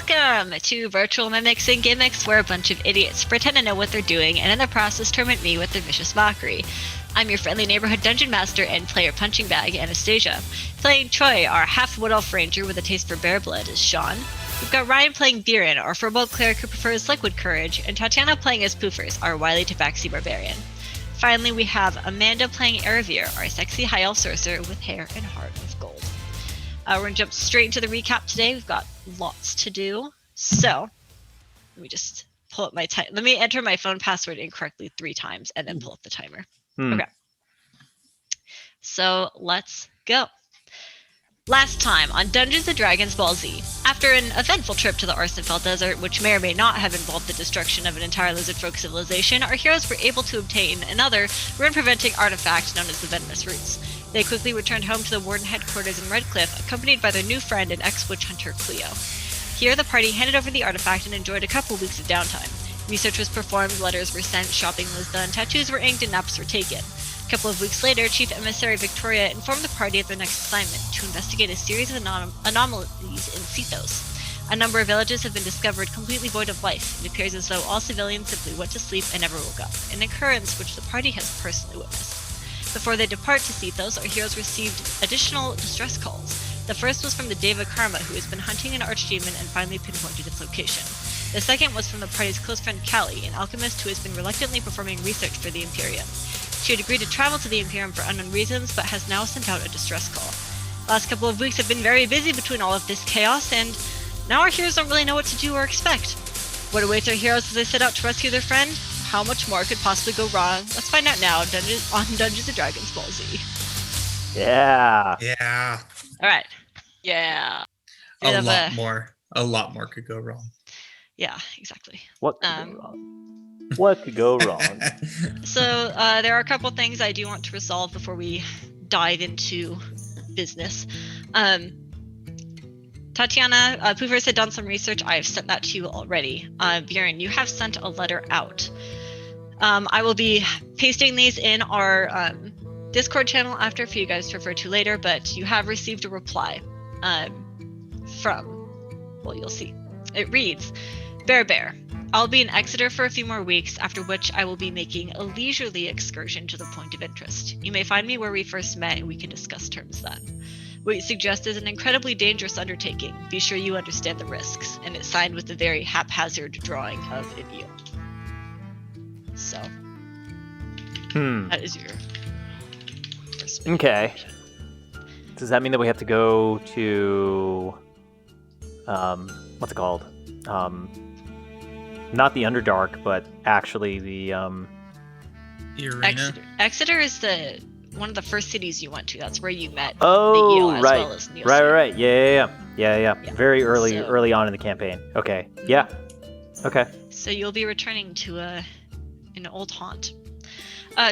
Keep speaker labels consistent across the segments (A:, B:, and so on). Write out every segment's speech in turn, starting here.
A: Welcome to Virtual Mimics and Gimmicks, where a bunch of idiots pretend to know what they're doing and in the process torment me with their vicious mockery. I'm your friendly neighborhood dungeon master and player punching bag, Anastasia. Playing Troy, our half-wood elf ranger with a taste for bear blood, is Sean. We've got Ryan playing Biren, our furball cleric who prefers liquid courage, and Tatiana playing as Poofers, our wily tabaxi barbarian. Finally, we have Amanda playing Eravir, our sexy high elf sorcerer with hair and heart of gold. We're going to jump straight into the recap today. We've got lots to do. So, let me just pull up my time. Let me enter my phone password incorrectly 3 times and then pull up the timer. Okay. So, let's go. Last time on Dungeons & Dragons Ball Z, after an eventful trip to the Arsenfell Desert, which may or may not have involved the destruction of an entire lizard-folk civilization, our heroes were able to obtain another ruin-preventing artifact known as the Venomous Roots. They quickly returned home to the Warden headquarters in Redcliffe, accompanied by their new friend and ex-witch hunter, Cleo. Here, the party handed over the artifact and enjoyed a couple weeks of downtime. Research was performed, letters were sent, shopping was done, tattoos were inked, and naps were taken. A couple of weeks later, Chief Emissary Victoria informed the party of their next assignment, to investigate a series of anomalies in Sethos. A number of villages have been discovered completely void of life. It appears as though all civilians simply went to sleep and never woke up, an occurrence which the party has personally witnessed. Before they depart to Sethos, our heroes received additional distress calls. The first was from the Deva Karma, who has been hunting an archdemon and finally pinpointed its location. The second was from the party's close friend Callie, an alchemist who has been reluctantly performing research for the Imperium. She had agreed to travel to the Imperium for unknown reasons, but has now sent out a distress call. The last couple of weeks have been very busy between all of this chaos, and now our heroes don't really know what to do or expect. What awaits our heroes as they set out to rescue their friend? How much more could possibly go wrong? Let's find out now on Dungeons & Dragons Ball Z.
B: Yeah.
C: Yeah.
A: All right. Yeah.
C: A lot more could go wrong.
A: Yeah, exactly.
B: What could go wrong? What could go wrong?
A: So there are a couple things I do want to resolve before we dive into business. Tatiana, Poofers had done some research. I've sent that to you already. Bjorn, you have sent a letter out. I will be pasting these in our Discord channel after for you guys to refer to later, but you have received a reply from, well, you'll see. It reads, Bear, I'll be in Exeter for a few more weeks, after which I will be making a leisurely excursion to the point of interest. You may find me where we first met and we can discuss terms then. What you suggest is an incredibly dangerous undertaking. Be sure you understand the risks. And it's signed with a very haphazard drawing of Inyo. So, that is your first bit.
B: Okay. Does that mean that we have to go to, what's it called? Not the Underdark, but actually the,
C: Arena?
A: Exeter is one of the first cities you went to. That's where you met
B: oh,
A: Neil as
B: right.
A: well as Neil.
B: Right. Yeah. Very
A: So,
B: early on in the campaign. Okay. Yeah. Okay.
A: So you'll be returning to an old haunt.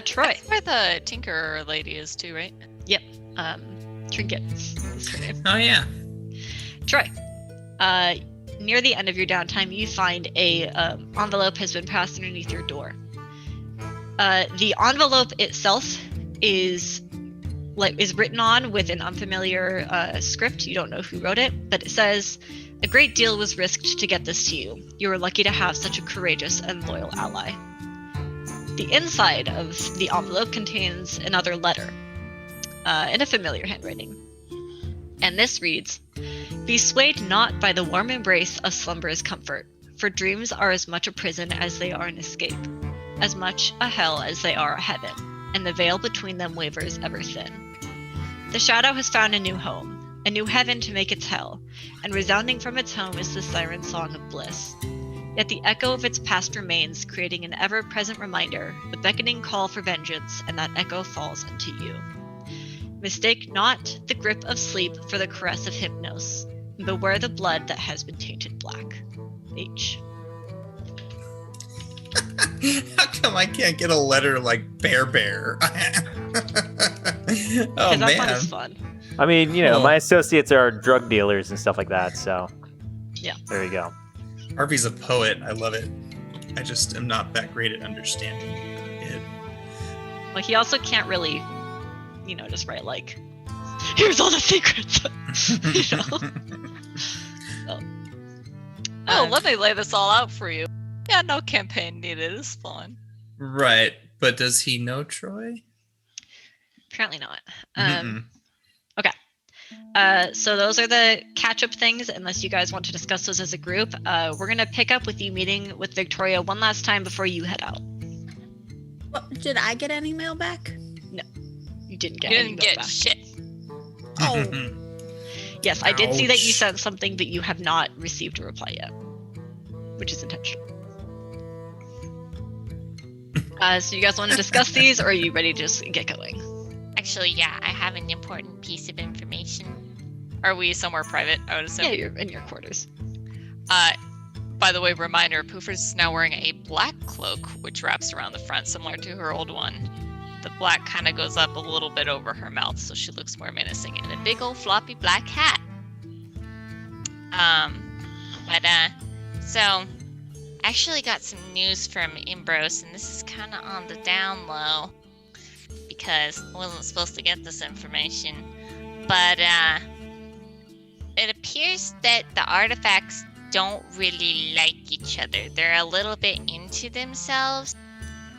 A: Troy.
D: That's where the Tinker lady is too, right?
A: Yep. Trinket is her name.
C: Oh, yeah.
A: Troy. Near the end of your downtime, you find a envelope has been passed underneath your door. The envelope itself is written on with an unfamiliar script. You don't know who wrote it, but it says, "A great deal was risked to get this to you. You were lucky to have such a courageous and loyal ally." The inside of the envelope contains another letter in a familiar handwriting. And this reads, "Be swayed not by the warm embrace of slumber's comfort, for dreams are as much a prison as they are an escape, as much a hell as they are a heaven, and the veil between them wavers ever thin. The shadow has found a new home, a new heaven to make its hell, and resounding from its home is the siren song of bliss. Yet the echo of its past remains, creating an ever-present reminder, the beckoning call for vengeance, and that echo falls unto you. Mistake not the grip of sleep for the caress of hypnos. Beware the blood that has been tainted black. H."
C: How come I can't get a letter like Bear? Oh,
A: Because that one is fun.
B: I mean, my associates are drug dealers and stuff like that, so.
A: Yeah.
B: There you go.
C: Harvey's a poet. I love it. I just am not that great at understanding it.
A: Like, he also can't really, just write like, "Here's all the secrets."
D: Oh, let me lay this all out for you. Yeah, no campaign needed. It's fun.
C: Right, but does he know Troy?
A: Apparently not.
C: Mm-mm.
A: So those are the catch-up things, unless you guys want to discuss those as a group. We're going to pick up with you meeting with Victoria one last time before you head out.
E: Well, did I get any mail back?
A: You didn't get
D: You
A: any
D: didn't
A: mail
D: get
A: back.
D: shit.
E: Oh.
A: Yes, I did see that you
C: Ouch.
A: sent something, but you have not received a reply yet, which is intentional. So you guys want to discuss these, or are you ready to just get going?
F: Actually, yeah, I have an important piece of information.
D: Are we somewhere private? I would assume.
A: Yeah, you're in your quarters.
D: By the way, reminder, Poofer's now wearing a black cloak, which wraps around the front, similar to her old one. The black kind of goes up a little bit over her mouth, so she looks more menacing, and a big old floppy black hat. So, I actually got some news from Imbros, and this is kind of on the down low, because I wasn't supposed to get this information. But, it appears that the artifacts don't really like each other. They're a little bit into themselves.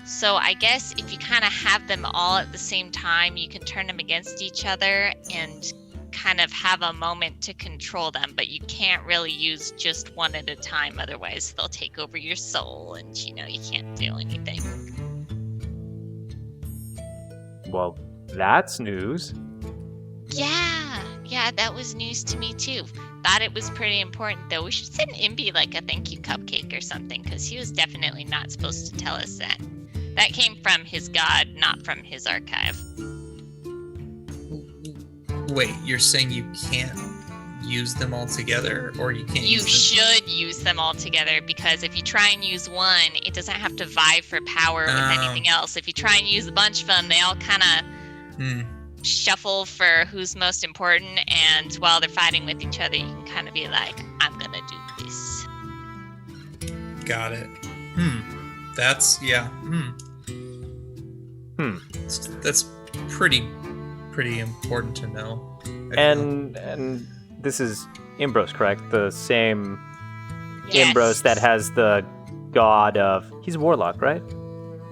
D: So I guess if you kind of have them all at the same time, you can turn them against each other and kind of have a moment to control them, but you can't really use just one at a time, otherwise they'll take over your soul and you can't do anything.
B: Well, that's news.
F: Yeah, that was news to me too. Thought it was pretty important though. We should send Imby like a thank you cupcake or something, because he was definitely not supposed to tell us that. That came from his god, not from his archive.
C: Wait, you're saying you can't use them all together, or you can't?
F: You
C: use them?
F: should use them all together, because if you try and use one, it doesn't have to vie for power with anything else. If you try and use a bunch of them, they all kind of shuffle for who's most important, and while they're fighting with each other, you can kind of be like, I'm gonna do this.
C: Got it. That's That's pretty important to know.
B: And this is Imbros, correct? The same
F: Yes.
B: Imbros that has the god of... He's a warlock, right?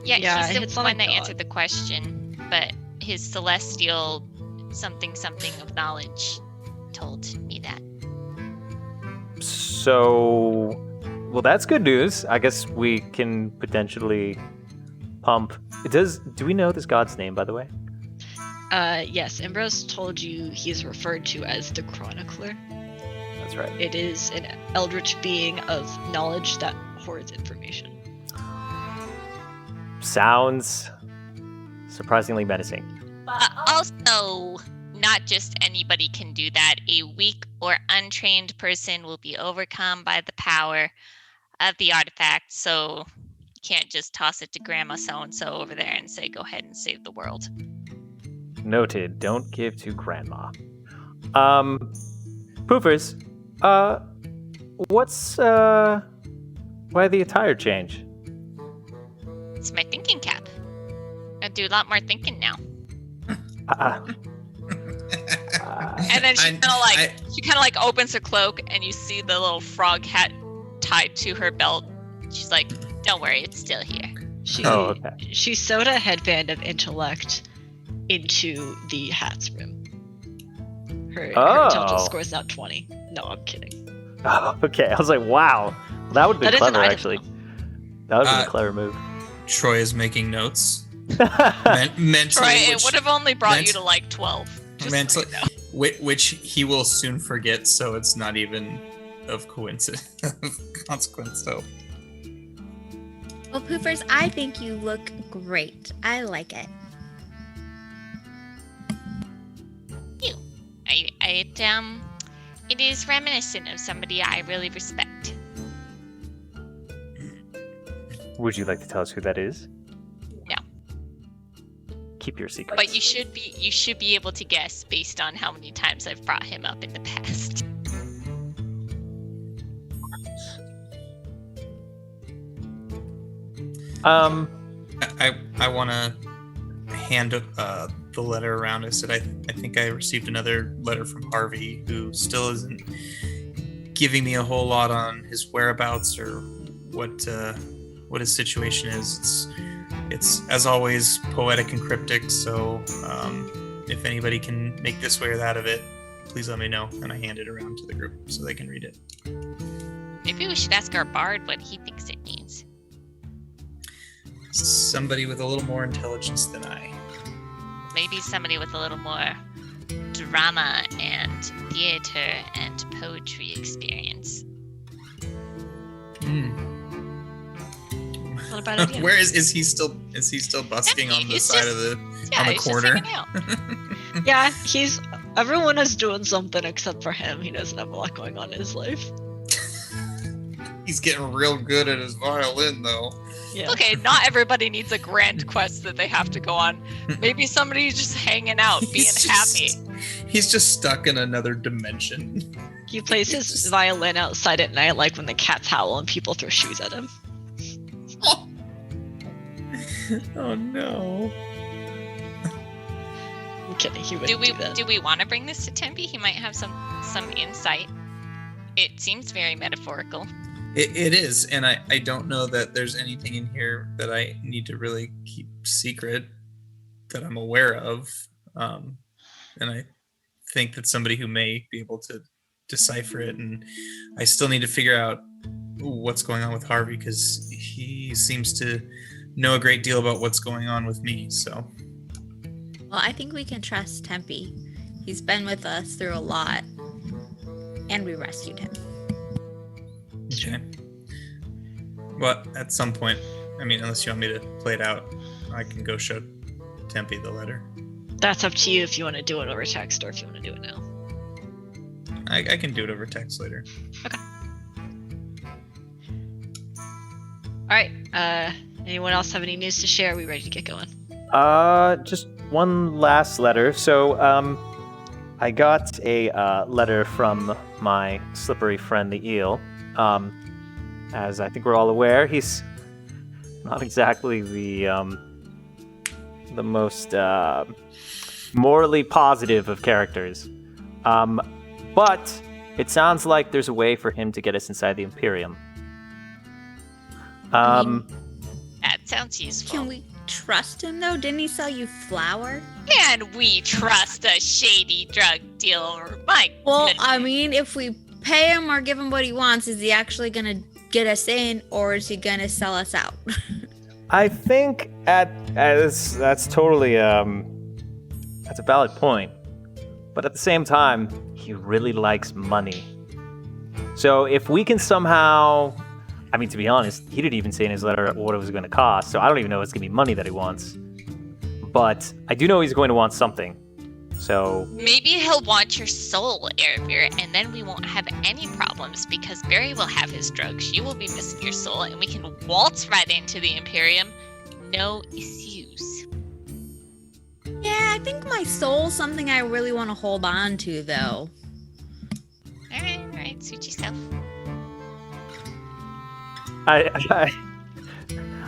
A: Yeah,
F: He's
A: it's
F: the
A: not a
F: one that
A: god.
F: answered the question, but his celestial something of knowledge told me that.
B: So... Well, that's good news. I guess we can potentially pump... Do we know this god's name, by the way?
A: Yes, Ambrose told you he's referred to as the Chronicler.
B: That's right.
A: It is an eldritch being of knowledge that hoards information.
B: Sounds surprisingly menacing.
F: Also, not just anybody can do that. A weak or untrained person will be overcome by the power of the artifact, so you can't just toss it to Grandma so-and-so over there and say, go ahead and save the world.
B: Noted. Don't give to grandma. Poofers, why the attire change?
F: It's my thinking cap. I do a lot more thinking now.
D: And then she
C: I-
D: kind of like opens her cloak, and you see the little frog hat tied to her belt.
F: She's like, don't worry, it's still here.
A: She
B: okay.
A: she sewed a headband of intellect into the hat's rim. Her intelligence score is now 20. No, I'm kidding.
B: Okay, I was like, wow. That would have been
A: That is an
B: clever,
A: item,
B: actually.
A: though.
B: That would have been a clever move.
C: Troy is making notes. Mentally,
D: Troy, it
C: which-
D: would have only brought
C: ment-
D: you to like 12. Just
C: mentally,
D: so you know.
C: which he will soon forget, so it's not even of coincidence. Consequence. So
E: Well, Poofers, I think you look great. I like it.
F: It is reminiscent of somebody I really respect.
B: Would you like to tell us who that is?
F: No.
B: Keep your secret.
F: But you should be able to guess based on how many times I've brought him up in the past.
C: I want to hand the letter around. I said I think I received another letter from Harvey, who still isn't giving me a whole lot on his whereabouts or what his situation is. It's as always poetic and cryptic. So if anybody can make this way or that of it, please let me know, and I hand it around to the group so they can read it.
D: Maybe we should ask our bard what he thinks it means.
C: Somebody with a little more intelligence than I.
D: Maybe somebody with a little more drama and theater and poetry experience.
A: Not a bad idea.
C: Where is he still busking on the
D: he's
C: side
D: just-
C: of the
D: Yeah,
C: on the
D: he's
C: corner?
D: just hanging out.
A: Yeah, everyone is doing something except for him. He doesn't have a lot going on in his life.
C: He's getting real good at his violin though.
A: Yeah.
F: Okay, not everybody needs a grand quest that they have to go on. Maybe somebody's just hanging out, being happy.
C: He's just stuck in another dimension.
A: He plays his violin outside at night, like when the cats howl and people throw shoes at him.
C: Oh no.
A: I'm kidding. He
D: Do
A: wouldn't
D: we
A: do that.
D: do we want to bring this to Tempe? He might have some insight. It seems very metaphorical.
C: It is, and I don't know that there's anything in here that I need to really keep secret that I'm aware of. And I think that somebody who may be able to decipher it, and I still need to figure out what's going on with Harvey because he seems to know a great deal about what's going on with me. So,
E: Well, I think we can trust Tempe. He's been with us through a lot, and we rescued him.
C: okay. Well, at some point, I mean, unless you want me to play it out, I can go show Tempe the letter.
A: That's up to you if you want to do it over text or if you want to do it now.
C: I can do it over text later.
A: All right. Anyone else have any news to share? Are we ready to get going?
B: Just one last letter. So, I got a letter from my slippery friend, the eel. As I think we're all aware, he's not exactly the most morally positive of characters. But it sounds like there's a way for him to get us inside the Imperium.
D: That sounds useful.
E: Can we trust him, though? Didn't he sell you flour?
D: Can we trust a shady drug dealer? My
E: Well,
D: goodness.
E: I mean, if we pay him or give him what he wants, is he actually going to get us in, or is he going to sell us out?
B: I think that's totally that's a valid point, but at the same time, he really likes money. So if we can somehow, I mean, to be honest, he didn't even say in his letter what it was going to cost, so I don't even know if it's going to be money that he wants. But I do know he's going to want something. So
D: Maybe he'll want your soul, Erebir, and then we won't have any problems because Barry will have his drugs, you will be missing your soul, and we can waltz right into the Imperium. No issues.
E: Yeah, I think my soul's something I really want to hold on to, though.
D: Alright, suit yourself.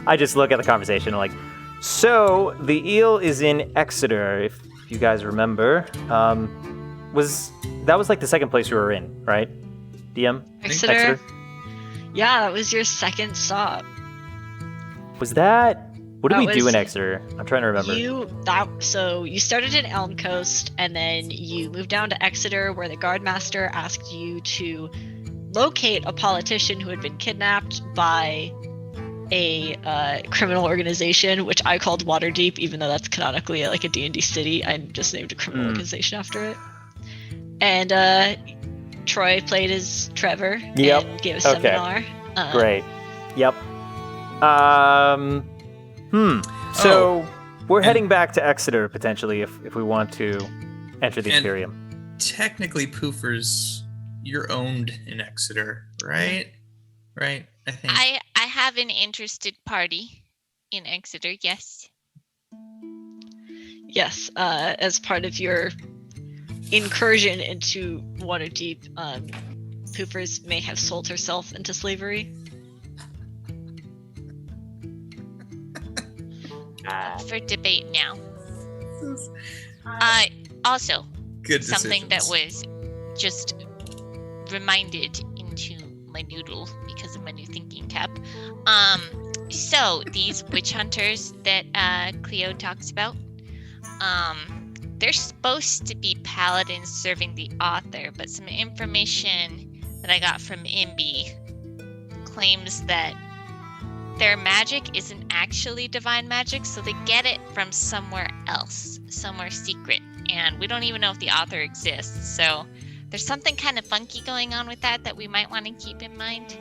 B: I just look at the conversation like, so the eel is in Exeter, if you guys remember. Was like the second place we were in, right? DM?
A: Exeter? Yeah, that was your second stop.
B: Was that? What did
A: That
B: we do
A: was-
B: in Exeter? I'm trying to remember.
A: So you started in Elm Coast and then you moved down to Exeter where the guardmaster asked you to locate a politician who had been kidnapped by a criminal organization, which I called Waterdeep, even though that's canonically like a D&D city. I just named a criminal organization after it. And Troy played as Trevor
B: Yep.
A: and gave a
B: Okay.
A: seminar.
B: Great. Yep. So we're heading back to Exeter potentially if we want to enter the
C: And-
B: Imperium.
C: Technically, Poofers, you're owned in Exeter, right? Right, I think.
D: I have an interested party in Exeter, yes.
A: Yes, as part of your incursion into Waterdeep, Poofers may have sold herself into slavery.
D: Up for debate now. Also,
C: Good
D: something that
C: decisions.
D: was just reminded in into my noodle because of my new thinking cap. So these witch hunters that Cleo talks about, they're supposed to be paladins serving the author, but some information that I got from Imbi claims that their magic isn't actually divine magic, so they get it from somewhere else, somewhere secret, and we don't even know if the author exists. So there's something kind of funky going on with that we might want to keep in mind.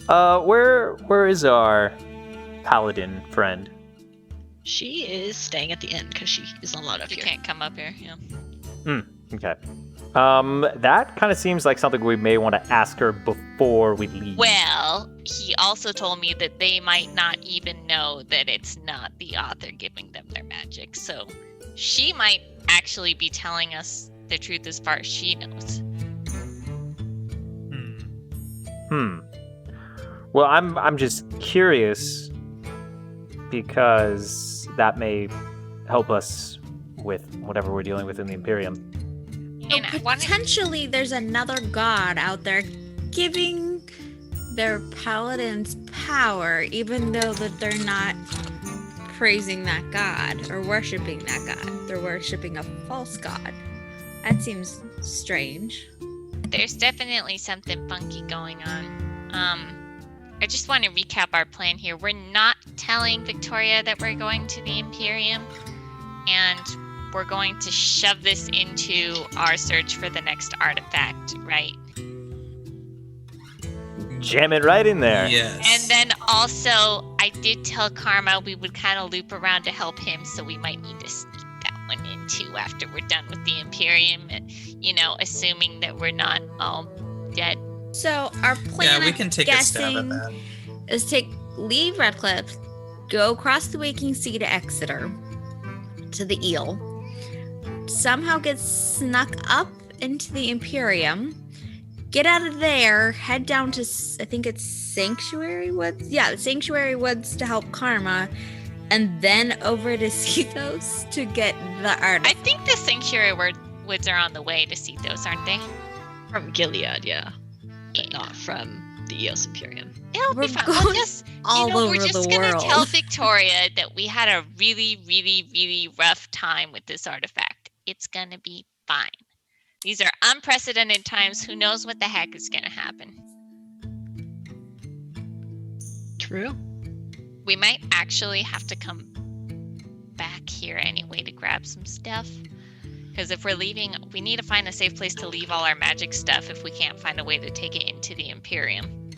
B: Where is our paladin friend?
A: She is staying at the inn because she is not allowed up
D: You
A: here.
D: can't come up here, yeah.
B: Okay. That kind of seems like something we may want to ask her before we leave.
D: Well, he also told me that they might not even know that it's not the author giving them their magic. So she might actually be telling us the truth as far as she knows.
B: Well, I'm just curious because that may help us with whatever we're dealing with in the Imperium.
D: And I wanted-
E: Potentially, there's another god out there giving their paladins power, even though that they're not praising that god or worshiping that god. They're worshiping a false god. That seems strange.
D: There's definitely something funky going on. I just want to recap our plan here. We're not telling Victoria that we're going to the Imperium, and we're going to shove this into our search for the next artifact, right?
B: Jam it right in there.
C: Yes.
D: And then also, I did tell Karma we would kind of loop around to help him, so we might need to sneak that one in too after we're done with the Imperium, you know, assuming that we're not all dead.
E: So our plan,
C: Yeah, we can take a stab at
E: guessing,
C: that.
E: is leave Redcliffe, go across the Waking Sea to Exeter, to the Eel, somehow get snuck up into the Imperium, get out of there, head down to, I think it's Sanctuary Woods? Yeah, Sanctuary Woods to help Karma, and then over to Sethos to get the
D: I
E: artifact.
D: think the Sanctuary Woods are on the way to see those, aren't they?
A: From Gilead, yeah.
D: Yeah.
A: But not from the Eos Imperium.
D: It'll
E: We're
D: be fine.
E: going
D: We'll just,
E: all
D: you know,
E: over
D: we're just
E: the
D: gonna
E: world.
D: tell Victoria that we had a really, really, really rough time with this artifact. It's gonna be fine. These are unprecedented times. Who knows what the heck is gonna happen?
A: True.
D: We might actually have to come back here anyway to grab some stuff. Because if we're leaving, we need to find a safe place to leave all our magic stuff if we can't find a way to take it into the Imperium.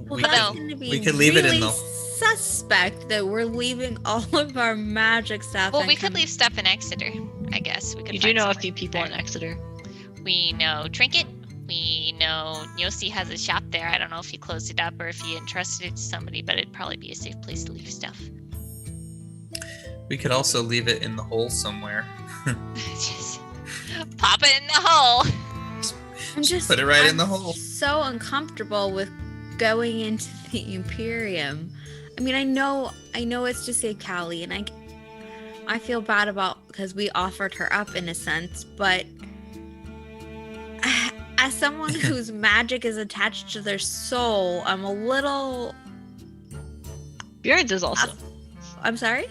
E: Well,
C: We
E: that's
D: Although,
E: going to be
C: we could leave it in
E: really
C: the-
E: suspect that we're leaving all of our magic stuff.
D: Well,
E: and
D: we could
E: come-
D: leave stuff in Exeter, I guess. We could
A: You do
D: find
A: know a
D: somewhere
A: few people
D: there.
A: in Exeter.
D: We know Trinket. We know Yosi has a shop there. I don't know if he closed it up or if he entrusted it to somebody, but it'd probably be a safe place to leave stuff.
C: We could also leave it in the hole somewhere.
D: Just pop it in the hole.
E: I'm just
C: Put it right in
E: I'm
C: the hole.
E: So uncomfortable with going into the Imperium. I mean, I know it's to save Callie, and I feel bad about because we offered her up in a sense, but as someone whose magic is attached to their soul, I'm a little.
A: Bjorn's is also.
E: I'm sorry.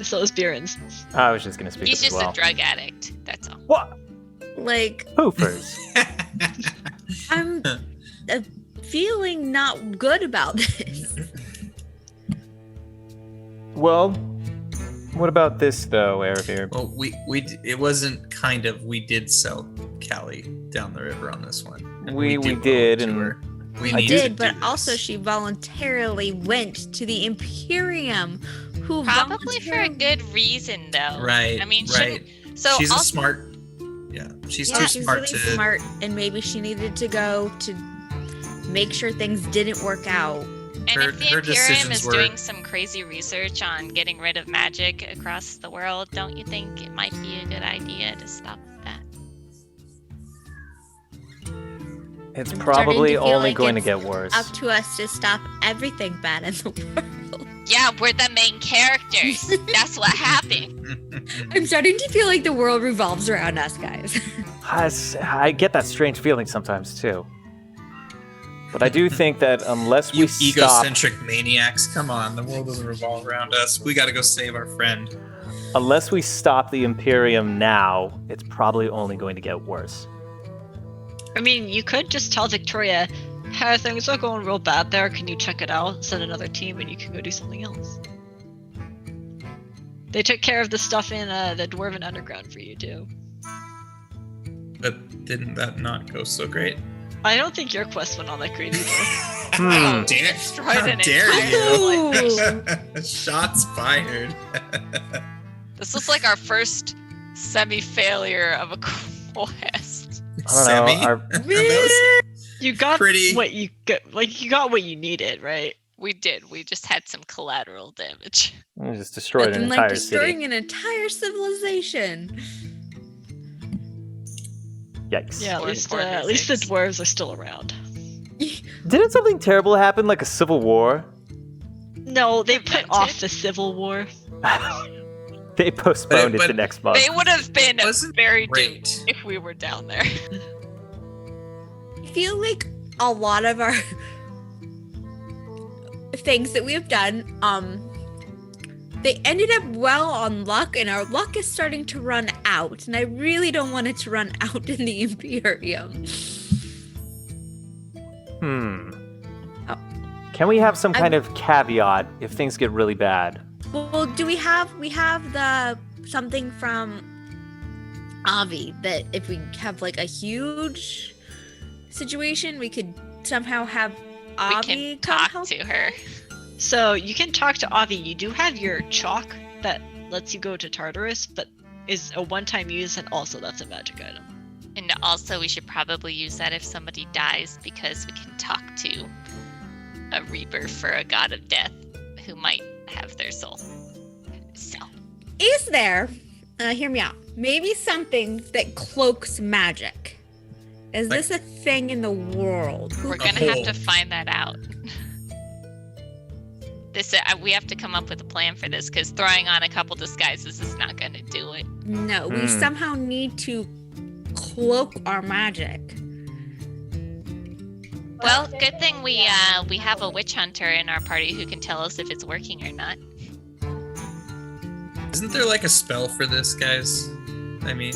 A: So is Bjorn's.
B: I was just gonna speak
D: He's
B: up as
D: just
B: well.
D: a drug addict. That's all.
B: What?
E: Like
B: Hoofers.
E: I'm feeling not good about this.
B: Well, what about this though, Erebir?
C: Well, it wasn't kind of, we did sell Callie down the river on this one. And
B: We
C: do owe it
B: did,
C: to
B: and
C: her. We
E: I
C: need
E: did,
C: to
E: but
C: do
E: also
C: this.
E: she voluntarily went to the Imperium. Who
D: Probably for a
E: voluntarily-
D: good reason, though.
C: Right.
D: I mean,
C: right.
D: So
C: She's
D: also,
C: a smart. Yeah, she's
E: Yeah,
C: too
E: she's
C: smart
E: really
C: to.
E: smart, and maybe she needed to go to make sure things didn't work out.
D: and
C: her-
D: if the
C: her
D: Imperium
C: decisions
D: is
C: were-
D: doing some crazy research on getting rid of magic across the world, don't you think it might be a good idea to stop that?
B: It's
E: I'm
B: probably
E: starting to feel
B: only
E: like
B: going to
E: it's
B: get worse.
E: Up to us to stop everything bad in the world.
D: Yeah, we're the main characters. That's what happened.
E: I'm starting to feel like the world revolves around us, guys.
B: I get that strange feeling sometimes too. But I do think that unless we
C: You
B: stop,
C: egocentric maniacs, come on, the world doesn't revolve around us. We gotta go save our friend.
B: unless we stop the Imperium now, it's probably only going to get worse.
A: I mean, you could just tell Victoria, hey, things are going real bad there. Can you check it out? Send another team and you can go do something else. They took care of the stuff in the Dwarven Underground for you, too.
C: But didn't that not go so great?
A: I don't think your quest went on that great either.
C: How dare, how
F: an
C: dare you?
E: Ooh.
C: Shots fired.
F: This was like our first semi-failure of a quest.
B: I don't know,
C: Semi?
B: our-
C: That was
A: You got
C: Pretty-
A: what you got. Like you got what you needed, right?
F: We did. We just had some collateral damage.
B: We just destroyed an
E: Nothing like
B: entire
E: destroying
B: city.
E: an entire civilization.
B: Yikes.
A: Yeah,
F: Or
A: at least the
F: physics.
A: dwarves are still around.
B: Didn't something terrible happen, like a civil war?
A: No, they put
F: Prevented?
A: off the Civil War.
B: They postponed it
C: But-
B: to next month.
F: They would have been
C: Wasn't
F: very
C: great.
F: doomed if we were down there.
E: I feel like a lot of our things that we have done, they ended up well on luck, and our luck is starting to run out, and I really don't want it to run out in the Imperium. Oh.
B: Can we have some kind of caveat if things get really bad?
E: Well, do we have the something from Avi that if we have like a huge situation, we could somehow have Avi
F: We can
E: come
F: talk
E: help?
F: to her.
A: So you can talk to Avi. You do have your chalk that lets you go to Tartarus, but is a one-time use, and also that's a magic item.
F: And also, we should probably use that if somebody dies, because we can talk to a reaper for a god of death who might have their soul. So,
E: Is there, hear me out, maybe something that cloaks magic? Is
C: Like-
E: this a thing in the world?
F: we're
C: A
F: gonna have
C: hole.
F: to find that out. This we have to come up with a plan for this, because throwing on a couple disguises is not gonna do it.
E: No, we
B: Hmm.
E: somehow need to cloak our magic.
F: Well, good thing we have a witch hunter in our party who can tell us if it's working or not.
C: Isn't there like a spell for this, guys? I mean,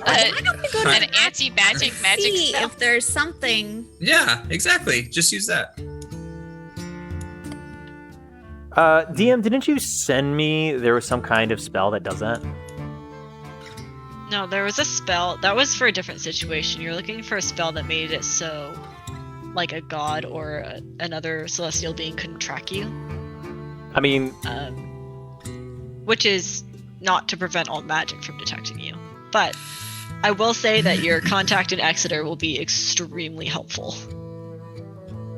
E: Why don't we go to
F: An anti-magic magic
E: see
F: spell.
E: if there's something?
C: yeah, exactly. Just use that.
B: DM, didn't you send me there was some kind of spell that does that?
A: No, there was a spell that was for a different situation. You're looking for a spell that made it so, like a god or another celestial being couldn't track you,
B: I mean,
A: which is not to prevent all magic from detecting you. But I will say that your contact in Exeter will be extremely helpful.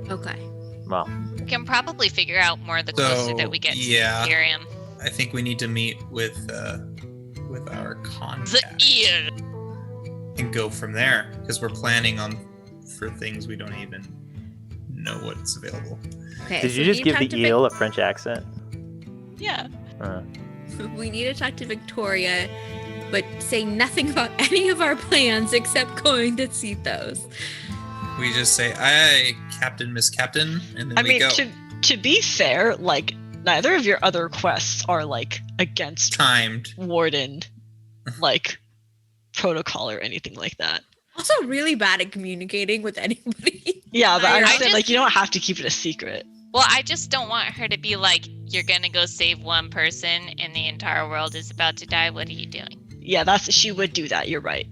E: Okay.
B: well,
F: We can probably figure out more the closer that we get to
C: yeah.
F: the Imperium.
C: I think we need to meet with our
F: The
C: contact
F: ear.
C: and go from there, because we're planning on for things we don't even know what's available.
E: Okay.
B: did
E: so
B: you
E: we
B: just
E: need to
B: give
E: talk
B: the
E: to
B: eel a French accent?
F: Yeah.
E: We need to talk to Victoria, but say nothing about any of our plans except going to see those.
C: We just say, "Aye, Captain, Miss Captain," and then
A: I
C: we
A: mean,
C: go.
A: to be fair, like neither of your other quests are like against
C: Timed.
A: Warden, like protocol or anything like that.
E: Also, really bad at communicating with anybody.
A: Yeah, but
E: I
A: I'm
E: know.
A: saying like you don't have to keep it a secret.
F: Well, I just don't want her to be like, you're gonna go save one person and the entire world is about to die. What are you doing?
A: Yeah, she would do that. You're right.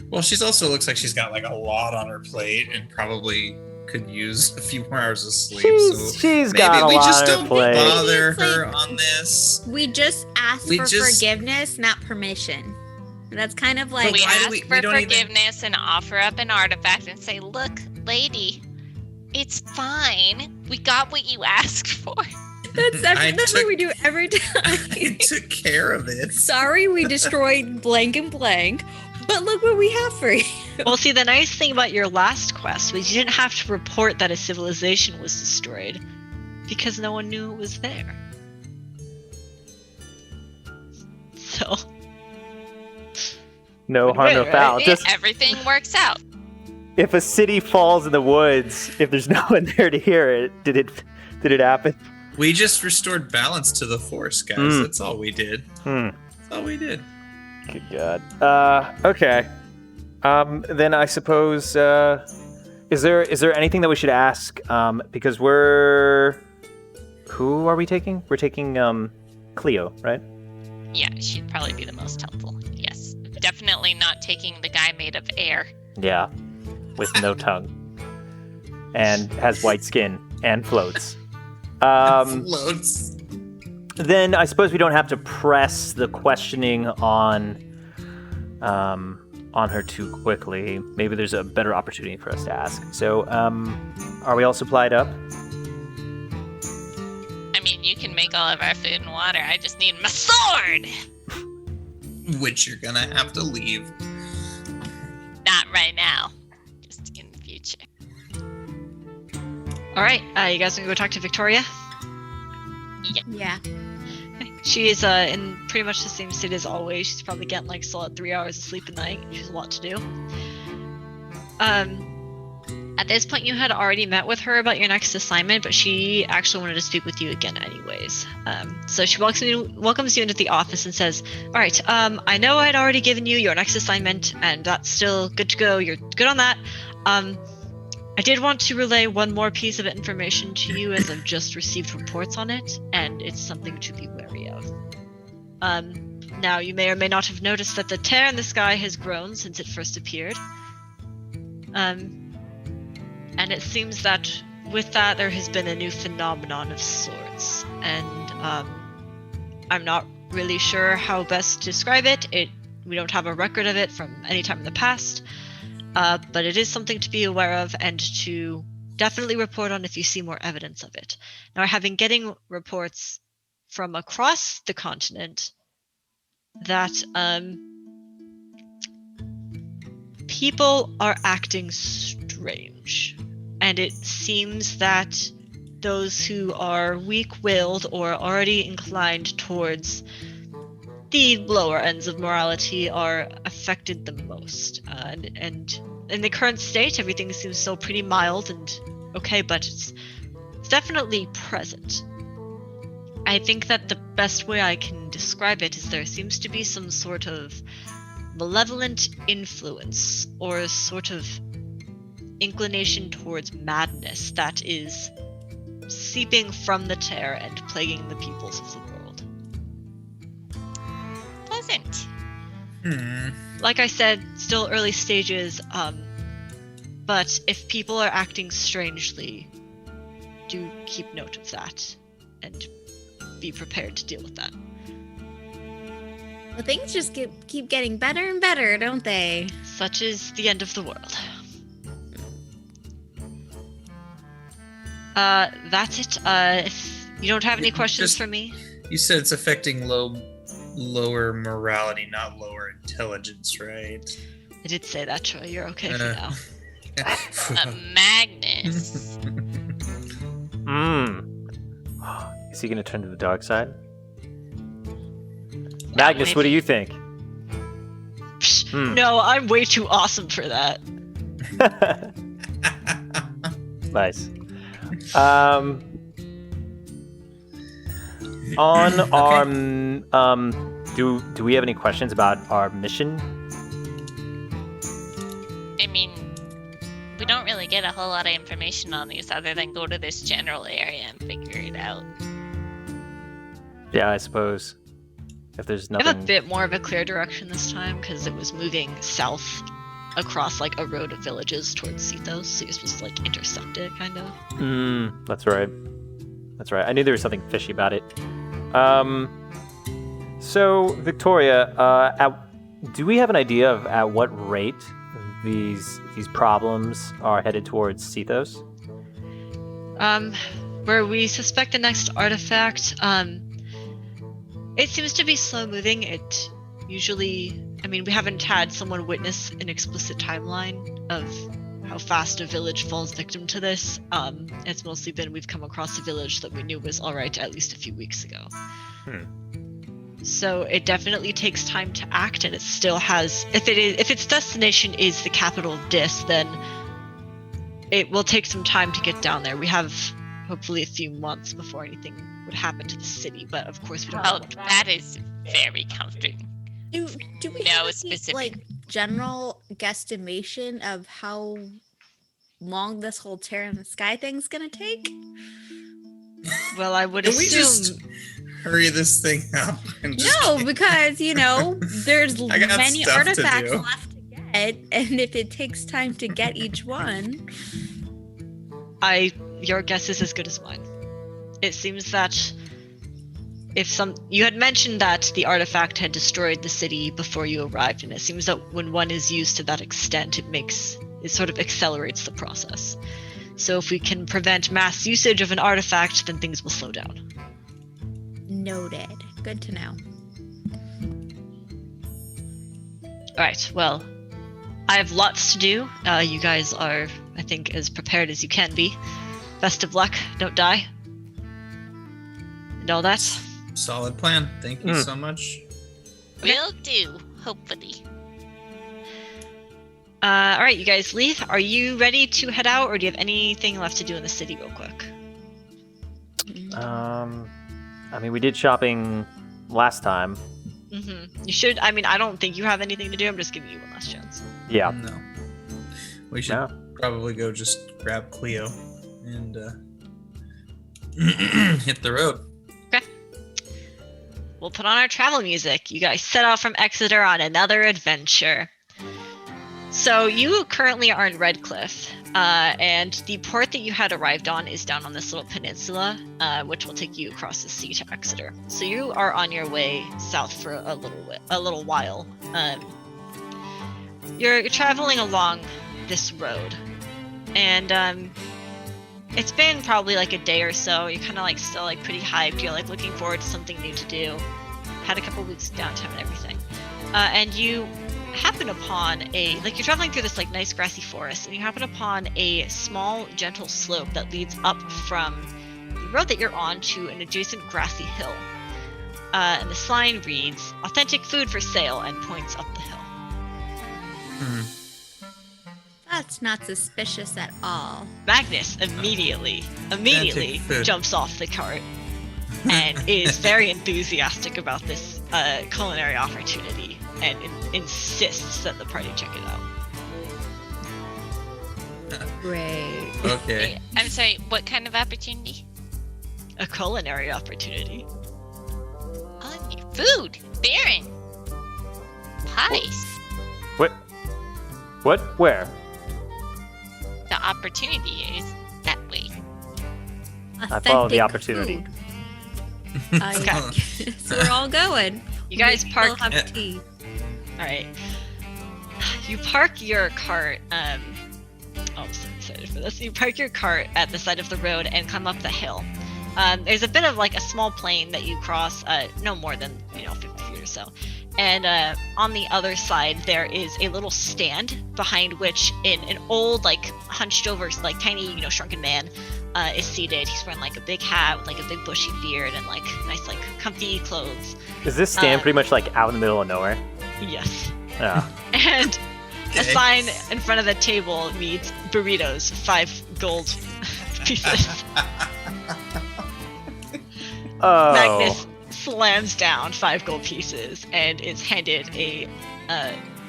C: Well, she's also looks like she's got like a lot on her plate and probably could use a few more hours of sleep. So
B: She's
C: maybe
B: got a
C: we
B: lot
C: just
B: on her
C: don't
B: plate.
C: bother
E: It's like-
C: her on this.
E: We just ask
C: We
E: for
C: just-
E: forgiveness, not permission. That's kind of like
F: we
C: why do
F: ask
C: we
F: for
C: don't even-
F: forgiveness and offer up an artifact and say, look, lady, it's fine. We got what you asked for.
E: that's
C: I
E: what
C: took-
E: we do every
C: I
E: time.
C: took care of it.
E: Sorry, we destroyed blank and blank, but look what we have for you.
A: Well, see, the nice thing about your last quest was you didn't have to report that a civilization was destroyed because no one knew it was there. So,
B: no harm, no
A: Right.
B: foul. Just
F: Everything works out.
B: if a city falls in the woods, if there's no one there to hear it, did it happen?
C: We just restored balance to the force, guys. That's all we did. That's all we did.
B: Good God. Okay. Then I suppose, is there anything that we should ask? Because who are we taking? We're taking, Cleo, right?
F: Yeah, she'd probably be the most helpful. Yes. Definitely not taking the guy made of air.
B: Yeah. With no tongue. And has white skin and floats.
C: Floats.
B: Then I suppose we don't have to press the questioning on her too quickly. Maybe there's a better opportunity for us to ask. So, are we all supplied up?
F: I mean, you can make all of our food and water. I just need my sword!
C: Which you're gonna have to leave.
F: Not right now. Just in the future.
A: All right, you guys want to go talk to Victoria?
E: Yeah.
A: She is in pretty much the same state as always. She's probably getting like solid 3 hours of sleep a night. She has a lot to do. At this point, you had already met with her about your next assignment, but she actually wanted to speak with you again anyways. So she welcomes you into the office and says, all right, I know I'd already given you your next assignment, and that's still good to go. You're good on that. I did want to relay one more piece of information to you as I've just received reports on it, and it's something to be wary of. Now, you may or may not have noticed that the tear in the sky has grown since it first appeared. And it seems that with that there has been a new phenomenon of sorts, and I'm not really sure how best to describe it. We don't have a record of it from any time in the past, but it is something to be aware of and to definitely report on if you see more evidence of it. Now, I have been getting reports from across the continent that people are acting strange. And it seems that those who are weak-willed or already inclined towards the lower ends of morality are affected the most. And in the current state, everything seems still pretty mild and okay, but it's definitely present. I think that the best way I can describe it is there seems to be some sort of malevolent influence or sort of inclination towards madness that is seeping from the tear and plaguing the peoples of the world.
F: Pleasant.
A: Like I said, still early stages, but if people are acting strangely, do keep note of that and be prepared to deal with that.
E: Well, things just keep getting better and better, don't they?
A: Such is the end of the world. That's it. If you don't have any questions for me?
C: You said it's affecting lower morality, not lower intelligence, right?
A: I did say that, Troy. You're okay for now.
F: Magnus.
B: Is he going to turn to the dark side? Magnus, what do you think?
A: No, I'm way too awesome for that.
B: Nice. On our do we have any questions about our mission?
F: I mean, we don't really get a whole lot of information on these other than go to this general area and figure it out.
B: Yeah, I suppose. If there's
A: I
B: nothing.
A: have a bit more of a clear direction this time because it was moving south across like a road of villages towards Cethos, so you're supposed to like intersect it, kind of.
B: That's right. That's right. I knew there was something fishy about it. So Victoria, do we have an idea of at what rate these problems are headed towards Cethos?
A: Where we suspect the next artifact, it seems to be slow moving. It usually, we haven't had someone witness an explicit timeline of how fast a village falls victim to this. It's mostly been we've come across a village that we knew was all right at least a few weeks ago. So it definitely takes time to act, and it still has. If its destination is the capital of Dis, then it will take some time to get down there. We have hopefully a few months before anything would happen to the city, but of course we don't know.
F: Oh, that is very comforting.
E: Do we
F: No
E: have any,
F: specific.
E: like general guesstimation of how long this whole tear in the sky thing's gonna take?
A: Well, I would
C: Can we
A: assume.
C: just hurry this thing up? And just
E: No, because there's
C: I got
E: many
C: stuff to
E: artifacts
C: do.
E: left to get, and if it takes time to get each one,
A: Your guess is as good as mine. It seems that you had mentioned that the artifact had destroyed the city before you arrived, and it seems that when one is used to that extent, it sort of accelerates the process. So if we can prevent mass usage of an artifact, then things will slow down.
E: noted. Good to know.
A: Alright, well, I have lots to do. You guys are, I think, as prepared as you can be. Best of luck, don't die. And all that.
C: Solid plan. Thank you so much.
F: Will do, hopefully.
A: Alright, you guys leave. Are you ready to head out, or do you have anything left to do in the city real quick?
B: I mean, we did shopping last time.
A: Mm-hmm. You should. I mean, I don't think you have anything to do. I'm just giving you one last chance.
B: Yeah.
C: No. We should probably go just grab Cleo and hit the road.
A: Okay. We'll put on our travel music. You guys set off from Exeter on another adventure. So you currently are in Redcliffe, and the port that you had arrived on is down on this little peninsula, which will take you across the sea to Exeter. So you are on your way south for a little while. You're traveling along this road, and it's been probably like a day or so. You're kind of still pretty hyped. You're looking forward to something new to do. Had a couple weeks of downtime and everything, and you happen upon you're traveling through this nice grassy forest, and you happen upon a small gentle slope that leads up from the road that you're on to an adjacent grassy hill. And the sign reads, "Authentic food for sale," and points up the hill.
E: That's not suspicious at all.
A: Magnus immediately
C: food.
A: jumps off the cart and is very enthusiastic about this culinary opportunity, and insists that the party check it out.
E: Great.
C: Okay.
F: Wait, I'm sorry, what kind of opportunity?
A: A culinary opportunity.
F: On your food, Baron. Pies.
B: What? Where?
F: The opportunity is that way.
B: I follow the
E: Authentic
B: opportunity.
E: food.
A: Okay.
E: So we're all going.
A: You guys
E: We
A: park.
E: still have tea.
A: All right. You park your cart. I'm so excited for this. You park your cart at the side of the road and come up the hill. There's a bit of a small plain that you cross, no more than 50 feet or so. And on the other side, there is a little stand behind which an old, hunched over, tiny, shrunken man is seated. He's wearing a big hat with a big bushy beard and nice comfy clothes.
B: Is this stand pretty much out in the middle of nowhere?
A: Yes.
B: Yeah.
A: And a sign in front of the table reads burritos, 5 gold pieces.
B: Oh.
A: Magnus slams down 5 gold pieces and is handed a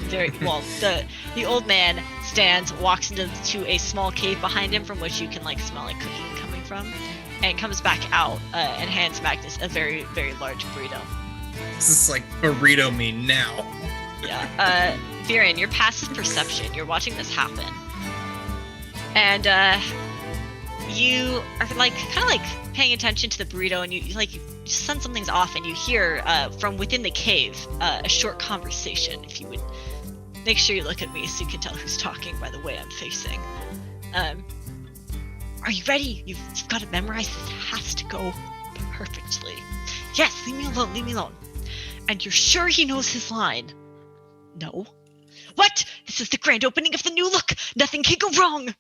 A: the old man walks into a small cave behind him from which you can smell cooking coming from, and comes back out and hands Magnus a very, very large burrito.
C: This is burrito me now.
A: Yeah. Viren, your passive perception, you're watching this happen. And you are kind of paying attention to the burrito, and you sense something's off, and you hear from within the cave a short conversation. If you would make sure you look at me so you can tell who's talking by the way I'm facing. Are you ready? You've got it memorized. This has to go perfectly. Yes, leave me alone. And you're sure he knows his line? No. What? This is the grand opening of the new look. Nothing can go wrong.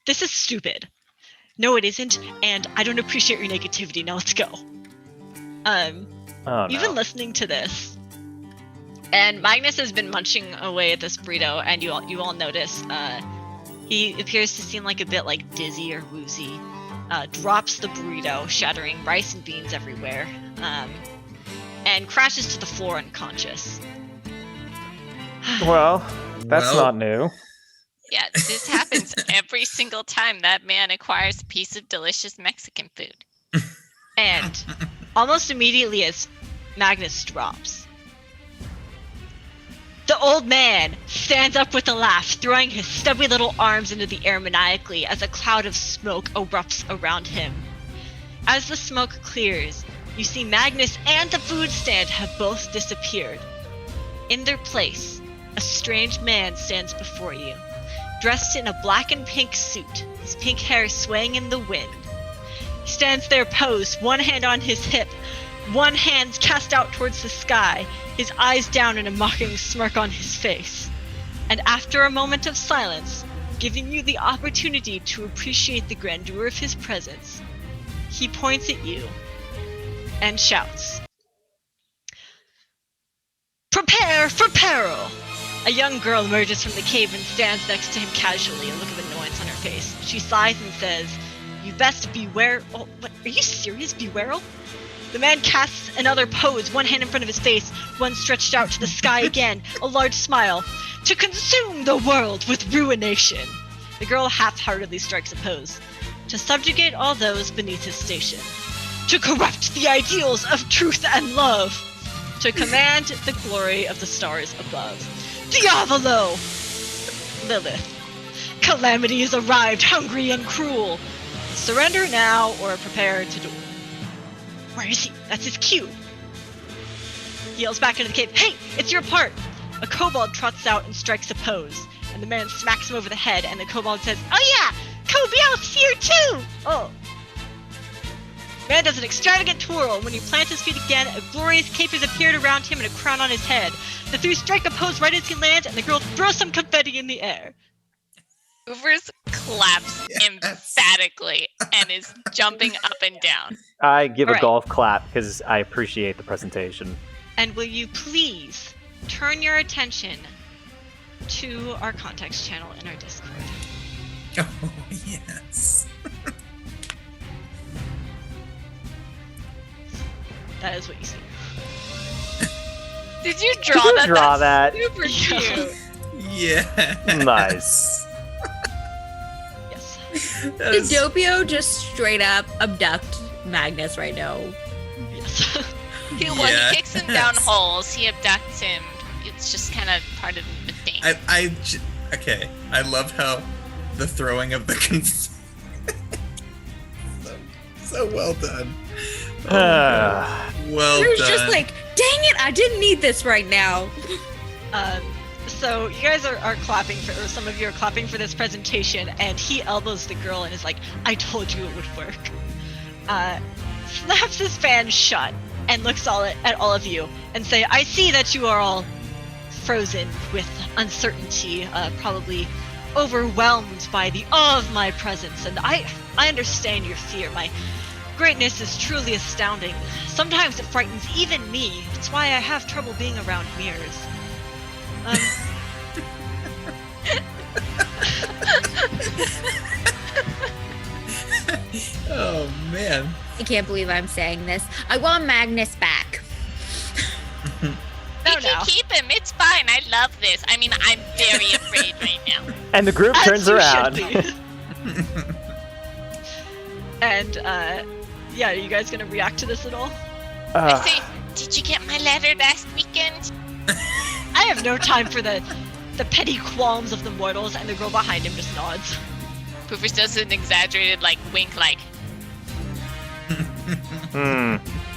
A: This is stupid. No, it isn't, and I don't appreciate your negativity. Now let's go.
B: Oh,
A: You've
B: no.
A: been listening to this, and Magnus has been munching away at this burrito, and you all notice he appears to seem like a bit like dizzy or woozy. Drops the burrito, shattering rice and beans everywhere, and crashes to the floor unconscious.
B: Well, that's
C: Well-
B: not new.
D: Yeah, this happens every single time that man acquires a piece of delicious Mexican food.
A: And almost immediately as Magnus drops, the old man stands up with a laugh, throwing his stubby little arms into the air maniacally as a cloud of smoke erupts around him. As the smoke clears, you see Magnus and the food stand have both disappeared. In their place, a strange man stands before you, dressed in a black and pink suit, his pink hair swaying in the wind. He stands there posed, one hand on his hip, one hand cast out towards the sky, his eyes down and a mocking smirk on his face. And after a moment of silence, giving you the opportunity to appreciate the grandeur of his presence, he points at you and shouts, "Prepare for peril!" A young girl emerges from the cave and stands next to him casually, a look of annoyance on her face. She sighs and says, "You best beware." Oh, what? Are you serious? Beware? The man casts another pose, one hand in front of his face, one stretched out to the sky again, a large smile. "To consume the world with ruination." The girl half-heartedly strikes a pose. "To subjugate all those beneath his station. To corrupt the ideals of truth and love. To command the glory of the stars above. Diavolo! Lilith. Calamity has arrived, hungry and cruel. Surrender now or prepare to duel." Where is he? That's his cue. He yells back into the cave, "Hey, it's your part!" A kobold trots out and strikes a pose, and the man smacks him over the head, and the kobold says, "Oh yeah, Kobiel's here too!" Oh. Man does an extravagant twirl, and when he plants his feet again, a glorious cape has appeared around him and a crown on his head. The three strike a pose right as he lands, and the girl throws some confetti in the air.
D: Hoovers claps emphatically and is jumping up and down.
B: I give a
A: Alright.
B: golf clap because I appreciate the presentation.
A: And will you please turn your attention to our context channel in our Discord?
C: Oh, yes.
A: That is what you see.
D: Did you draw
B: Did you
D: that?
B: draw
D: That's
B: that?
D: super cute.
C: Yeah.
B: Nice.
A: Yes.
C: That
E: Did
C: is-
E: Doppio just straight up abduct Magnus right now?
A: Yes.
D: He
C: Yeah.
D: kicks him down holes. He abducts him. It's just kind of part of the thing.
C: Okay. I love how the throwing of the so well done. Well
E: He was
C: done.
E: just like, dang it, I didn't need this right now.
A: So you guys are clapping for, or some of you are clapping for this presentation, and he elbows the girl and is like, "I told you it would work." Snaps his fan shut and looks at all of you and say, "I see that you are all frozen with uncertainty, probably overwhelmed by the awe of my presence, and I understand your fear. My greatness is truly astounding. Sometimes it frightens even me. It's why I have trouble being around mirrors."
C: Oh man.
E: I can't believe I'm saying this. I want Magnus back.
D: We can keep him. It's fine. I love this. I mean, I'm very afraid right now.
B: And the group
A: As
B: turns
A: you
B: around.
A: should be. And yeah, are you guys gonna react to this at all?
B: Uh,
D: I say, did you get my letter last weekend?
A: I have no time for the petty qualms of the mortals, and the girl behind him just nods.
D: Poofers does an exaggerated, wink,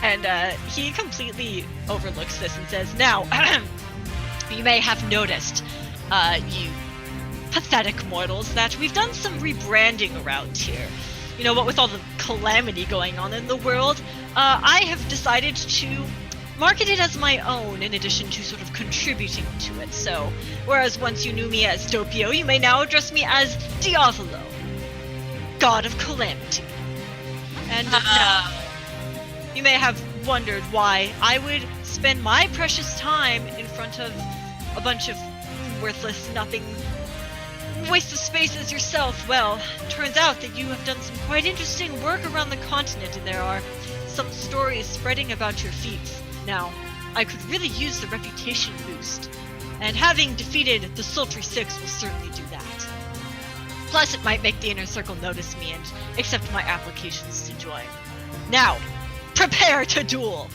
A: And he completely overlooks this and says, "Now, you may have noticed, you pathetic mortals, that we've done some rebranding around here. You know, what with all the calamity going on in the world, I have decided to market it as my own in addition to sort of contributing to it. So, whereas once you knew me as Doppio, you may now address me as Diavolo, God of Calamity. And now, you may have wondered why I would spend my precious time in front of a bunch of worthless, nothing, waste of space as yourself. Well, turns out that you have done some quite interesting work around the continent, and there are some stories spreading about your feats. Now, I could really use the reputation boost, and having defeated the Sultry Six will certainly do that. Plus, it might make the Inner Circle notice me and accept my applications to join. Now, prepare to duel!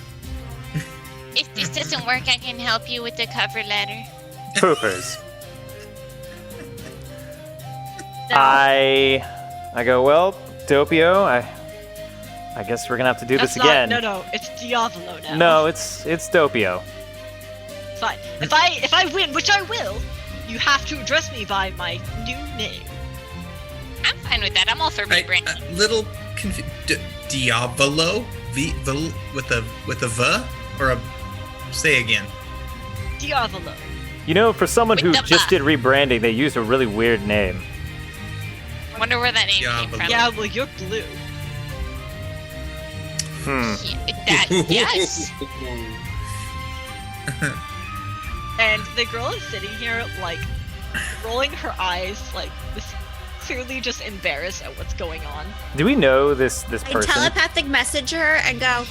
D: If this doesn't work, I can help you with the cover letter.
B: Poopers.
A: Now,
B: I go, well, Doppio, I guess we're gonna have to do
A: that's
B: this again.
A: No, it's Diavolo now.
B: No, it's Doppio.
A: Fine. If I win, which I will, you have to address me by my new name.
D: I'm fine with that. I'm all for rebranding.
C: Little confused. Diavolo? With a V? Or a... Say again.
A: Diavolo.
B: You know, for someone
D: With
B: who
D: the
B: just
D: butt.
B: did rebranding, they used a really weird name.
D: Wonder where that name came from.
A: Yeah, well, you're blue.
D: Yes.
A: And the girl is sitting here, like, rolling her eyes, like, this clearly just embarrassed at what's going on.
B: Do we know this
E: I
B: person?
E: telepathic message her and go,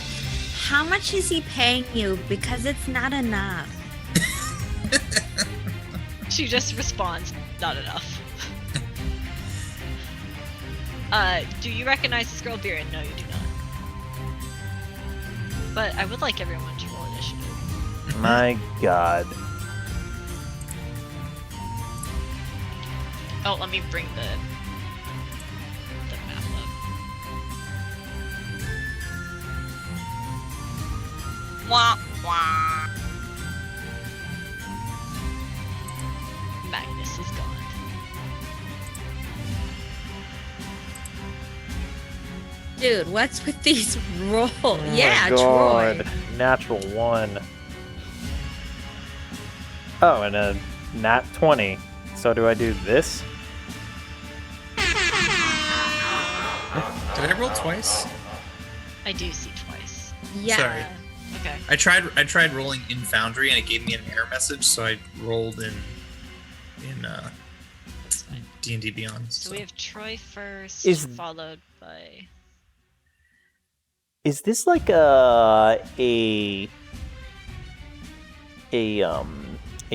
E: how much is he paying you? Because it's not enough.
A: She just responds, not enough. Do you recognize this girl, Biren? No, you do not. But I would like everyone to roll initiative.
B: My God.
A: Oh, let me bring the map up.
D: Wah, wah.
A: Magnus is gone.
E: Dude, what's with these rolls?
B: Oh
E: Yeah,
B: my God.
E: Troy.
B: Natural 1. Oh, and a nat 20. So do I do this?
C: Did I roll twice?
A: I do see twice.
E: Yeah.
C: Sorry.
A: Okay.
C: I tried rolling in Foundry and it gave me an error message, so I rolled in D&D Beyond.
A: So we have Troy first,
B: Is-
A: followed by...
B: Is this like a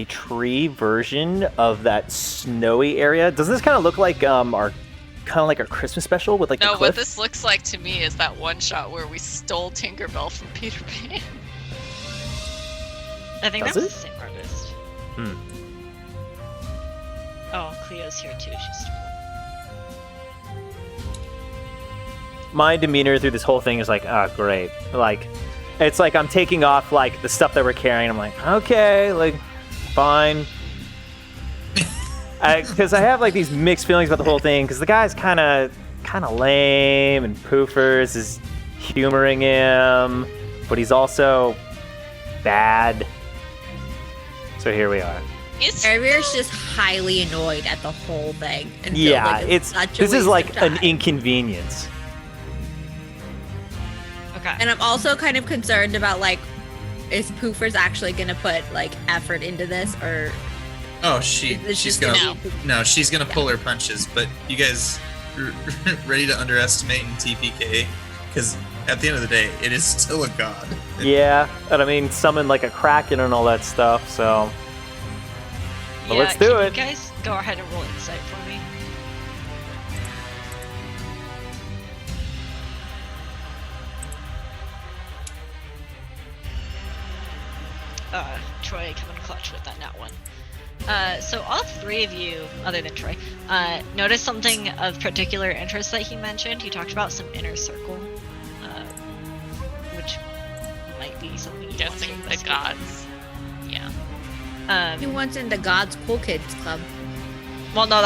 B: tree version of that snowy area? Does this kind of look like our Christmas special with like
F: No,
B: the
F: what
B: cliff?
F: this looks like to me is that one shot where we stole Tinkerbell from Peter Pan.
A: I think
B: Does
A: that was
B: it?
A: the same artist.
B: Hmm.
A: Oh, Cleo's here too. She's
B: My demeanor through this whole thing is like, oh, great. Like, it's like I'm taking off like the stuff that we're carrying. I'm like, okay, like, fine. Because I have like these mixed feelings about the whole thing. Because the guy's kind of lame, and Poofers is humoring him, but he's also bad. So here we are.
D: It's
E: Aria's just highly annoyed at the whole thing. And feels
B: Yeah,
E: like
B: it's
E: such a
B: this is
E: waste
B: like
E: of
B: an
E: time.
B: inconvenience.
A: okay.
E: And I'm also kind of concerned about like, is Poofers actually gonna put like effort into this, or
C: Oh,
E: is this
C: she's
E: just
C: gonna
E: be-
C: no, she's gonna pull her punches. But you guys ready to underestimate in TPK? Because at the end of the day, it is still a god.
B: Yeah, and I mean, summon like a kraken and all that stuff. So Well, let's do
A: can
B: it.
A: You guys go ahead and roll insight for me. Troy coming clutch with that nat one. So all three of you, other than Troy, noticed something of particular interest that he mentioned. He talked about some inner circle, which might be something you want to
F: Guessing the
A: investigate.
F: gods. Yeah.
E: he wants in the God's Cool Kids Club?
A: Well, no,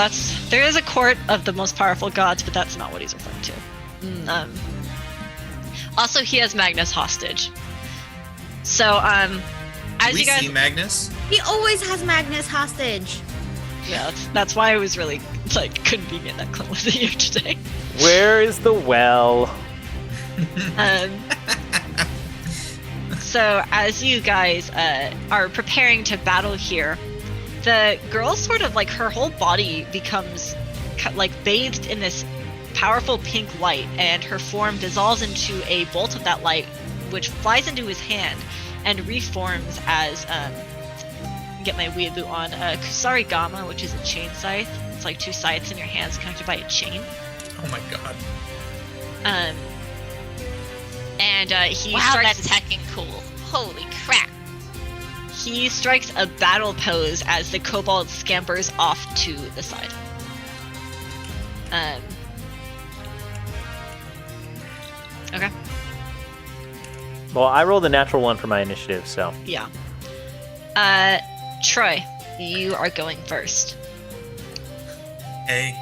A: there is a court of the most powerful gods, but that's not what he's referring to. Also, he has Magnus hostage. So, as
C: we
A: you guys,
C: see Magnus.
E: He always has Magnus hostage.
A: yeah, that's why it was really like convenient that Clint wasn't here today.
B: where is the well?
A: Um, So as you guys are preparing to battle here, the girl sort of like her whole body becomes like bathed in this powerful pink light, and her form dissolves into a bolt of that light, which flies into his hand and reforms as get my weeaboo on Kusari Gama, which is a chain scythe. It's like two scythes in your hands connected by a chain.
C: Oh my god.
A: And he
F: Wow,
A: strikes.
F: that's heckin' cool. Holy crap.
A: He strikes a battle pose as the kobold scampers off to the side. Okay.
B: Well, I rolled a natural 1 for my initiative, so.
A: Yeah. Troy, you are going first.
C: Hey,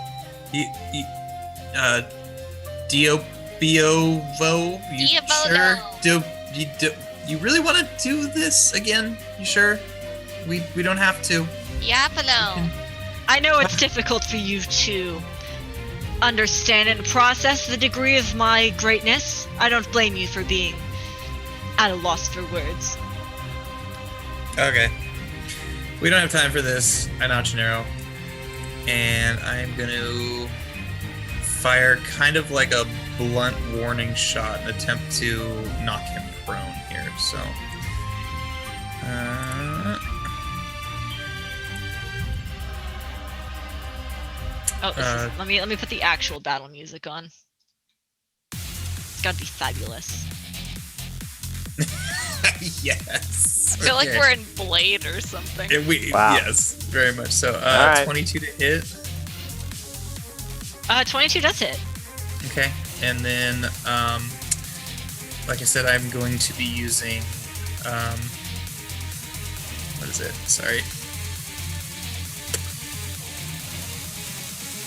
C: Diobovo, you sure? You really want to do this again? You sure? We don't have to.
F: Yapalo.
A: I know it's difficult for you to understand and process the degree of my greatness. I don't blame you for being at a loss for words.
C: Okay. We don't have time for this. I notch an arrow. And I'm going to fire kind of like a blunt warning shot and attempt to knock him prone here. So,
A: Let me put the actual battle music on. It's gotta be fabulous.
C: yes.
F: I feel like we're in Blade or something.
B: Wow.
C: Yes, very much so.
B: Alright.
C: 22 to hit.
A: 22 does hit.
C: Okay. And then, like I said, I'm going to be using, what is it? Sorry.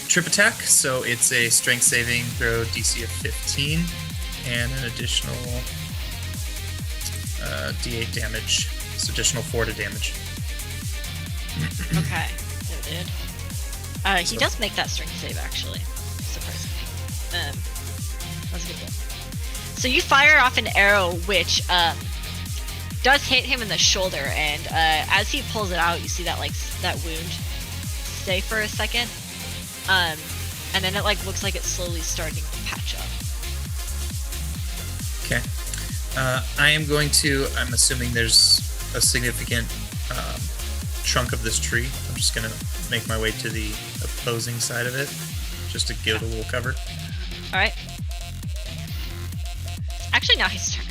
C: Trip attack. So it's a strength saving throw DC of 15 and an additional D8 damage. So additional 4 to damage.
A: Okay, noted. He does make that strength save, actually. Surprisingly. That's a good one. So you fire off an arrow which does hit him in the shoulder, and as he pulls it out, you see that that wound stay for a second, and then it looks like it's slowly starting to patch up.
C: Okay. I'm assuming there's a significant trunk of this tree. I'm just going to make my way to the opposing side of it, just to give it a little cover.
A: Alright. Actually, now his turn.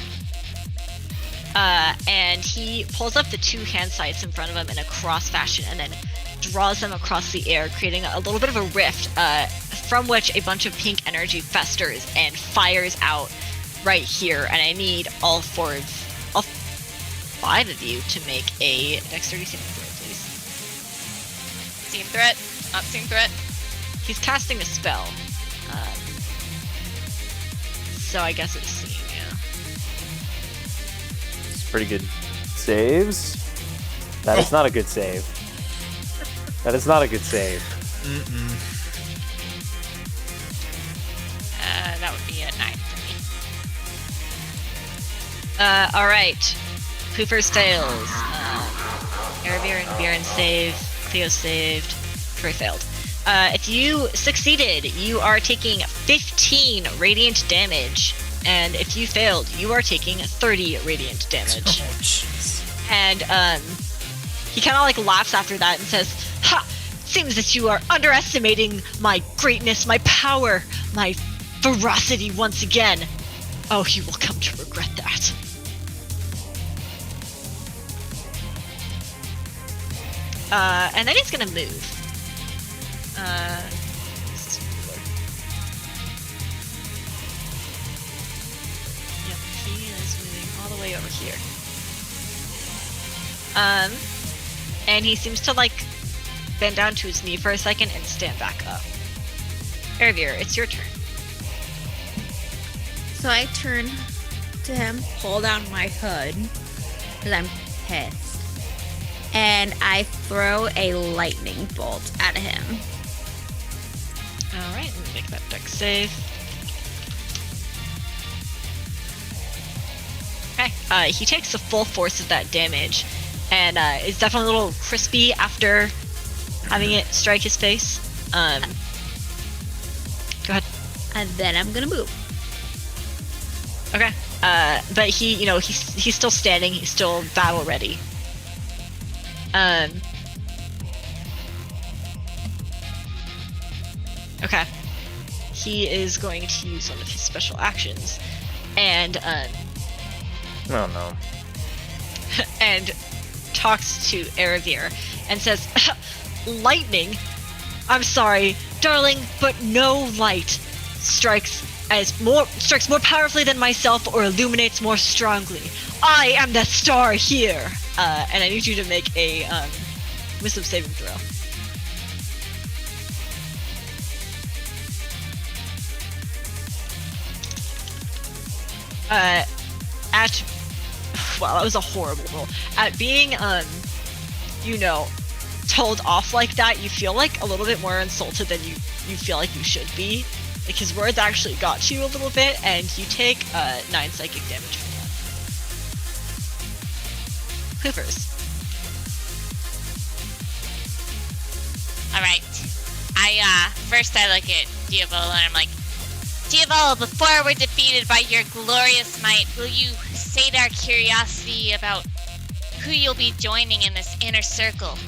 A: And he pulls up the two hand sights in front of him in a cross fashion and then draws them across the air, creating a little bit of a rift from which a bunch of pink energy festers and fires out right here. And I need all five of you to make a dexterity saving throw, please.
F: Seen threat. Not seen threat.
A: He's casting a spell. So I guess it's seeing, yeah.
B: It's pretty good saves. That is not a good save. That is not a good save.
C: Mm-mm.
F: That would be a 9 for me.
A: Alright. Who first fails? Erebir and Bjorn saved. Theo saved. Troy failed. If you succeeded, you are taking 15 radiant damage. And if you failed, you are taking 30 radiant damage.
C: Oh, jeez.
A: And he kind of laughs after that and says, "Ha! Seems that you are underestimating my greatness, my power, my ferocity once again. Oh, you will come to regret that." And then he's gonna move. This is cooler. Yep, he is moving all the way over here. And he seems to bend down to his knee for a second and stand back up. Erebir, it's your turn.
E: So I turn to him, pull down my hood, because I'm pissed, and I throw a lightning bolt at him.
A: Alright, let me make that dex save. Okay, he takes the full force of that damage, and it's definitely a little crispy after having it strike his face. Go ahead.
E: And then I'm gonna move.
A: Okay. But he's still standing. He's still battle ready. Okay. He is going to use one of his special actions, and
B: Oh no.
A: and talks to Eravir and says, "Lightning. I'm sorry, darling, but no light strikes more powerfully than myself or illuminates more strongly. I am the star here." And I need you to make a wisdom saving throw. Wow, that was a horrible roll. At being told off like that, you feel like a little bit more insulted than you feel like you should be. Like, his words actually got to you a little bit, and you take 9 psychic damage from that. Hoovers.
F: Alright. First I look at Diavolo and I'm like, Diavolo, before we're defeated by your glorious might, will you sate our curiosity about who you'll be joining in this inner circle?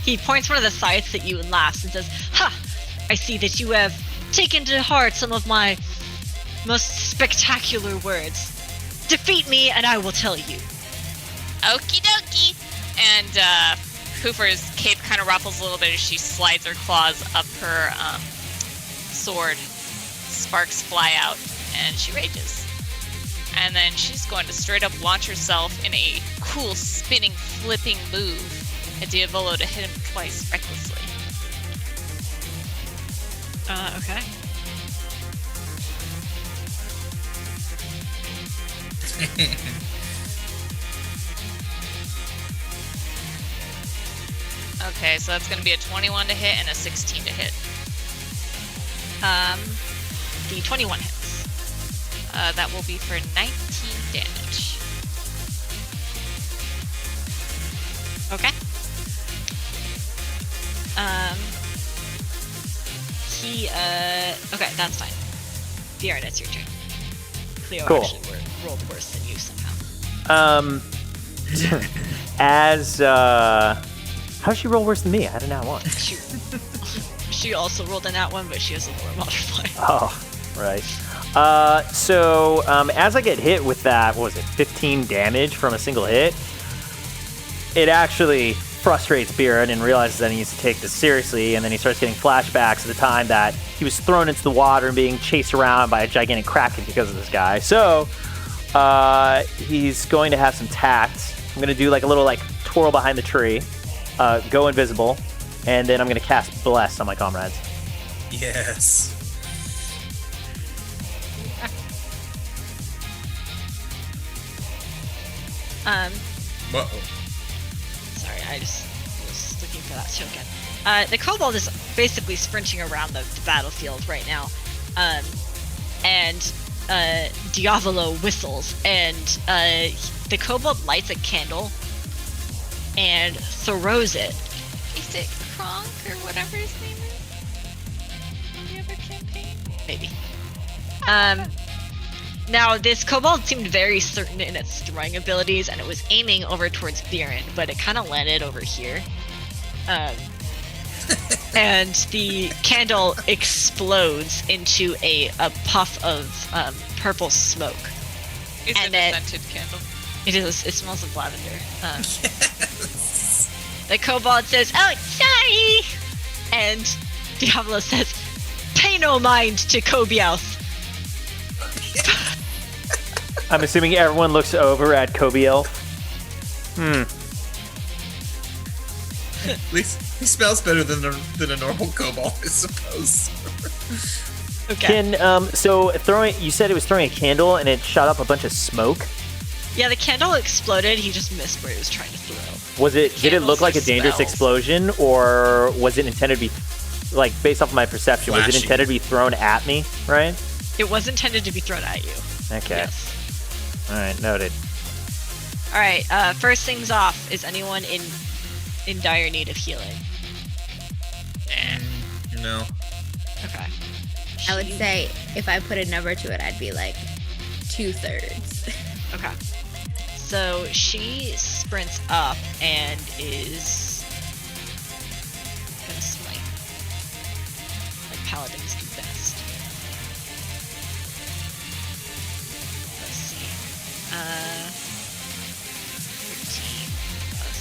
A: He points one of the scythes at you and laughs and says, "Ha! I see that you have taken to heart some of my most spectacular words. Defeat me and I will tell you."
F: Okie dokie! And Hoover's cape kind of ruffles a little bit as she slides her claws up her sword. Sparks fly out, and she rages. And then she's going to straight up launch herself in a cool spinning, flipping move at Diavolo to hit him twice recklessly.
A: Okay.
F: Okay, so that's going to be a 21 to hit and a 16 to hit.
A: The 21 hits.
F: That will be for 19 damage.
A: Okay. Okay, that's fine. Bjorn, it's your turn. Cleo
B: Cool.
A: actually rolled worse than you somehow.
B: How'd she roll worse than me? I had a nat 1.
A: She also rolled a nat 1, but she has a lower modifier.
B: Oh, right. So as I get hit with that, what was it, 15 damage from a single hit, it actually frustrates Beard and realizes that he needs to take this seriously, and then he starts getting flashbacks of the time that he was thrown into the water and being chased around by a gigantic kraken because of this guy. So he's going to have some tact. I'm going to do like a little twirl behind the tree, go invisible, and then I'm going to cast Bless on my comrades.
C: Yes. Uh-oh.
A: Sorry, I just was looking for that token. The kobold is basically sprinting around the battlefield right now. And Diavolo whistles, and the kobold lights a candle and throws it.
F: Is it Kronk or whatever his name is? In the other campaign?
A: Maybe. Now, this kobold seemed very certain in its throwing abilities, and it was aiming over towards Biren, but it kind of landed over here. And the candle explodes into a puff of purple smoke.
F: Is
A: And
F: it a
A: it-
F: scented candle?
A: It is. It smells of lavender.
C: Yes.
A: The kobold says, "Oh, sorry!" And Diablo says, "Pay no mind to Kobiauth."
B: I'm assuming everyone looks over at Kobiel.
C: At least he smells better than a normal kobold, I suppose.
A: Okay.
B: You said it was throwing a candle and it shot up a bunch of smoke.
A: Yeah, the candle exploded. He just missed where he was trying to throw.
B: Did it look like a
F: Candles are
B: dangerous
F: spells.
B: explosion, or was it intended to be, based off of my perception, was it
C: Flashy.
B: intended to be thrown at me, right?
A: It was intended to be thrown at you.
B: Okay.
A: Yes.
B: All right, noted.
A: All right. First things off. Is anyone in dire need of healing?
C: No.
A: Okay.
E: I would say if I put a number to it, I'd be like 2/3.
A: Okay. So she sprints up and is gonna smite. Like paladins do best. Let's see. 13 plus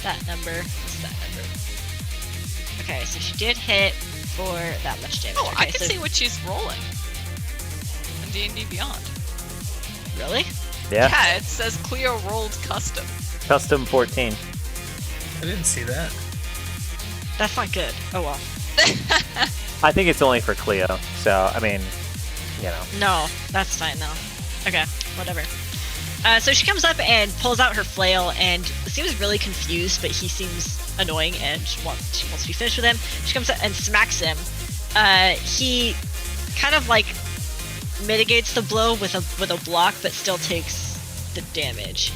A: that number. What's that number? Okay, so she did hit for that much damage.
F: Oh,
A: okay,
F: I can see what she's rolling. In D&D Beyond.
A: Really?
B: Yeah.
F: Yeah, it says Cleo rolled custom.
B: Custom 14.
C: I didn't see that.
A: That's not good. Oh well.
B: I think it's only for Cleo. So, I mean, you know.
A: No, that's fine though. Okay, whatever. So she comes up and pulls out her flail and seems really confused, but he seems annoying and she wants to be finished with him. She comes up and smacks him. He kind of like mitigates the blow with a block, but still takes the damage.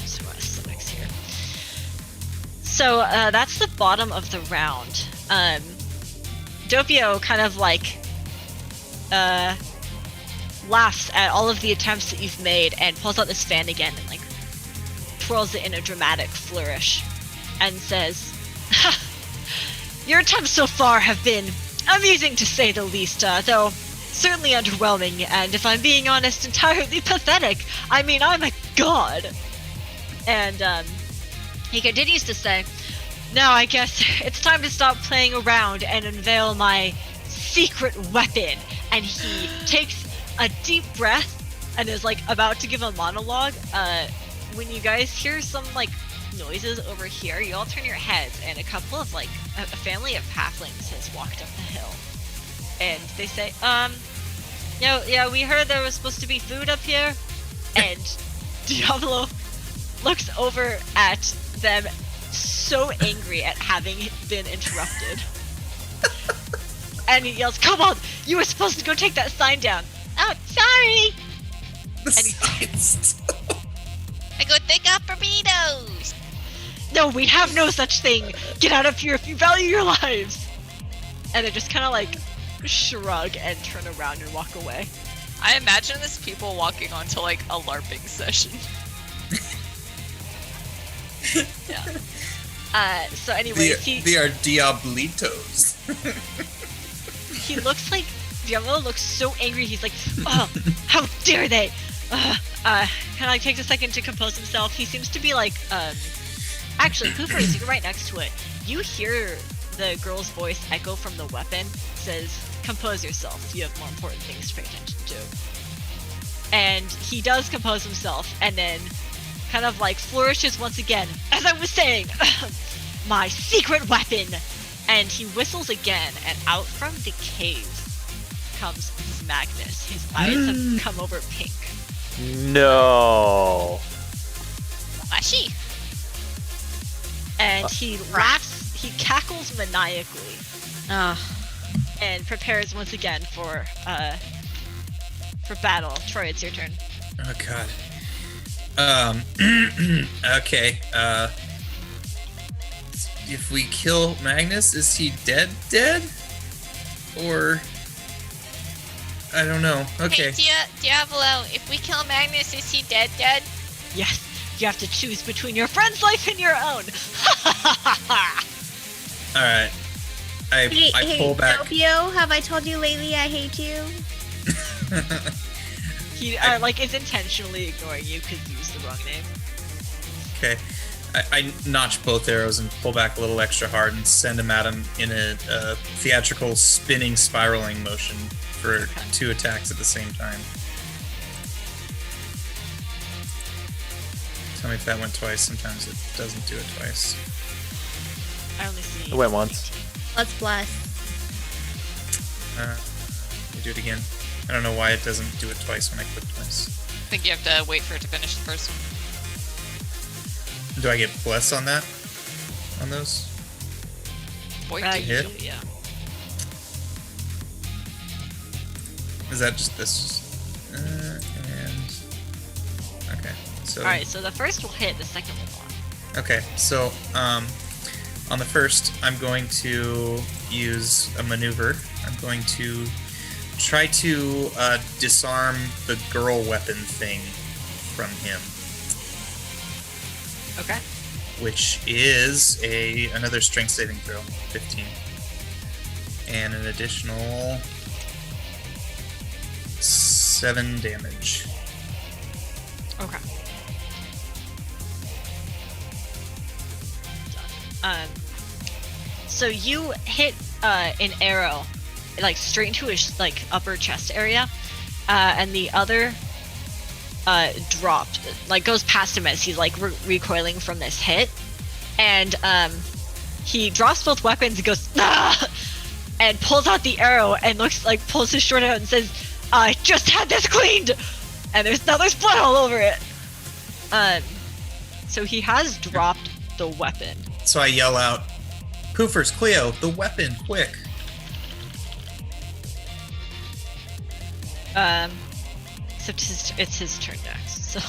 A: So next here. So that's the bottom of the round. Doppio kind of like laughs at all of the attempts that you've made and pulls out this fan again and like twirls it in a dramatic flourish and says, "Your attempts so far have been amusing to say the least, though certainly underwhelming, and if I'm being honest, entirely pathetic. I mean, I'm a god." And he continues to say, "Now I guess it's time to stop playing around and unveil my secret weapon." And he takes a deep breath and is like about to give a monologue. When you guys hear some like noises over here, you all turn your heads and a couple of like a family of halflings has walked up the hill. And they say, yeah, we heard there was supposed to be food up here. And Diablo looks over at them so angry at having been interrupted. And he yells, "Come on, you were supposed to go take that sign down." "Oh, sorry."
F: I go take out burritos.
A: "No, we have no such thing. Get out of here if you value your lives." And they just kind of like shrug and turn around and walk away.
F: I imagine this people walking onto like a LARPing session.
A: Yeah. So anyway,
C: They are Diablitos.
A: he looks like Diablo looks so angry. He's like, "Oh, how dare they!" Kind of like takes a second to compose himself. He seems to be like, actually, Poofers, you're right next to it. You hear the girl's voice echo from the weapon. Says, "Compose yourself. You have more important things to pay attention to." And he does compose himself, and then kind of like flourishes once again. "As I was saying, my secret weapon!" And he whistles again, and out from the cave comes Magnus. His eyes have come over pink.
B: No.
F: Flashy.
A: And he laughs, he cackles maniacally, and prepares once again for battle. Troy, it's your turn.
C: Oh god. Okay. If we kill Magnus, is he dead? Or I don't know. Okay.
F: Hey, Diablo, if we kill Magnus, is he dead?
A: Yes, you have to choose between your friend's life and your own.
C: All right. I pull back.
E: Doppio, have I told you lately I hate you?
A: He like is intentionally ignoring you because you used the wrong name.
C: Okay. I notch both arrows and pull back a little extra hard and send them at him in a theatrical spinning spiraling motion for 2 attacks at the same time. Tell me if that went twice. Sometimes it doesn't do it twice.
A: I only see.
B: It went once.
E: Let's bless.
C: Let me do it again. I don't know why it doesn't do it twice when I click twice.
F: I think you have to wait for it to finish the first one.
C: Do I get bless on that? On those?
F: Boy,
C: hit?
A: Usually, yeah.
C: Is that just this? And okay. So.
A: All right, so the first will hit, the second will not.
C: Okay, so on the first, I'm going to use a maneuver. I'm going to try to disarm the girl weapon thing from him,
A: Okay.
C: which is another strength saving throw, 15, and an additional 7 damage.
A: Okay. So you hit an arrow, like straight into his like upper chest area, and the other dropped, like goes past him as he's like recoiling from this hit, and he drops both weapons and goes ah! And pulls out the arrow and pulls his sword out and says, "I just had this cleaned," and there's blood all over it. So he has dropped the weapon.
C: So I yell out, "Poofers, Cleo, the weapon, quick!"
A: Except it's his turn next, so.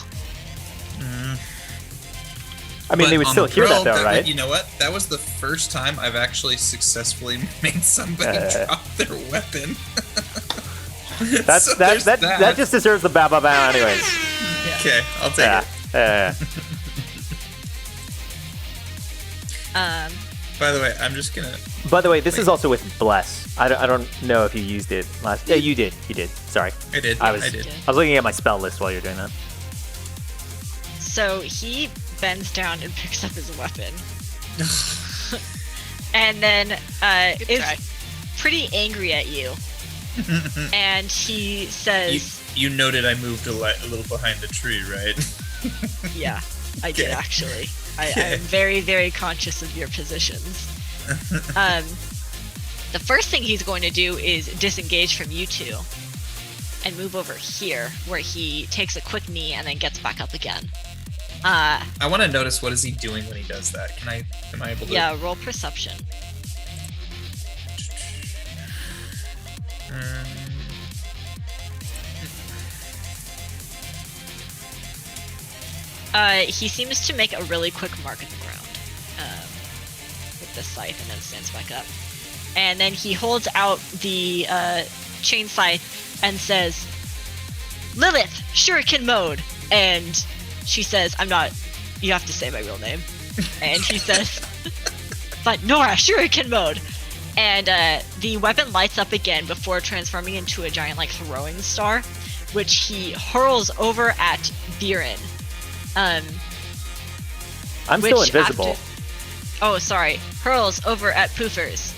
B: I mean,
C: But
B: they would
C: on
B: still
C: the
B: hear that,
C: roll,
B: though, right?
C: You know what? That was the first time I've actually successfully made somebody drop their weapon. So there's
B: That just deserves the ba ba ba, anyways.
C: Okay, I'll take it.
B: Yeah.
C: By the way, I'm just gonna.
B: By the way, this is also with Bless. I don't know if you used it last. Yeah, you did. You did. Sorry.
C: I did.
B: I
C: did.
B: was looking at my spell list while you're doing that.
A: So he bends down and picks up his weapon. And then is pretty angry at you. And he says...
C: You noted I moved a little behind the tree, right?
A: Yeah, I did actually. I am very, very conscious of your positions. The first thing he's going to do is disengage from you two and move over here, where he takes a quick knee and then gets back up again.
C: I want to notice, what is he doing when he does that? Am I able to?
A: Yeah, roll perception. He seems to make a really quick mark in the ground with the scythe, and then stands back up. And then he holds out the chain scythe and says, "Lilith, shuriken mode." And she says, you have to say my real name. And he says, "But Nora, shuriken mode." And the weapon lights up again before transforming into a giant throwing star, which he hurls over at Viren.
B: I'm still invisible.
A: Hurls over at Poofers.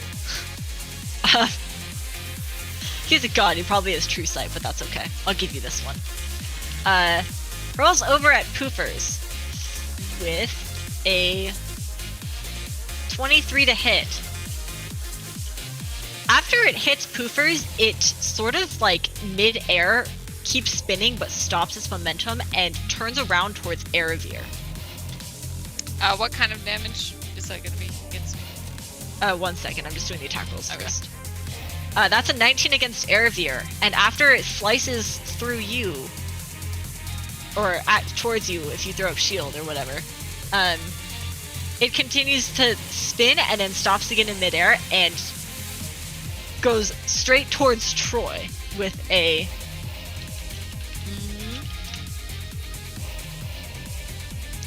A: He's a god, he probably has true sight, but that's okay. I'll give you this one. Hurls over at Poofers with a 23 to hit. After it hits Poofers, it sort of mid-air keeps spinning but stops its momentum and turns around towards Eravir.
F: What kind of damage is that going to be against me?
A: 1 second, I'm just doing the attack rolls first. That's a 19 against Eravir, and after it slices through you, or towards you if you throw up shield or whatever, it continues to spin and then stops again in midair and goes straight towards Troy with a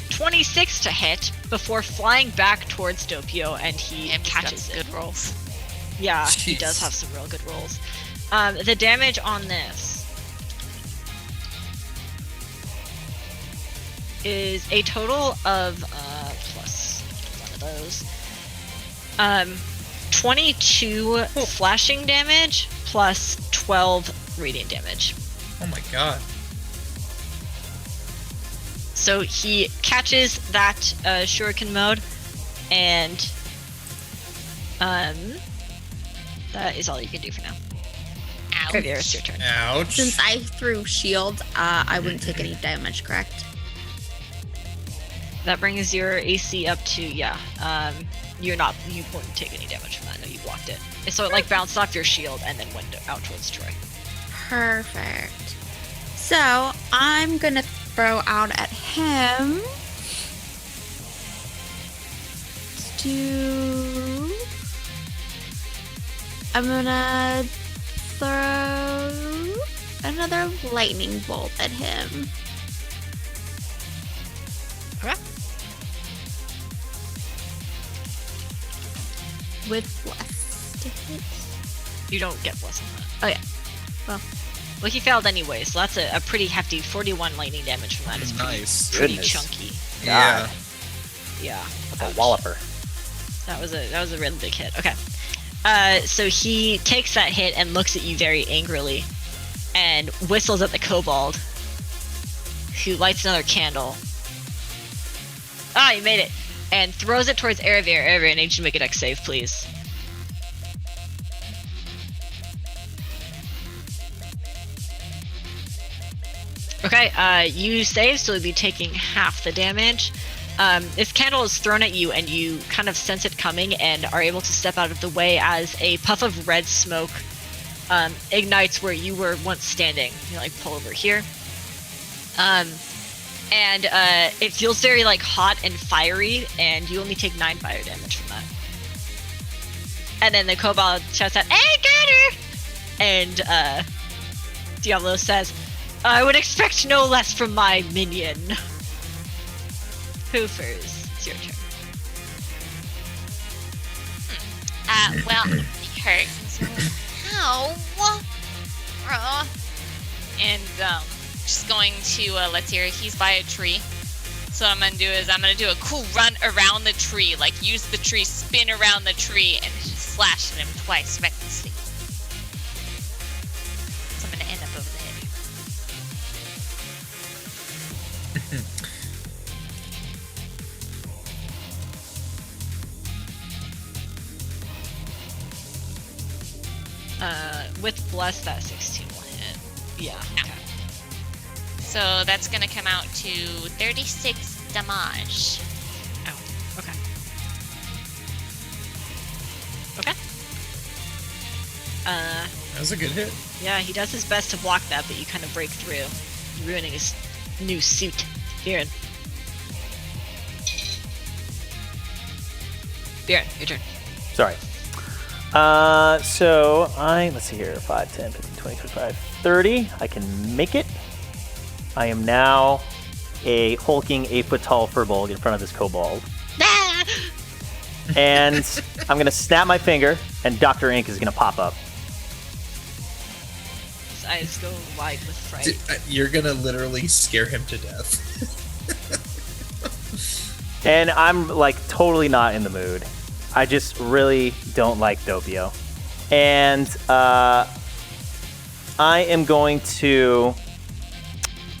A: 26 to hit before flying back towards Doppio, and he catches it.
F: Good rolls.
A: Yeah,
C: Jeez.
A: He does have some real good rolls. The damage on this is a total of plus one of those 22 slashing damage plus 12 radiant damage.
C: Oh my god.
A: So he catches that shuriken mode, and that is all you can do for now. Kavir, it's your turn.
C: Ouch.
E: Since I threw shield, I wouldn't take any damage, correct?
A: That brings your AC up to you won't take any damage from that. No, you blocked it. So it bounced off your shield and then went out towards Troy.
E: Perfect. So I'm gonna throw out at him. I'm gonna throw another lightning bolt at him.
A: Okay.
E: With bless to hit.
A: You don't get bless on that.
E: Oh yeah.
A: Well, he failed anyway, so that's a pretty hefty 41 lightning damage from that. It's
C: Nice.
A: pretty
B: Goodness.
A: chunky.
C: Yeah.
A: Yeah.
B: That's a
A: Ouch.
B: walloper.
A: That was a really big hit. Okay. So he takes that hit and looks at you very angrily, and whistles at the kobold, who lights another candle. Ah, you made it! And throws it towards Erebir. Erebir, I need you to make a dex save, please. Okay, you save, so you'll be taking half the damage. This candle is thrown at you, and you kind of sense it coming and are able to step out of the way as a puff of red smoke ignites where you were once standing. You like pull over here. And it feels very like hot and fiery, and you only take 9 fire damage from that. And then the kobold shouts out, "Hey, get her!" And Diablo says, "I would expect no less from my minion." Hoofers, it's your turn.
D: Well, he hurts. Ow. And just going to let's hear he's by a tree. So what I'm gonna do is I'm gonna do a cool run around the tree, like use the tree, spin around the tree, and just slash at him twice recklessly. So I'm gonna end up over the head.
A: With bless, that 16 will hit. Yeah. Okay.
D: So that's gonna come out to 36 damage.
A: Oh. Okay. Okay.
C: That was a good hit.
A: Yeah, he does his best to block that, but you kind of break through, ruining his new suit. Viren. Viren, your turn.
B: Sorry. So let's see here, 5, 10, 15, 20, 25, 30. I can make it. I am now a hulking 8-foot-tall furbolg in front of this kobold.
A: Ah!
B: And I'm going to snap my finger, and Dr. Ink is going to pop up.
A: His eyes go wide with fright.
C: Dude, you're gonna literally scare him to death.
B: And I'm, like, totally not in the mood. I just really don't like Doppio. And I am going to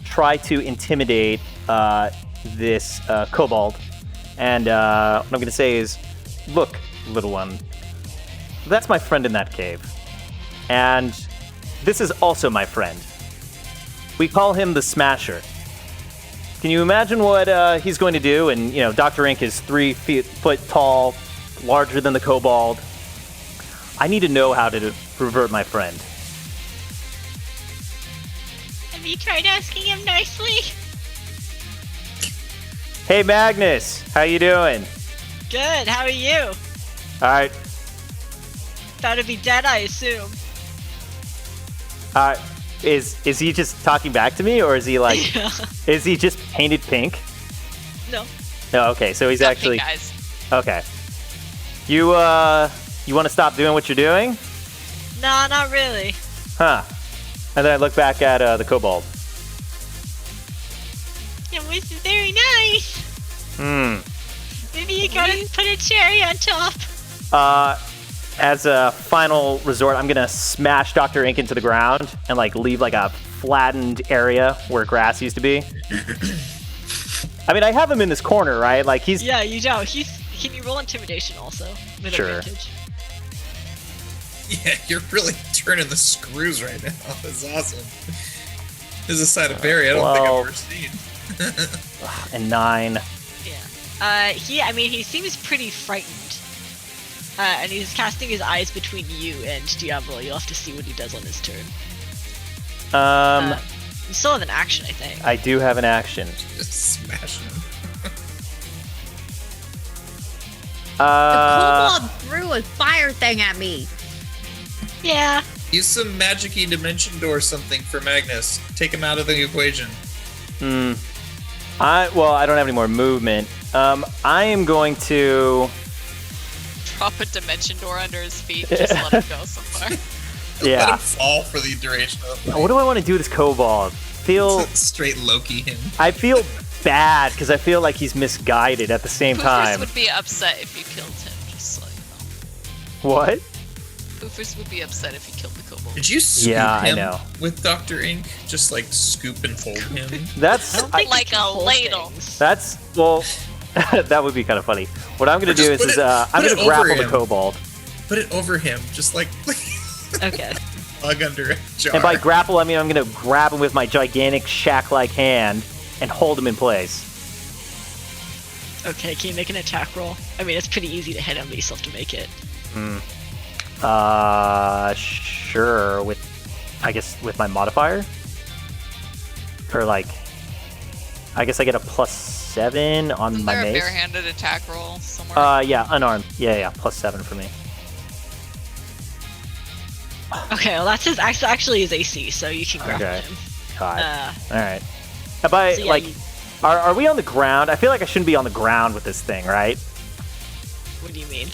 B: try to intimidate this kobold. And what I'm going to say is, look, little one, that's my friend in that cave. And this is also my friend. We call him the Smasher. Can you imagine what he's going to do? And, you know, Dr. Ink is 3 foot tall, larger than the kobold. I need to know how to revert my friend.
A: Have you tried asking him nicely?
B: Hey, Magnus, how you doing?
A: Good, how are you?
B: All right.
A: Thought it'd be dead, I assume.
B: Is he just talking back to me, or is he like,
A: Yeah.
B: is he just painted pink?
A: No.
B: No, okay, so he's
D: Something,
B: actually,
D: guys.
B: okay. You want to stop doing what you're doing?
A: Nah, not really.
B: Huh. And then I look back at the kobold.
A: It was very nice. Maybe you gotta put a cherry on top.
B: As a final resort, I'm gonna smash Dr. Ink into the ground and like leave like a flattened area where grass used to be. I mean, I have him in this corner, right? Like he's
A: Yeah, you know. Can you roll intimidation also? With
B: Sure.
A: advantage?
C: Yeah, you're really turning the screws right now. That's awesome. This is a side of Barry I don't think I've ever seen.
B: and 9.
A: Yeah. He seems pretty frightened. And he's casting his eyes between you and Diablo. You'll have to see what he does on his turn. You still have an action, I think.
B: I do have an action.
C: Just smash him.
E: The kobold threw a fire thing at me.
A: Yeah.
C: Use some magic-y dimension door something for Magnus. Take him out of the equation.
B: I don't have any more movement. I am going to.
F: Drop a dimension door under his feet. Just let him go somewhere.
C: Let
B: Yeah.
C: him fall for the duration of the fight.
B: What do I want to do with this kobold?
C: Straight Loki him.
B: I feel bad because I feel like he's misguided at the same
F: Poofers
B: time.
F: would be upset if you killed him, just so you know.
B: What?
F: Poofers would be upset if you killed the kobold.
C: Did you scoop
B: Yeah, I
C: him
B: know.
C: with Dr. Ink? Just like scoop and hold him?
B: That's
F: Like a ladle.
B: that's that would be kind of funny. What I'm gonna
C: Or
B: do
C: just
B: is
C: put it-
B: I'm
C: put it
B: gonna grapple
C: over
B: the
C: him.
B: kobold,
C: Put it over him, just like
A: Okay.
C: plug under a jar.
B: and by grapple I mean I'm gonna grab him with my gigantic shack-like hand and hold him in place.
A: Okay, can you make an attack roll? I mean, it's pretty easy to hit him, but you still have to make it.
B: Sure. I guess with my modifier, or like, I guess I get a +7 on
F: Isn't
B: my
F: there a
B: mace.
F: barehanded attack roll somewhere?
B: Yeah, unarmed. Yeah, +7 for me.
A: Okay, well that's actually his AC, so you can grapple
B: Okay.
A: him.
B: God.
A: Uh,
B: All right. By
A: so yeah,
B: like,
A: you-
B: are we on the ground? I feel like I shouldn't be on the ground with this thing, right?
A: what do you mean?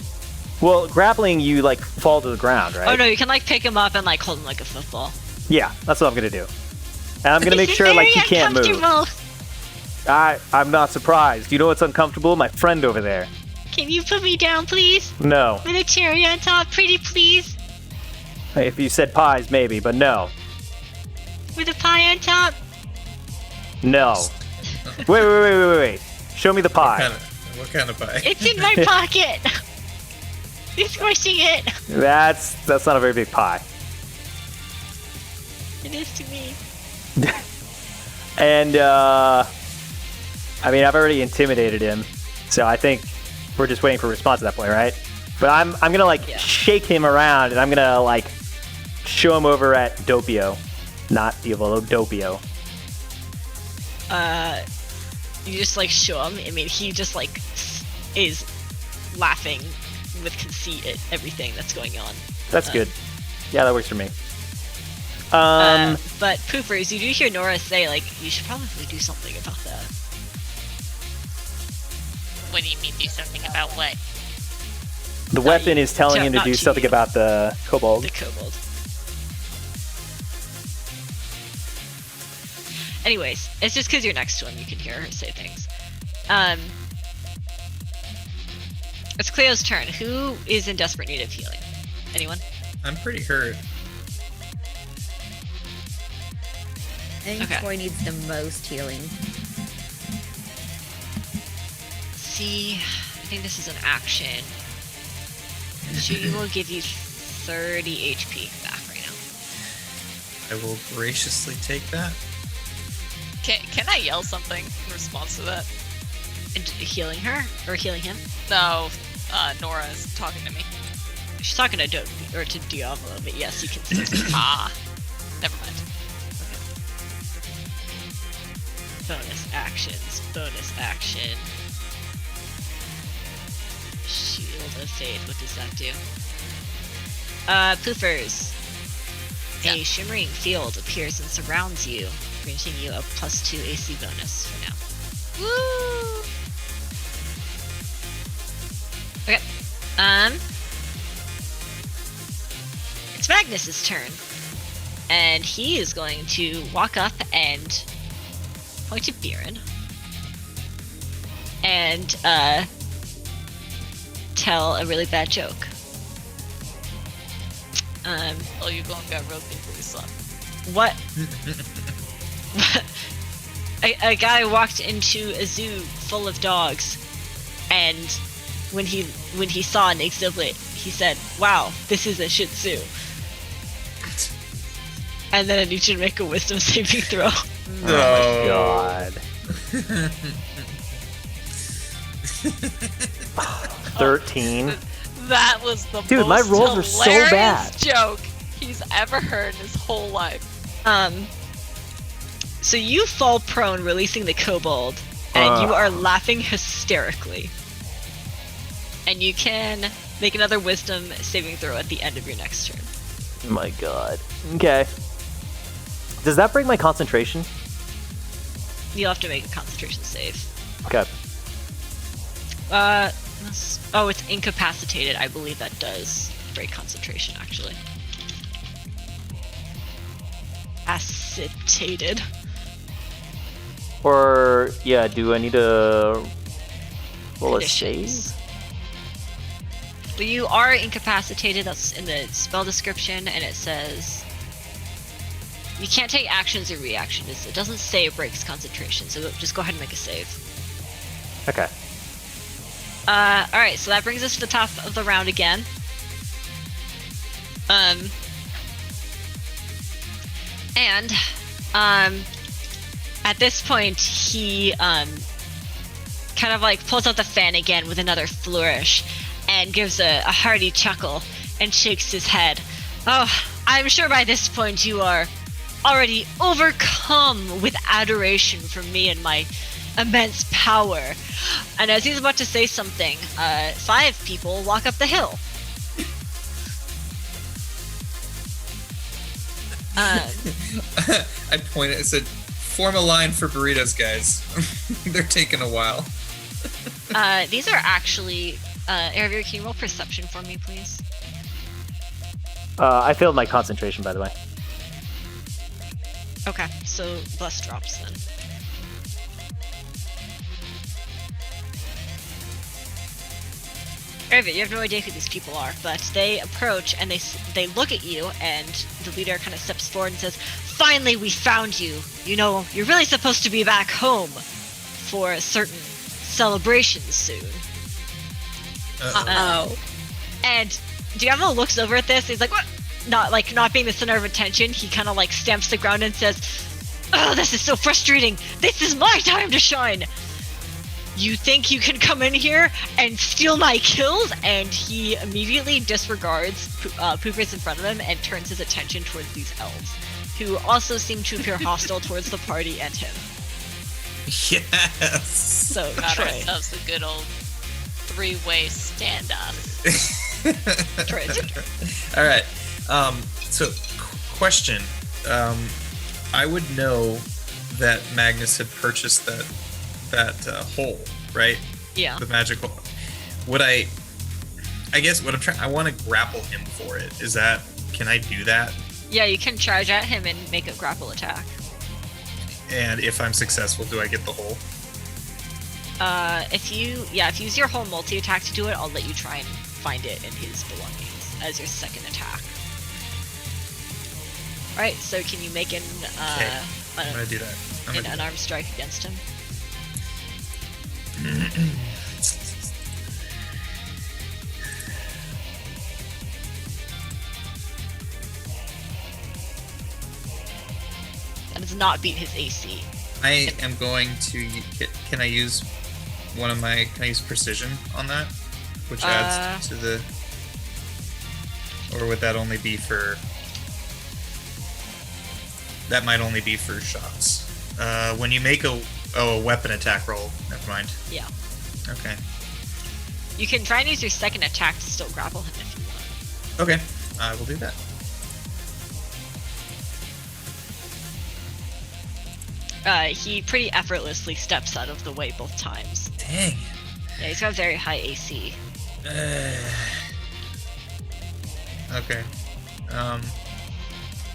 B: Well, grappling, you like fall to the ground, right?
A: Oh no, you can like pick him up and like hold him like a football.
B: Yeah, that's what I'm gonna do. And I'm gonna make
A: This is
B: sure like he
A: very
B: can't move.
A: uncomfortable.
B: I'm not surprised. You know what's uncomfortable? My friend over there.
A: Can you put me down, please?
B: No.
A: With a cherry on top, pretty please.
B: If you said pies, maybe, but no.
A: With a pie on top.
B: No. Wait. Show me the pie.
C: What kind of pie?
A: It's in my pocket. You're squishing it.
B: That's not a very big pie.
A: It is to me.
B: And I mean, I've already intimidated him, so I think we're just waiting for a response at that point, right? But I'm gonna like
A: Yeah.
B: shake him around, and I'm gonna like show him over at Doppio, not Diavolo, Doppio.
A: You just like show him. I mean, he just like is laughing with conceit at everything that's going on.
B: That's good. Yeah, that works for me.
A: But poopers, you do hear Nora say like, you should probably do something about that.
D: What do you mean do something about what?
B: The weapon is telling him to
A: not
B: do
A: to
B: something
A: you.
B: about the kobold.
A: The kobold. Anyways, it's just because you're next to him, you can hear her say things. It's Cleo's turn. Who is in desperate need of healing? Anyone?
C: I'm pretty hurt.
E: I think
A: Okay.
E: Troy needs the most healing.
A: See, I think this is an action. She will give you 30 HP back right now.
C: I will graciously take that.
F: Can I yell something in response to that?
A: And healing her? Or healing him?
F: No, Nora is talking to me.
A: She's talking to to Diavolo, but yes, you can still say
F: Ah, never mind.
A: bonus actions. Bonus action. Shield of Faith. What does that do? Poofers.
F: Yeah.
A: A shimmering field appears and surrounds you, granting you a +2 AC bonus for now.
F: Woo!
A: Okay. It's Magnus's turn. And he is going to walk up and point to Biren. And tell a really bad joke.
F: Oh, you're going to get real deeply, son.
A: What? A guy walked into a zoo full of dogs, and when he saw an exhibit, he said, "Wow, this is a Shih Tzu." And then I need you to make a wisdom saving throw.
B: Oh my god. 13.
F: That was the
B: Dude,
F: most
B: my rolls are so
F: hilarious
B: bad.
F: joke he's ever heard in his whole life.
A: So you fall prone, releasing the kobold, and you are laughing hysterically. And you can make another wisdom saving throw at the end of your next turn.
B: My god. Okay. Does that break my concentration?
A: You'll have to make a concentration save.
B: Okay.
A: It's incapacitated. I believe that does break concentration, actually. Acetated.
B: Or, yeah, do I need to roll a save?
A: Conditions. But you are incapacitated. That's in the spell description, and it says you can't take actions or reactions. It doesn't say it breaks concentration, so just go ahead and make a save.
B: Okay.
A: Alright, so that brings us to the top of the round again. At this point, he, kind of like pulls out the fan again with another flourish and gives a hearty chuckle and shakes his head. Oh, I'm sure by this point you are already overcome with adoration for me and my immense power. And as he's about to say something, 5 people walk up the hill.
C: I pointed. I said, "Form a line for burritos, guys. They're taking a while."
A: These are actually. Eric, can you roll perception for me, please?
B: I failed my concentration, by the way.
A: Okay, so bless drops then. Ervit, you have no idea who these people are, but they approach and they look at you, and the leader kind of steps forward and says, "Finally, we found you. You know, you're really supposed to be back home for a certain celebration soon."
E: Uh-oh.
A: And Diablo looks over at this. He's like, "What?" Not being the center of attention. He kind of like stamps the ground and says, "Oh, this is so frustrating. This is my time to shine. You think you can come in here and steal my kills?" And he immediately disregards Poopers in front of him and turns his attention towards these elves, who also seem to appear hostile towards the party and him.
C: Yes.
A: So,
F: Got
A: Troy.
F: ourselves a good old 3-way standoff.
A: Troy.
C: All right. So, question. I would know that Magnus had purchased that hole, right?
A: Yeah.
C: The magic hole. Would I guess what I'm trying. I want to grapple him for it. Can I do that?
A: Yeah, you can charge at him and make a grapple attack.
C: And if I'm successful, do I get the hole?
A: If you use your whole multi-attack to do it, I'll let you try and find it in his belongings as your second attack. Alright, so can you make
C: Okay. I'm gonna do that.
A: an unarmed strike against him? That does not beat his AC.
C: I am going to. Can I use Can I use precision on that, which adds to the? Or would that only be for? That might only be for shots. When you make a weapon attack roll. Never mind.
A: Yeah.
C: Okay.
A: You can try and use your second attack to still grapple him if you want.
C: Okay. I will do that.
A: He pretty effortlessly steps out of the way both times.
C: Dang.
A: Yeah, he's got very high AC.
C: Okay.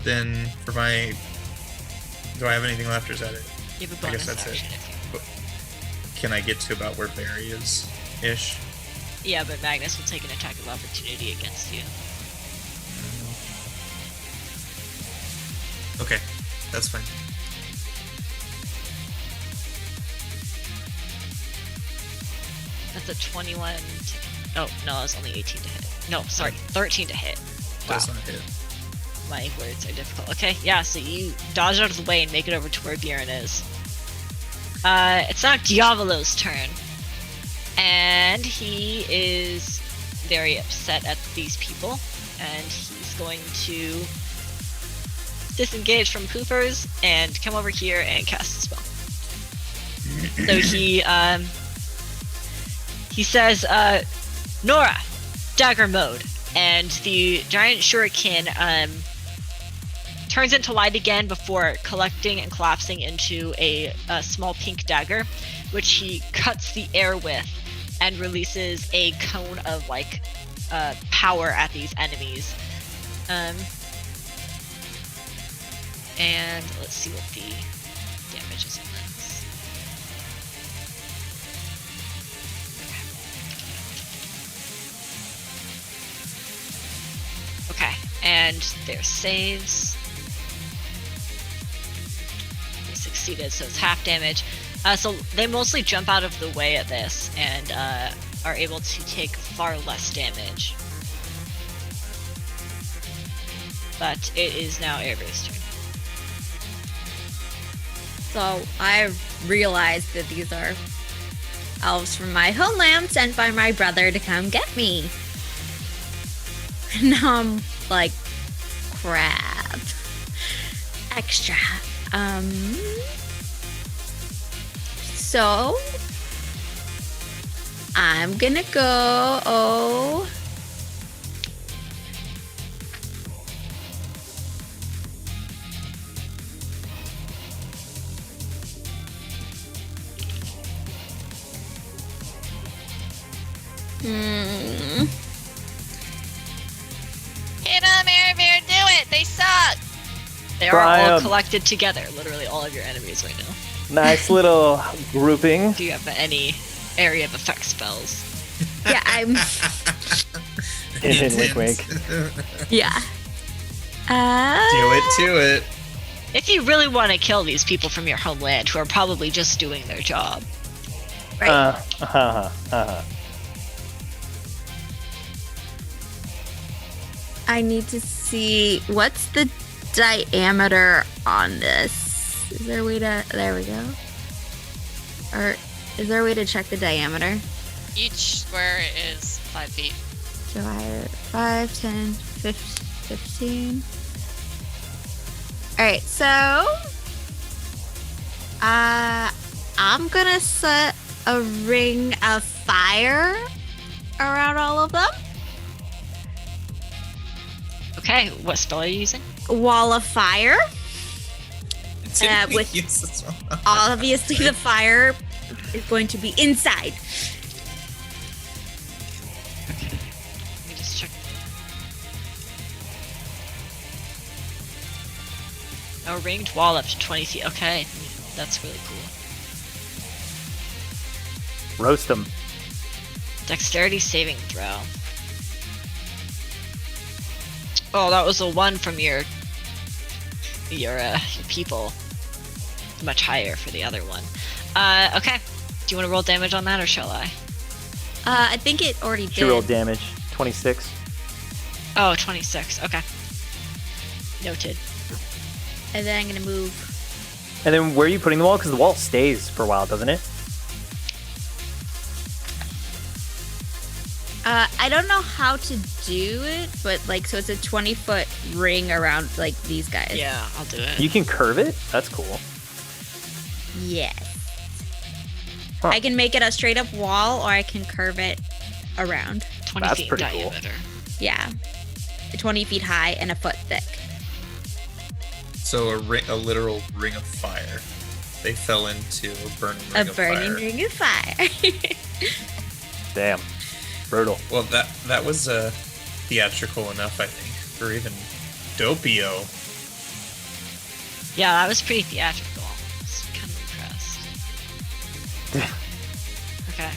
C: Then for my, do I have anything left, or is that it?
A: You have a
C: I guess
A: bonus
C: that's it.
A: action if you.
C: Can I get to about where Barry is, ish?
A: Yeah, but Magnus will take an attack of opportunity against you.
C: Okay, that's fine.
A: That's a 21 to... Oh, no, it's only 18 to hit. No, sorry, 13 to hit. Wow,
C: That's not hit.
A: my words are difficult. Okay, yeah, so you dodge out of the way and make it over to where Bjorn is. It's now Diavolo's turn. And he is very upset at these people. And he's going to disengage from Poopers and come over here and cast a spell. So he says, Nora, dagger mode, and the giant shuriken turns into light again before collecting and collapsing into a small pink dagger, which he cuts the air with and releases a cone of power at these enemies. And let's see what the damage is on this. Okay, and their saves. They succeeded, so it's half damage. So they mostly jump out of the way at this and are able to take far less damage. But it is now Airbear's turn.
E: So I realized that these are elves from my homeland sent by my brother to come get me. Now I'm like, crap. Extra. So I'm gonna go.
F: Hit 'em, Airbear, do it! They suck!
A: They are all collected together, literally all of your enemies right now.
B: Nice little grouping.
A: Do you have any area of effect spells?
E: Yeah, I'm.
B: Hint, hint, wink, wink.
E: Yeah.
C: Do it.
A: If you really want to kill these people from your homeland who are probably just doing their job.
E: Right. I need to see what's the diameter on this. Is there a way to? There we go. Or is there a way to check the diameter?
F: Each square is 5 feet.
E: So I 5, 10, 15. All right, so I'm gonna set a ring of fire around all of them.
A: Okay, what spell are you using?
E: Wall of fire. With
C: Yes, that's wrong.
E: obviously the fire is going to be inside.
A: Let me just check. A ringed wall up to 20 feet. Okay, that's really cool.
B: Roast them.
A: Dexterity saving throw. Oh, that was a 1 from your people. Much higher for the other one. Okay. Do you want to roll damage on that, or shall I?
E: I think it already
B: She
E: did.
B: rolled damage. 26.
A: Oh, 26. Okay. Noted.
E: And then I'm gonna move.
B: And then where are you putting the wall? Because the wall stays for a while, doesn't it?
E: I don't know how to do it, but so it's a 20-foot ring around these guys.
A: Yeah, I'll do it.
B: You can curve it? That's cool.
E: Yes.
B: Huh.
E: I can make it a straight up wall, or I can curve it around.
A: 20
B: That's
A: feet
B: pretty cool.
A: diameter.
E: Yeah. 20 feet high and a foot thick.
C: So a literal ring of fire. They fell into a burning ring
E: A
C: of
E: burning
C: fire.
E: ring of fire.
B: Damn. Brutal.
C: Well, that was theatrical enough, I think, for even Doppio.
A: Yeah, that was pretty theatrical. I was kind of impressed. Okay.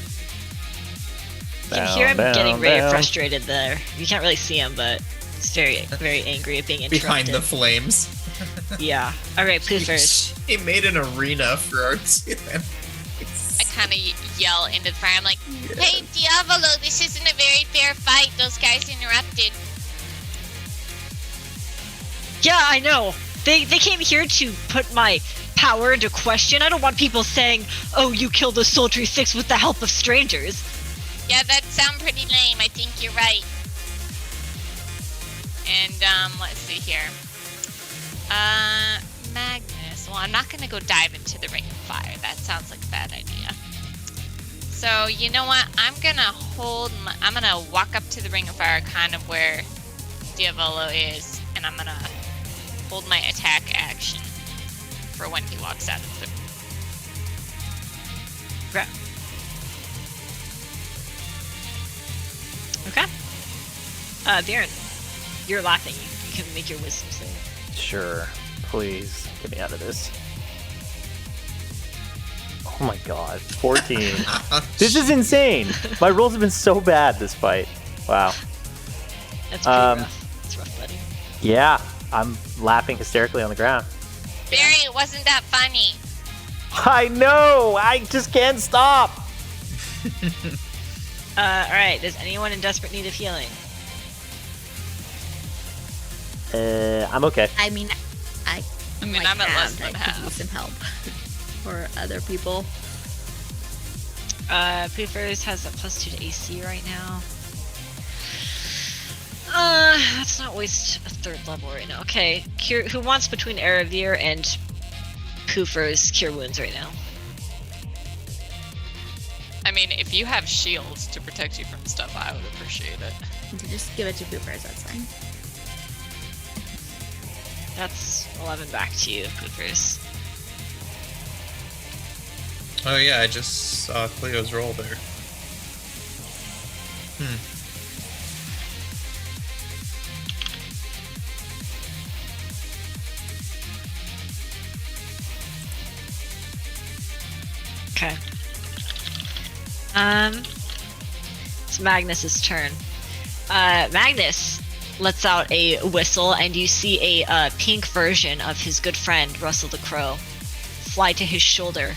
A: You can hear him getting very frustrated there. You can't really see him, but he's very, very angry at being interrupted.
C: Behind the flames.
A: Yeah. All right, Poofers.
C: He made an arena for our two enemies.
F: I kind of yell into the fire. I'm like, hey, Diavolo, this isn't a very fair fight. Those guys interrupted.
A: Yeah, I know. They came here to put my power into question. I don't want people saying, oh, you killed a sultry 6 with the help of strangers.
F: Yeah, that sounds pretty lame. I think you're right. And, let's see here. Magnus. Well, I'm not gonna go dive into the ring of fire. That sounds like a bad idea. So you know what? I'm gonna walk up to the ring of fire, kind of where Diavolo is, and I'm gonna hold my attack action for when he walks out of the.
A: Okay. Baron, you're laughing. You can make your wisdom save.
B: Sure. Please get me out of this. Oh my god. 14. This is insane. My rolls have been so bad this fight. Wow.
A: That's pretty rough. That's rough, buddy.
B: Yeah. I'm laughing hysterically on the ground.
F: Barry, it wasn't that funny.
B: I know! I just can't stop!
A: Alright, does anyone in desperate need of healing?
B: I'm okay.
E: I mean, I'm
F: at less than
E: I could
F: half.
E: use some help for other people.
A: Poofers has a +2 to AC right now. Let's not waste a 3rd level right now. Okay, who wants between Eravir and Poofers cure wounds right now?
F: I mean, if you have shields to protect you from stuff, I would appreciate it.
E: Just give it to Poopers, that's fine.
A: That's 11 back to you, Poofers.
C: Oh yeah, I just saw Cleo's roll there.
A: Okay. It's Magnus's turn. Magnus lets out a whistle, and you see a pink version of his good friend Russell the Crow fly to his shoulder,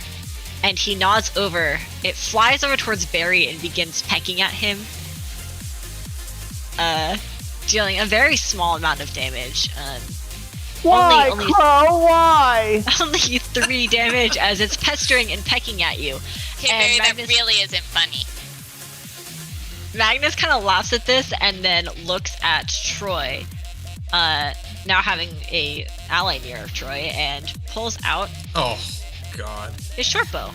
A: and he nods over. It flies over towards Barry and begins pecking at him, dealing a very small amount of damage.
B: Why,
A: only
B: Crow? Why?
A: only 3 damage as it's pestering and pecking at you.
F: Okay,
A: And
F: Barry,
A: Magnus-
F: that really isn't funny.
A: Magnus kind of laughs at this and then looks at Troy, now having a ally near Troy, and pulls out
C: Oh, God.
A: his short bow.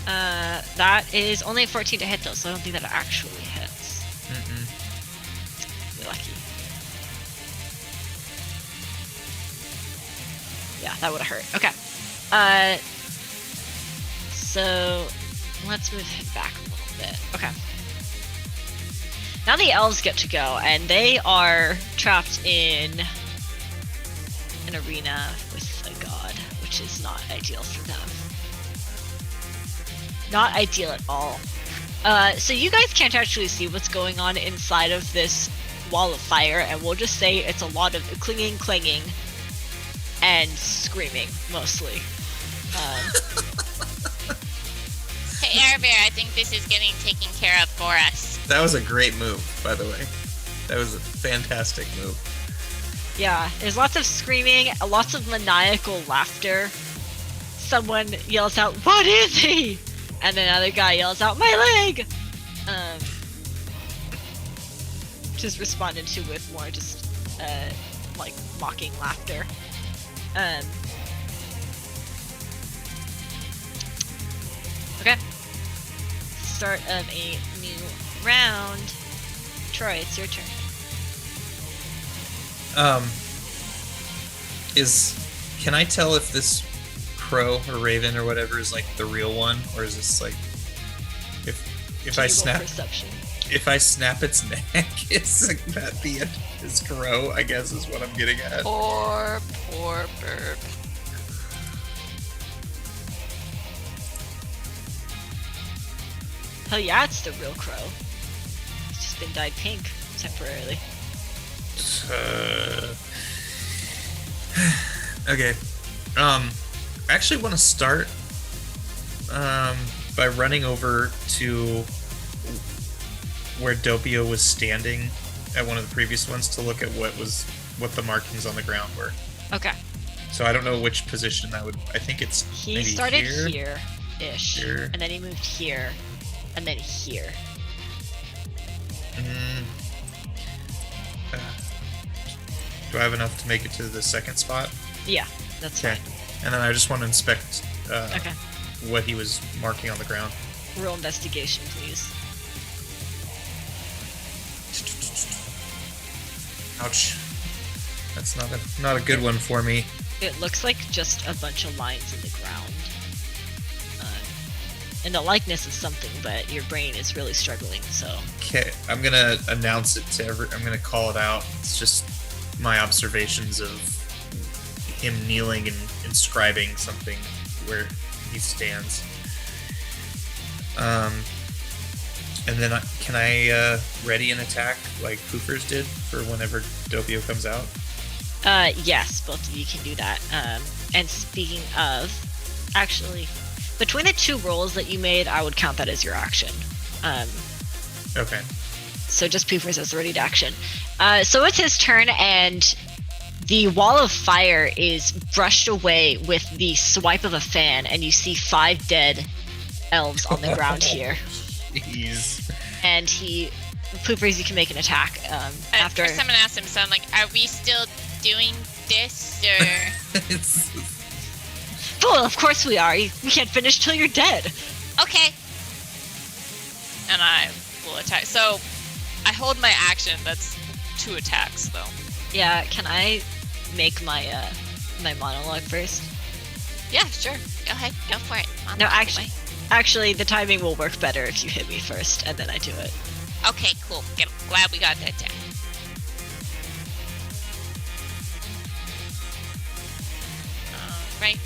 A: That is only a 14 to hit though, so I don't think that actually hits. You're lucky. Yeah, that would have hurt. Okay. So let's move him back a little bit. Okay. Now the elves get to go, and they are trapped in an arena with a god, which is not ideal for them. Not ideal at all. So you guys can't actually see what's going on inside of this wall of fire, and we'll just say it's a lot of clinging, clanging, and screaming, mostly.
F: Hey, Airbear, I think this is getting taken care of for us.
C: That was a great move, by the way. That was a fantastic move.
A: Yeah, there's lots of screaming, lots of maniacal laughter. Someone yells out, "What is he?" And another guy yells out, "My leg!" Which is responded to with more just, like, mocking laughter. Okay. Start of a new round. Troy, it's your turn.
C: Can I tell if this crow or raven or whatever is like the real one, or is this like if I snap
A: Perception.
C: if I snap its neck, is that the end of this crow? I guess is what I'm getting at.
F: Poor Burp.
A: Hell yeah, it's the real crow. It's just been dyed pink temporarily.
C: Okay. I actually want to start by running over to where Doppio was standing at one of the previous ones to look at what the markings on the ground were.
A: Okay.
C: So I don't know which position that would. I think it's
A: He
C: maybe
A: started
C: here.
A: here-ish.
C: Here.
A: And then he moved here. And then here.
C: Do I have enough to make it to the second spot?
A: Yeah, that's
C: Okay.
A: fine.
C: And then I just want to inspect
A: Okay.
C: what he was marking on the ground.
A: Roll investigation, please.
C: Ouch. That's not a good one for me.
A: It looks like just a bunch of lines in the ground. And the likeness is something, but your brain is really struggling, so...
C: Okay, I'm gonna announce it to I'm gonna call it out. It's just my observations of him kneeling and inscribing something where he stands. And then can I ready an attack like Poofers did for whenever Doppio comes out?
A: Yes, both of you can do that. And speaking of... Actually, between the two rolls that you made, I would count that as your action.
C: Okay.
A: So just Poofers as the ready to action. So it's his turn, and the wall of fire is brushed away with the swipe of a fan, and you see 5 dead elves on the ground here.
C: Jeez.
A: And Poofers, you can make an attack after.
F: First, I'm gonna ask him. So I'm like, "Are we still doing this, or?"
A: Well, of course we are. We can't finish till you're dead.
F: Okay. And I will attack. So I hold my action. That's 2 attacks, though.
A: Yeah. Can I make my my monologue first?
F: Yeah, sure. Go ahead. Go for it. On
A: No,
F: the
A: actually,
F: way.
A: actually, the timing will work better if you hit me first, and then I do it.
F: Okay, cool. Glad we got that down. Right.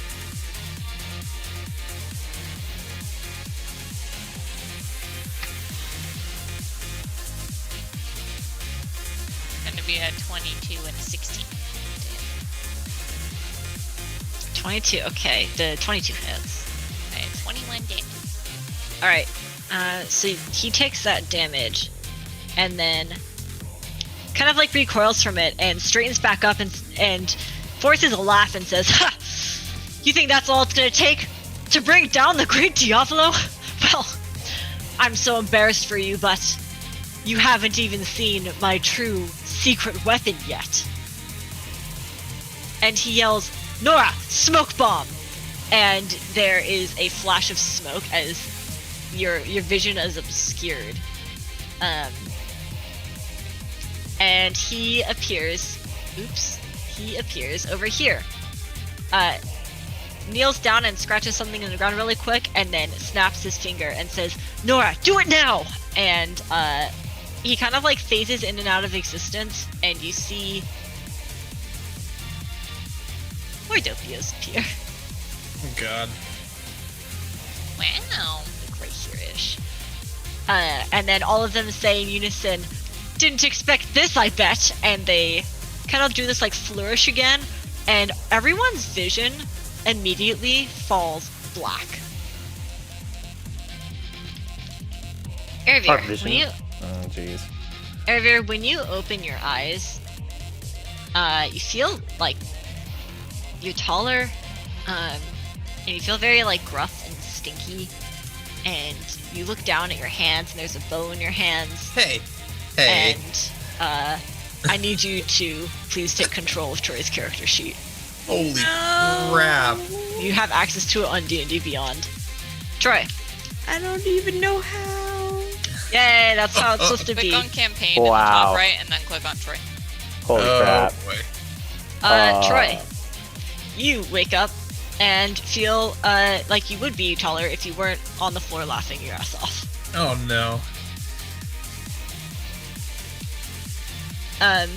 F: Gonna be a 22 and a 16.
A: 22. Okay, the 22 hits.
F: I have 21 damage.
A: All right. So he takes that damage, and then kind of like recoils from it and straightens back up and forces a laugh and says, "Ha! You think that's all it's gonna take to bring down the great Diavolo? Well, I'm so embarrassed for you, but you haven't even seen my true secret weapon yet." And he yells, "Nora, smoke bomb!" And there is a flash of smoke as your vision is obscured. And he appears over here. Kneels down and scratches something in the ground really quick, and then snaps his finger and says, "Nora, do it now!" And he kind of like phases in and out of existence, and you see more Dopios appear.
C: Oh God.
F: Wow.
A: Like right here-ish. And then all of them say in unison, "Didn't expect this, I bet." And they kind of do this like flourish again, and everyone's vision immediately falls black.
B: Our
A: Ervir,
B: vision. Oh jeez.
A: Ervir, when you open your eyes, you feel like you're taller, and you feel very like gruff and stinky, and you look down at your hands and there's a bow in your hands,
C: Hey.
A: and I need you to please take control of Troy's character sheet.
C: Holy crap.
A: You have access to it on D&D Beyond. Troy.
E: I don't even know how.
A: Yay, that's how it's supposed to
F: Click
A: be.
F: on campaign in the
B: Wow.
F: top right, and then click on Troy.
B: Holy crap.
C: Boy.
A: Troy, you wake up and feel like you would be taller if you weren't on the floor laughing your ass off.
C: Oh no.
A: Let's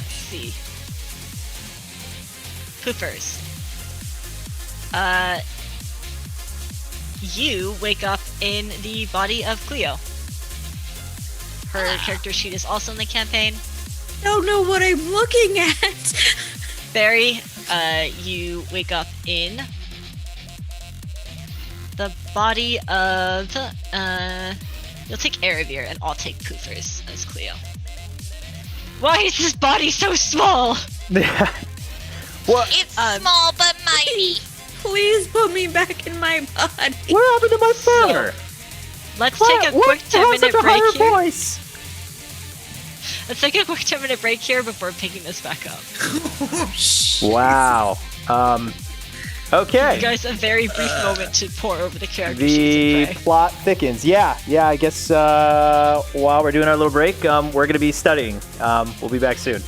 A: see. Poofers. You wake up in the body of Cleo. Her character sheet is also in the campaign.
E: Don't know what I'm looking at.
A: Barry, you wake up in the body of you'll take Erebir and I'll take Poofers as Cleo. Why is this body so small?
B: What?
F: It's small but mighty.
E: Please put me back in my body.
B: What happened to my father?
A: Let's take a quick 10-minute break here.
B: Voice?
A: Let's take a quick 10-minute break here before picking this back up.
C: Oh, shit.
B: Wow. Okay.
A: You guys, a very brief moment to pour over the character
B: The
A: sheets and pray.
B: plot thickens. Yeah. I guess while we're doing our little break, we're going to be studying. We'll be back soon.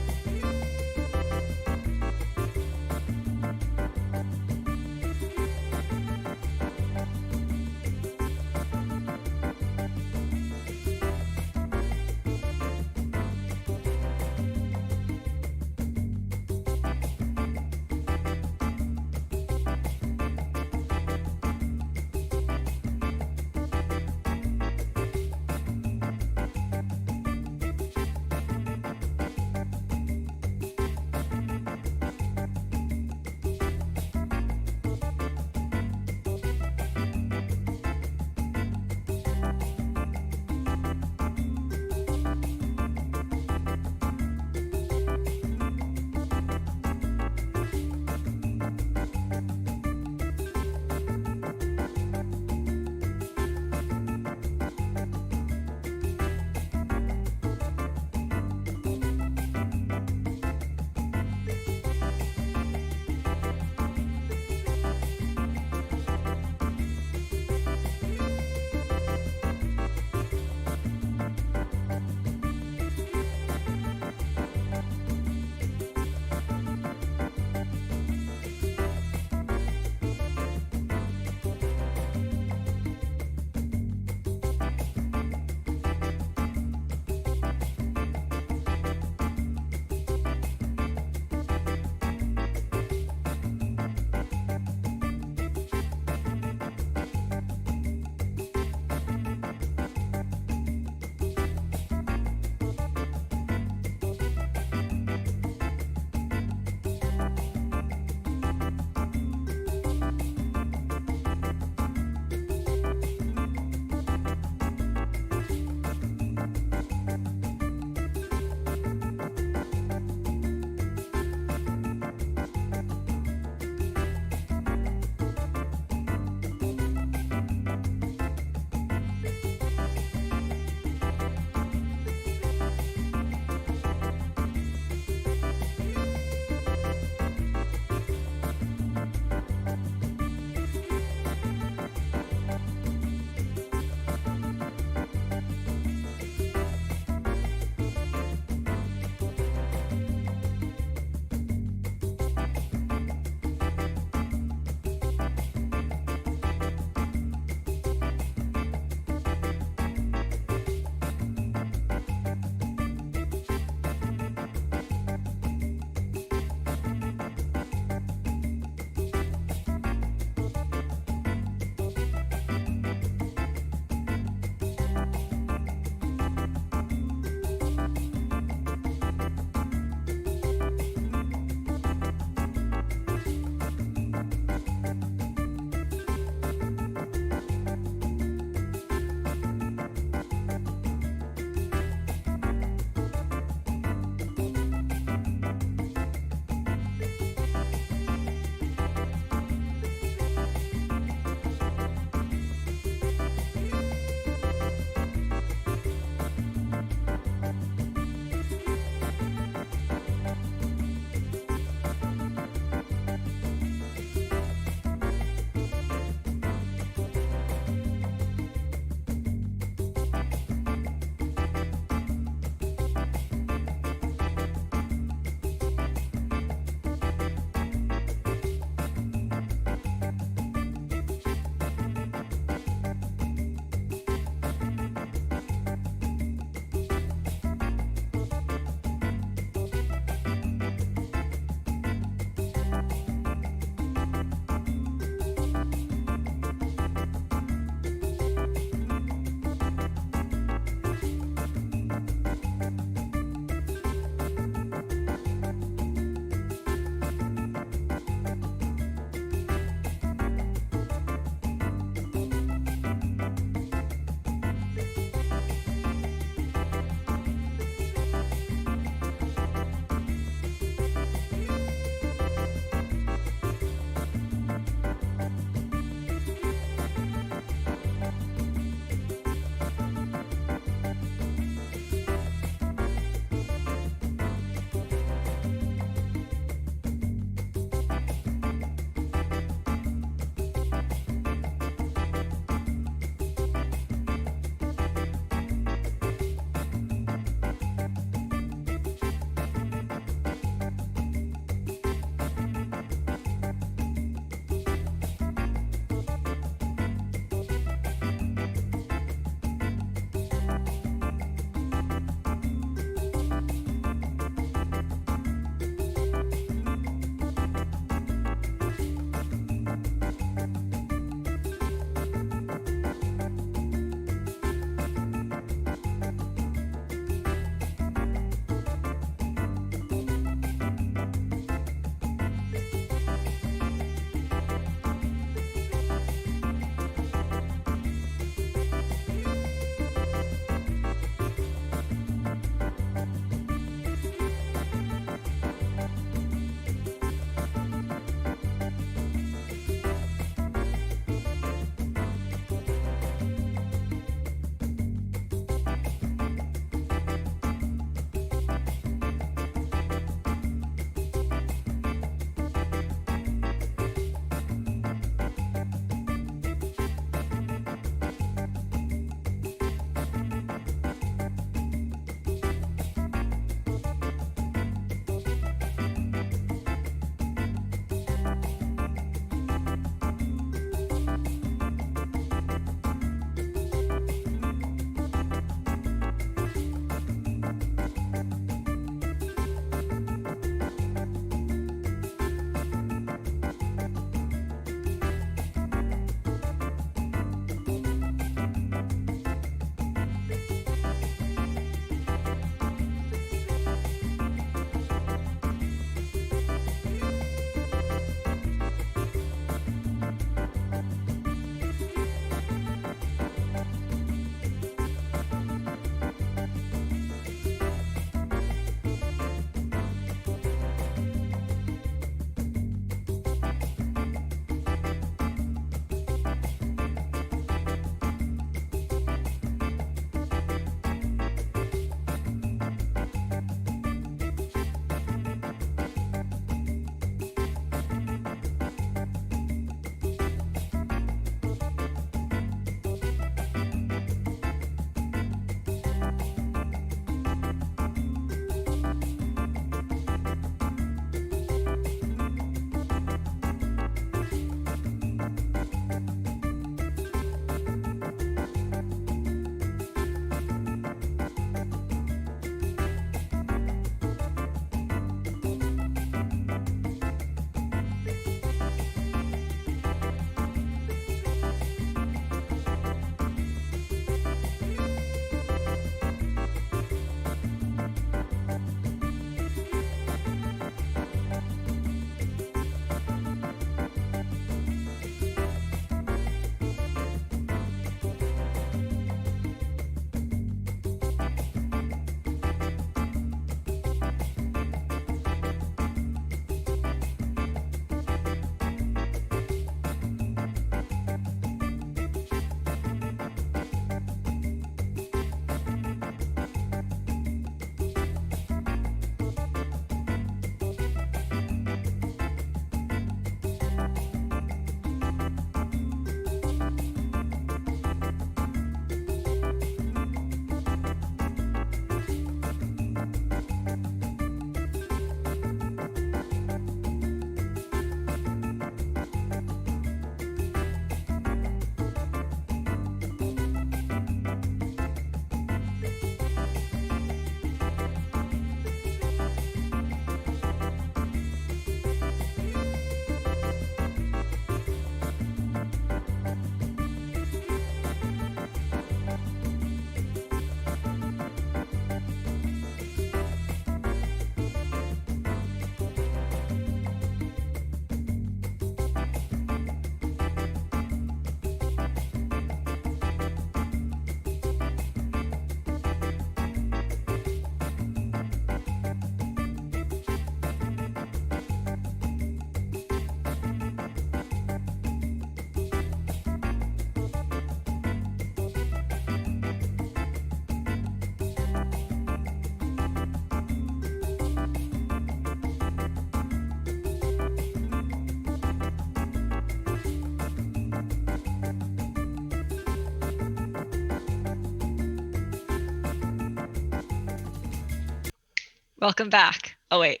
A: Welcome back. Oh wait.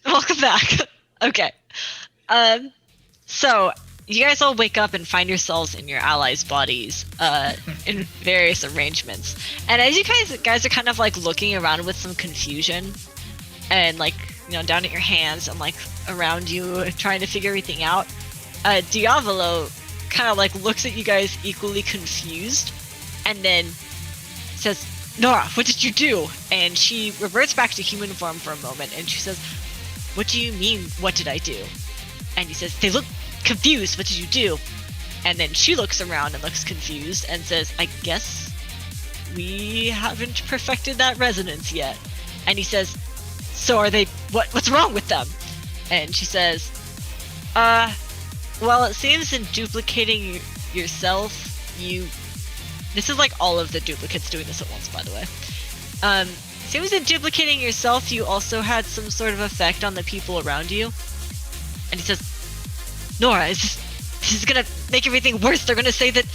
A: Welcome back. Okay. So you guys all wake up and find yourselves in your allies' bodies, in various arrangements. And as you guys are kind of like looking around with some confusion, and like down at your hands and like around you, trying to figure everything out. Diavolo kind of like looks at you guys equally confused, and then says, "Nora, what did you do?" And she reverts back to human form for a moment, and she says, "What do you mean, what did I do?" And he says, "They look confused, what did you do?" And then she looks around and looks confused and says, "I guess we haven't perfected that resonance yet." And he says, "So are they, what's wrong with them?" And she says, well, it seems in duplicating yourself, this is like all of the duplicates doing this at once, by the way. Seems in duplicating yourself, you also had some sort of effect on the people around you. And he says, "Nora, this is gonna make everything worse. They're gonna say that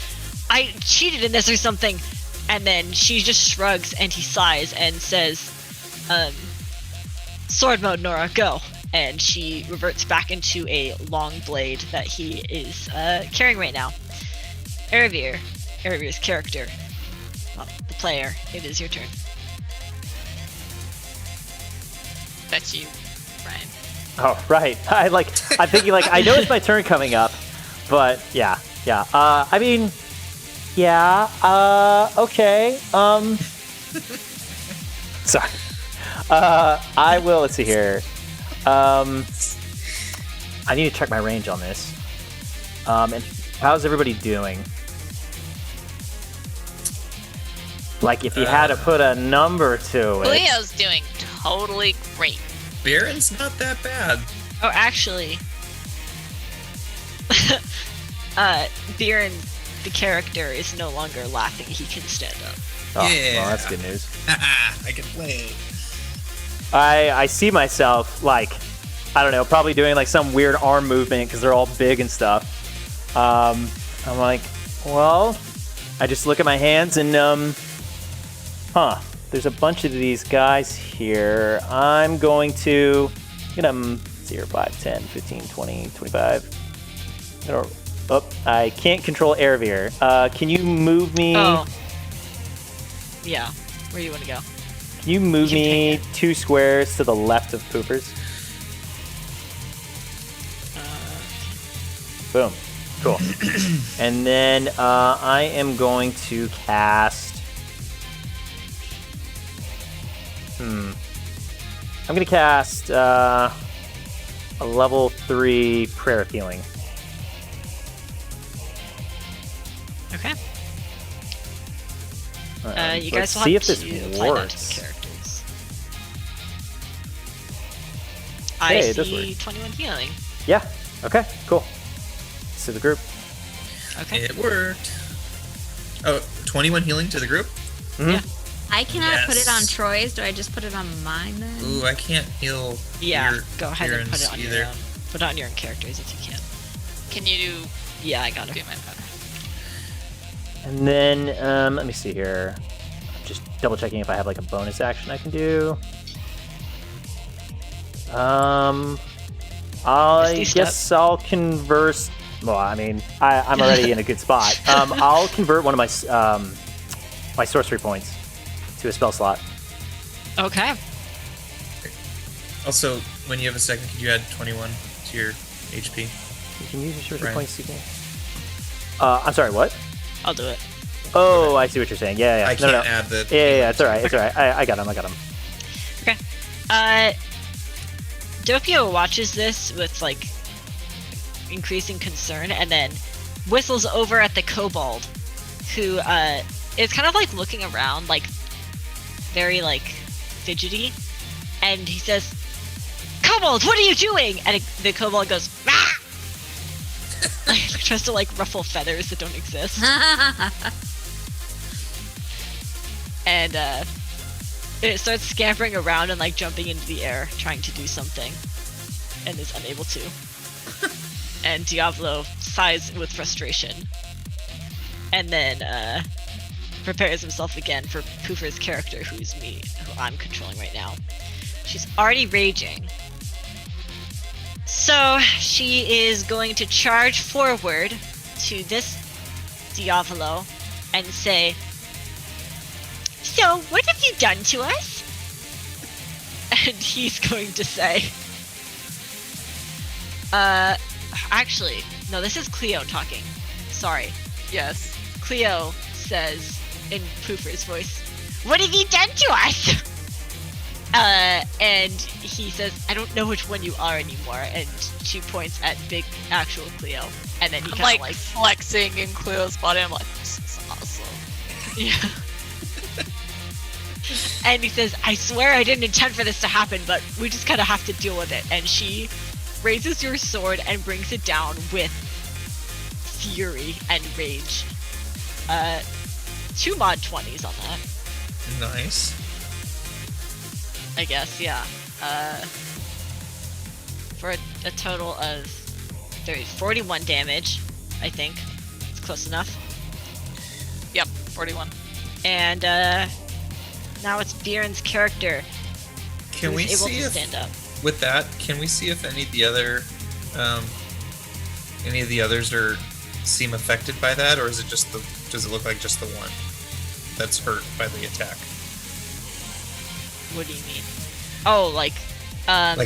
A: I cheated in this or something." And then she just shrugs and he sighs and says, "Sword mode, Nora, go." And she reverts back into a long blade that he is carrying right now. Eravir's character, well, the player, it is your turn.
F: That's you, Brian.
B: Oh, right. I'm thinking like I know it's my turn coming up, but yeah. I mean, yeah. Okay. Sorry. I will. Let's see here. I need to check my range on this. And how's everybody doing? Like, if you had to put a number to it.
F: Julio's doing totally great.
C: Baron's not that bad.
A: Oh, actually, Biren, the character, is no longer laughing. He can stand up.
B: Oh,
C: Yeah.
B: well, that's good news.
C: I can play.
B: I see myself, like, I don't know, probably doing like some weird arm movement because they're all big and stuff. I'm like, well, I just look at my hands and, there's a bunch of these guys here. I'm going to get them 0, 5, 10, 15, 20, 25. Oh, I can't control Eravir. Can you move me?
A: Oh. Yeah. Where do you want to go?
B: Can you move
A: You can
B: me
A: take
B: 2 squares to the left of Poopers? Boom. Cool. And then I am going to cast... I'm going to cast a level 3 Prayer of Healing.
A: Okay. You
B: Let's
A: guys will
B: see
A: have
B: if this
A: to apply that to
B: works.
A: the characters.
B: Hey,
A: I
B: it does
A: see
B: work.
A: 21 healing.
B: Yeah. Okay, cool. To the group.
A: Okay.
C: It worked. Oh, 21 healing to the group?
B: Mhm.
A: Yeah.
E: I cannot put it on
C: Yes.
E: Troy's. Do I just put it on mine then?
C: Ooh, I can't heal.
A: Yeah,
C: your
A: go ahead and put it on
C: either.
A: your own. Put it on your own characters if you can.
F: Can you do
A: Yeah, I got it.
F: my better?
B: And then, let me see here. Just double checking if I have like a bonus action I can do. I
A: Misty
B: guess I'll converse. Well, I mean, I'm already in a good spot. I'll convert one of my my sorcery points to a spell slot.
A: Okay.
C: Also, when you have a second, could you add 21 to your HP?
B: You can use your sorcery
C: Right.
B: points. You can. I'm sorry. What?
A: I'll do it.
B: Oh, I see what you're saying. Yeah, yeah.
C: I
B: No,
C: can't
B: no.
C: add the.
B: Yeah, it's all right. It's all right. I got him.
A: Okay. Doppio watches this with like increasing concern and then whistles over at the kobold, who is kind of like looking around, like very like fidgety, and he says, "Kobold, what are you doing?" And the kobold goes, "Ah!" Like, tries to like ruffle feathers that don't exist, and it starts scampering around and like jumping into the air, trying to do something, and is unable to. And Diavolo sighs with frustration, and then prepares himself again for Poofer's character, who I'm controlling right now. She's already raging. So she is going to charge forward to this Diavolo and say, "So, what have you done to us?" And he's going to say, actually, no, this is Cleo talking. Sorry.
F: Yes.
A: Cleo says in Poofer's voice, "What have you done to us?" And he says, "I don't know which one you are anymore." And she points at big actual Cleo. And then he
F: I'm
A: kind of
F: like flexing in Cleo's body. I'm like, this is awesome.
A: yeah. And he says, "I swear I didn't intend for this to happen, but we just kind of have to deal with it." And she raises your sword and brings it down with fury and rage. 2 mod 20s on that,
C: Nice.
A: I guess, yeah. For a total of 41 damage, I think. It's close enough.
F: Yep, 41.
A: And now it's Bjorn's character.
C: Can
A: who's
C: we
A: able
C: see
A: to
C: if
A: stand up.
C: with that? Can we see if any of the others seem affected by that, or is it just does it look like just the one that's hurt by the attack?
A: What do you mean? Oh, like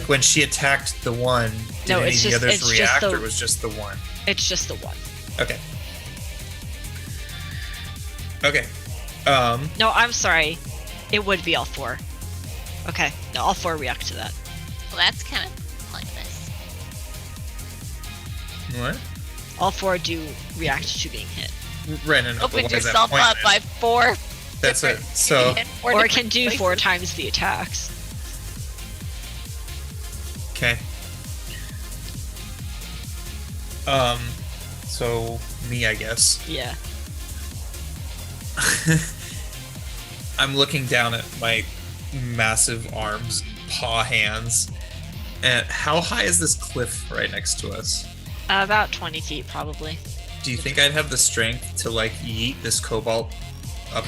C: when she attacked the one, did
A: No,
C: any
A: it's
C: of the
A: just-
C: others
A: it's just
C: react,
A: the-
C: or was just the one?
A: it's just the one.
C: Okay. Okay.
A: No, I'm sorry. It would be all 4. Okay, no, all 4 react to that.
D: Well, that's kind of pointless.
C: What?
A: All 4 do react to being hit.
C: Right. No, but
F: Opened
C: why is that
F: yourself up
C: pointless?
F: by 4.
C: That's it. So
A: Or it can do 4 times the attacks.
C: okay. So me, I guess.
A: Yeah.
C: I'm looking down at my massive arms, paw hands, and how high is this cliff right next to us?
A: About 20 feet, probably.
C: Do you think I'd have the strength to like yeet this cobalt up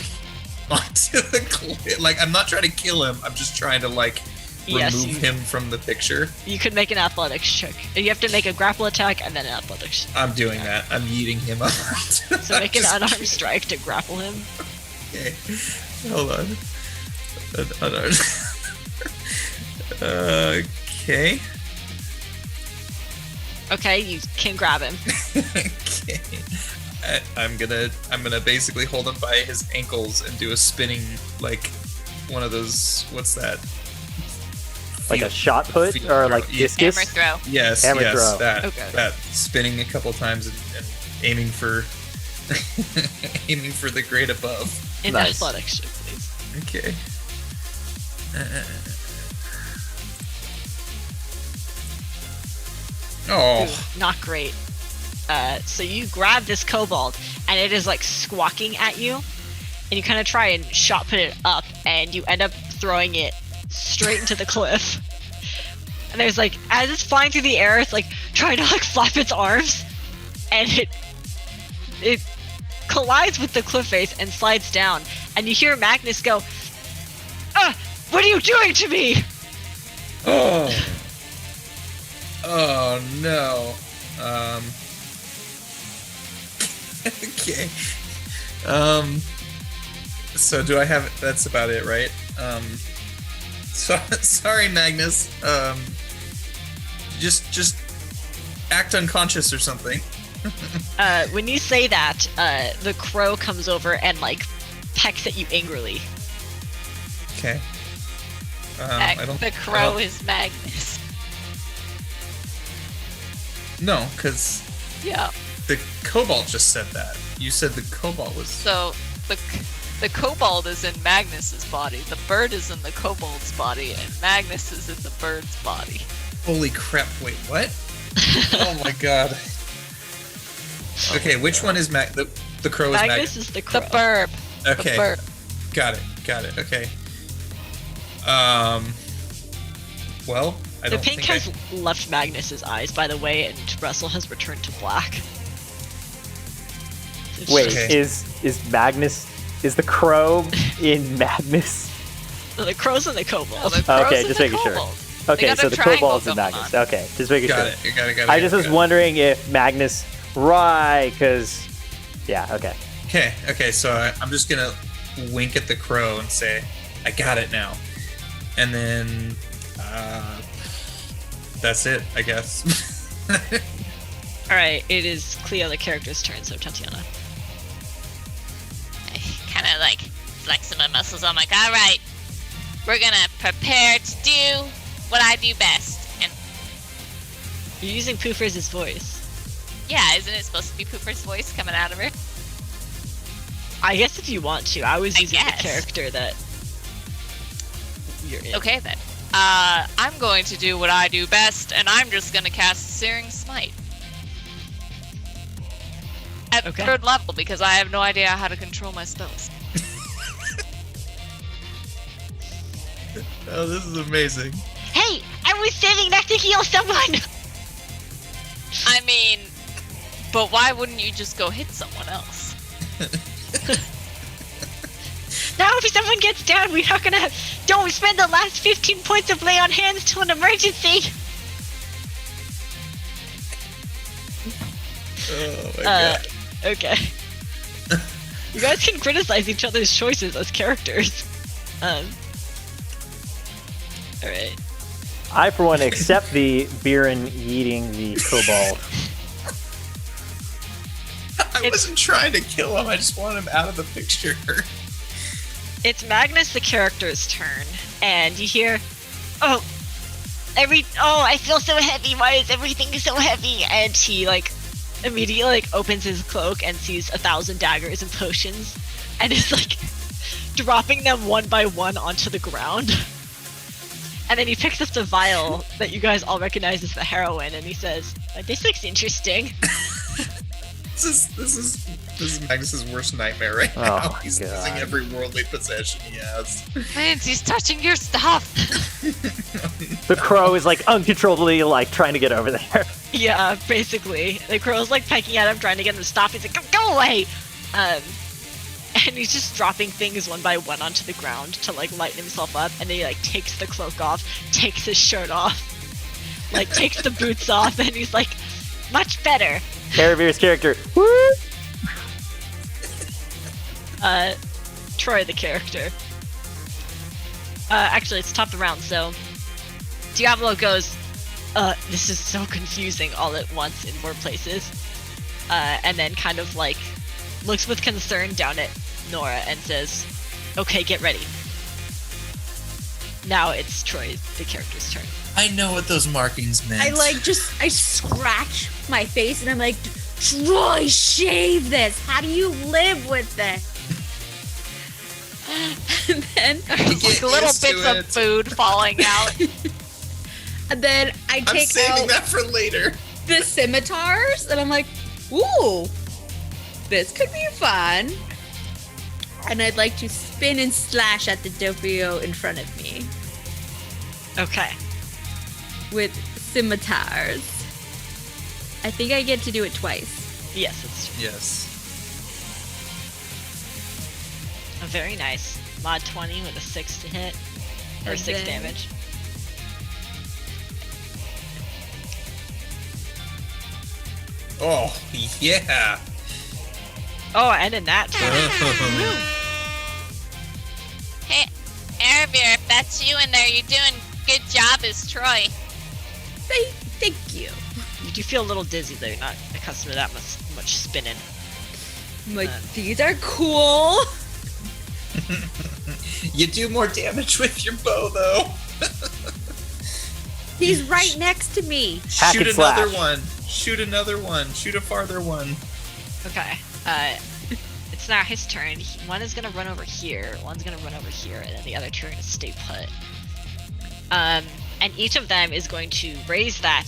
C: onto the cliff? Like, I'm not trying to kill him. I'm just trying to like
A: Yes,
C: remove him from the picture.
A: You could make an athletics check. You have to make a grapple attack and then an athletics.
C: I'm doing that. I'm yeeting him up.
A: So make an unarmed strike to grapple him.
C: Okay. Hold on. Unarmed. Okay.
A: Okay, you can grab him.
C: Okay. I'm gonna basically hold him by his ankles and do a spinning, like one of those. What's that?
B: Like a shot put or like discus?
D: Hammer throw.
C: Yes,
B: Hammer
C: yes,
B: throw.
C: that
A: Okay.
C: that spinning a couple times and aiming for aiming for the grade above.
A: In
B: Nice.
A: athletics check, please.
C: Okay. Oh,
A: Ooh, not great. So you grab this kobold, and it is like squawking at you, and you kind of try and shot put it up, and you end up throwing it straight into the cliff. And there's like, as it's flying through the air, it's like trying to like flap its arms, and it collides with the cliff face and slides down. And you hear Magnus go, "Ah, what are you doing to me?"
C: oh, oh no. Okay. So do I have? That's about it, right? So, sorry, Magnus. Just act unconscious or something.
A: When you say that, the crow comes over and like pecks at you angrily.
C: Okay. I don't.
F: The crow is Magnus.
C: No, because
F: Yeah.
C: the cobalt just said that. You said the cobalt was.
F: So the kobold is in Magnus's body. The bird is in the kobold's body, and Magnus is in the bird's body.
C: Holy crap! Wait, what? Oh my god. Okay, which one is the crow is
A: Magnus
C: Magnus?
A: is the crow.
F: The burb.
C: Okay,
F: The burb.
C: got it. Okay. Well, I
A: The
C: don't
A: pink
C: think
A: has left Magnus's eyes, by the way, and Russell has returned to black. It's
B: Wait,
A: just-
C: Okay.
B: is Magnus Is the crow in Magnus?
A: The crows and the
F: Oh,
A: kobolds.
F: the crows
B: Okay,
F: and
B: just
F: the
B: making sure.
F: kobolds.
B: Okay,
F: got
B: so
F: a
B: the
F: triangle
B: kobolds and
F: going
B: Magnus.
F: on.
B: Okay, just making
C: Got
B: sure.
C: it. You got it.
B: I just was wondering if Magnus. Right, because. Yeah, okay.
C: Okay. So I'm just gonna wink at the crow and say, "I got it now," and then that's it, I guess.
A: Alright, it is Cleo the character's turn, so Tatiana.
D: I kind of like flexing my muscles. I'm like, all right, we're gonna prepare to do what I do best. And
A: You're using Poofers' voice.
D: yeah, isn't it supposed to be Pooper's voice coming out of her?
A: I guess if you want to. I was
D: I
A: using the
D: guess.
A: character that you're in.
D: Okay then. I'm going to do what I do best, and I'm just gonna cast Searing Smite. At
A: Okay.
D: 3rd level, because I have no idea how to control my spells.
C: Oh, this is amazing.
A: Hey! I was saving that to heal someone!
D: I mean, but why wouldn't you just go hit someone else?
A: Now if someone gets down, we're not gonna don't spend the last 15 points of lay on hands till an emergency!
C: Oh my god.
A: Okay. You guys can criticize each other's choices as characters. Alright.
B: I, for one, accept the Biren eating the kobold.
C: I wasn't trying to kill him. I just wanted him out of the picture.
A: It's Magnus the character's turn, and you hear, oh, I feel so heavy, why is everything so heavy? And he, immediately, opens his cloak and sees 1,000 daggers and potions, and is, dropping them one by one onto the ground. And then he picks up the vial that you guys all recognize as the heroin, and he says, this looks interesting.
C: This is Magnus's worst nightmare right
B: Oh
C: now.
B: my
C: He's
B: God.
C: losing every worldly possession he has.
D: Lance, he's touching your stuff!
B: The crow is, uncontrollably, trying to get over there.
A: Yeah, basically. The crow's pecking at him, trying to get him to stop. He's like, go away! And he's just dropping things one by one onto the ground to lighten himself up, and then he takes the cloak off, takes his shirt off, takes the boots off, and he's like, much better.
B: Caravir's character. Woo!
A: Troy the character. Actually, it's top of the round, so Diablo goes, this is so confusing all at once in more places. And then kind of looks with concern down at Nora and says, okay, get ready. Now it's Troy the character's turn.
C: I know what those markings meant.
E: I scratch my face and I'm like, Troy, shave this. How do you live with this? And then
C: get
D: Little
C: used to
D: bits of
C: it.
D: food falling out.
E: I
C: I'm
E: take
C: saving
E: out
C: that for later.
E: the scimitars and I'm like, ooh, this could be fun. And I'd like to spin and slash at the doppio in front of me
A: Okay.
E: with scimitars. I think I get to do it twice.
A: Yes, it's
C: Yes.
A: very nice. Mod 20 with a 6 to hit. Or
E: And
A: 6
E: then-
A: damage.
C: Oh, yeah.
A: Oh, and in that turn.
D: Hey, Aravir, if that's you in there, you're doing good job as Troy.
E: Thank you.
A: You do feel a little dizzy though, you're not accustomed to that much spinning.
E: I'm like, these are cool.
C: You do more damage with your bow, though.
E: He's right next to me.
B: Hack
C: Shoot
B: and
C: another
B: slash.
C: one. Shoot another one. Shoot a farther one.
A: Okay. It's now his turn. One is gonna run over here, one's gonna run over here, and then the other two are gonna stay put. And each of them is going to raise that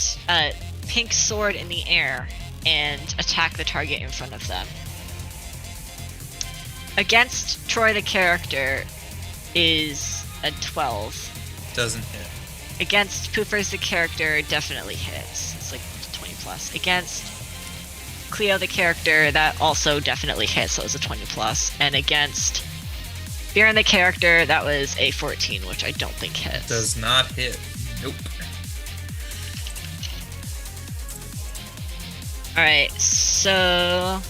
A: pink sword in the air and attack the target in front of them. Against Troy the character is a 12.
C: Doesn't hit.
A: Against Poofers the character, definitely hits. It's 20 plus. Against Cleo the character, that also definitely hits, so it was a 20 plus. And against Bjorn the character, that was a 14, which I don't think hits.
C: Does not hit. Nope.
A: Alright, so...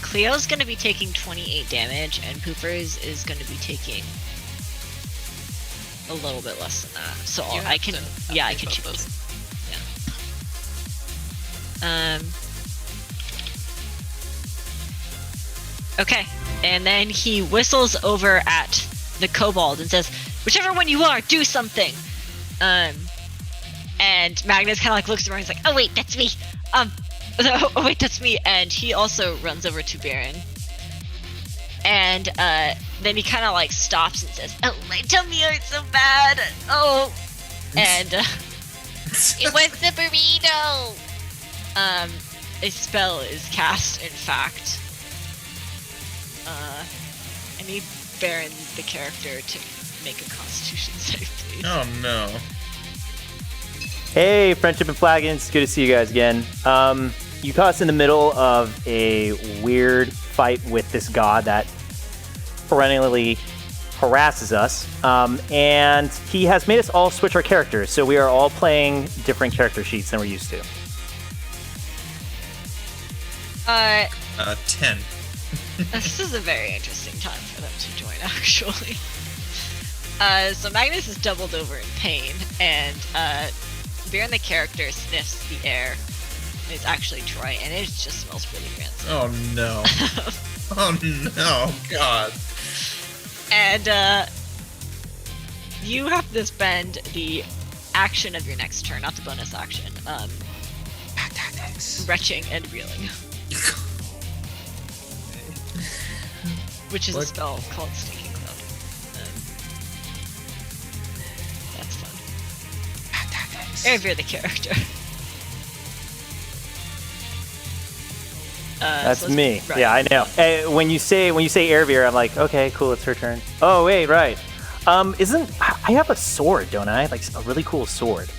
A: Cleo's gonna be taking 28 damage, and Poopers is gonna be taking a little bit less than that. So
F: You
A: I
F: have
A: can,
F: to
A: yeah, I
F: update
A: can
F: both
A: choose.
F: those.
A: Okay, and then he whistles over at the kobold and says, "Whichever one you are, do something." And Magnus kind of like looks around. He's like, "Oh wait, that's me." Oh wait, that's me. And he also runs over to Baron. And then he kind of like stops and says, "Oh, my tummy hurts so bad. Oh." And
F: It was the burrito!
A: a spell is cast, in fact. I need Baron, the character, to make a Constitution save, please.
C: Oh no.
B: Hey, Friendship and Flagons. Good to see you guys again. You caught us in the middle of a weird fight with this god that perennially harasses us. And he has made us all switch our characters, so we are all playing different character sheets than we're used to.
C: 10.
A: This is a very interesting time for them to join, actually. So Magnus is doubled over in pain, and Baron the character sniffs the air. It's actually Troy, and it just smells really rancid.
C: Oh no. Oh no, God.
A: And you have to spend the action of your next turn, not the bonus action, retching and reeling. Which is a
C: What?
A: spell called Stinking Cloud. That's fun. If you're the character.
B: That's
A: so let's-
B: me.
A: right.
B: Yeah, I know. Hey, when you say Airveer, I'm like, okay, cool, it's her turn. Oh wait, right. I have a sword, don't I? Like a really cool sword.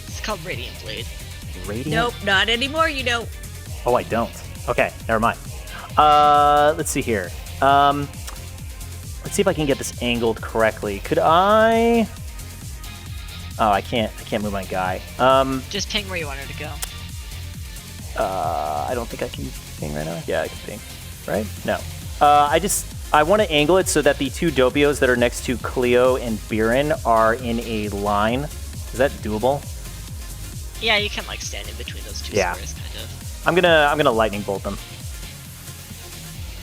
A: It's called Radiant Blade.
B: Radiant.
E: Nope, not anymore. You don't.
B: Oh, I don't. Okay, never mind. Let's see here. Let's see if I can get this angled correctly. Could I? Oh, I can't move my guy.
A: Just ping where you want her to go.
B: I don't think I can ping right now. Yeah, I can ping. Right? No. I want to angle it so that the two Dopios that are next to Cleo and Biren are in a line. Is that doable?
A: Yeah, you can like stand in between those two
B: Yeah.
A: squares, kind of.
B: I'm gonna lightning bolt them.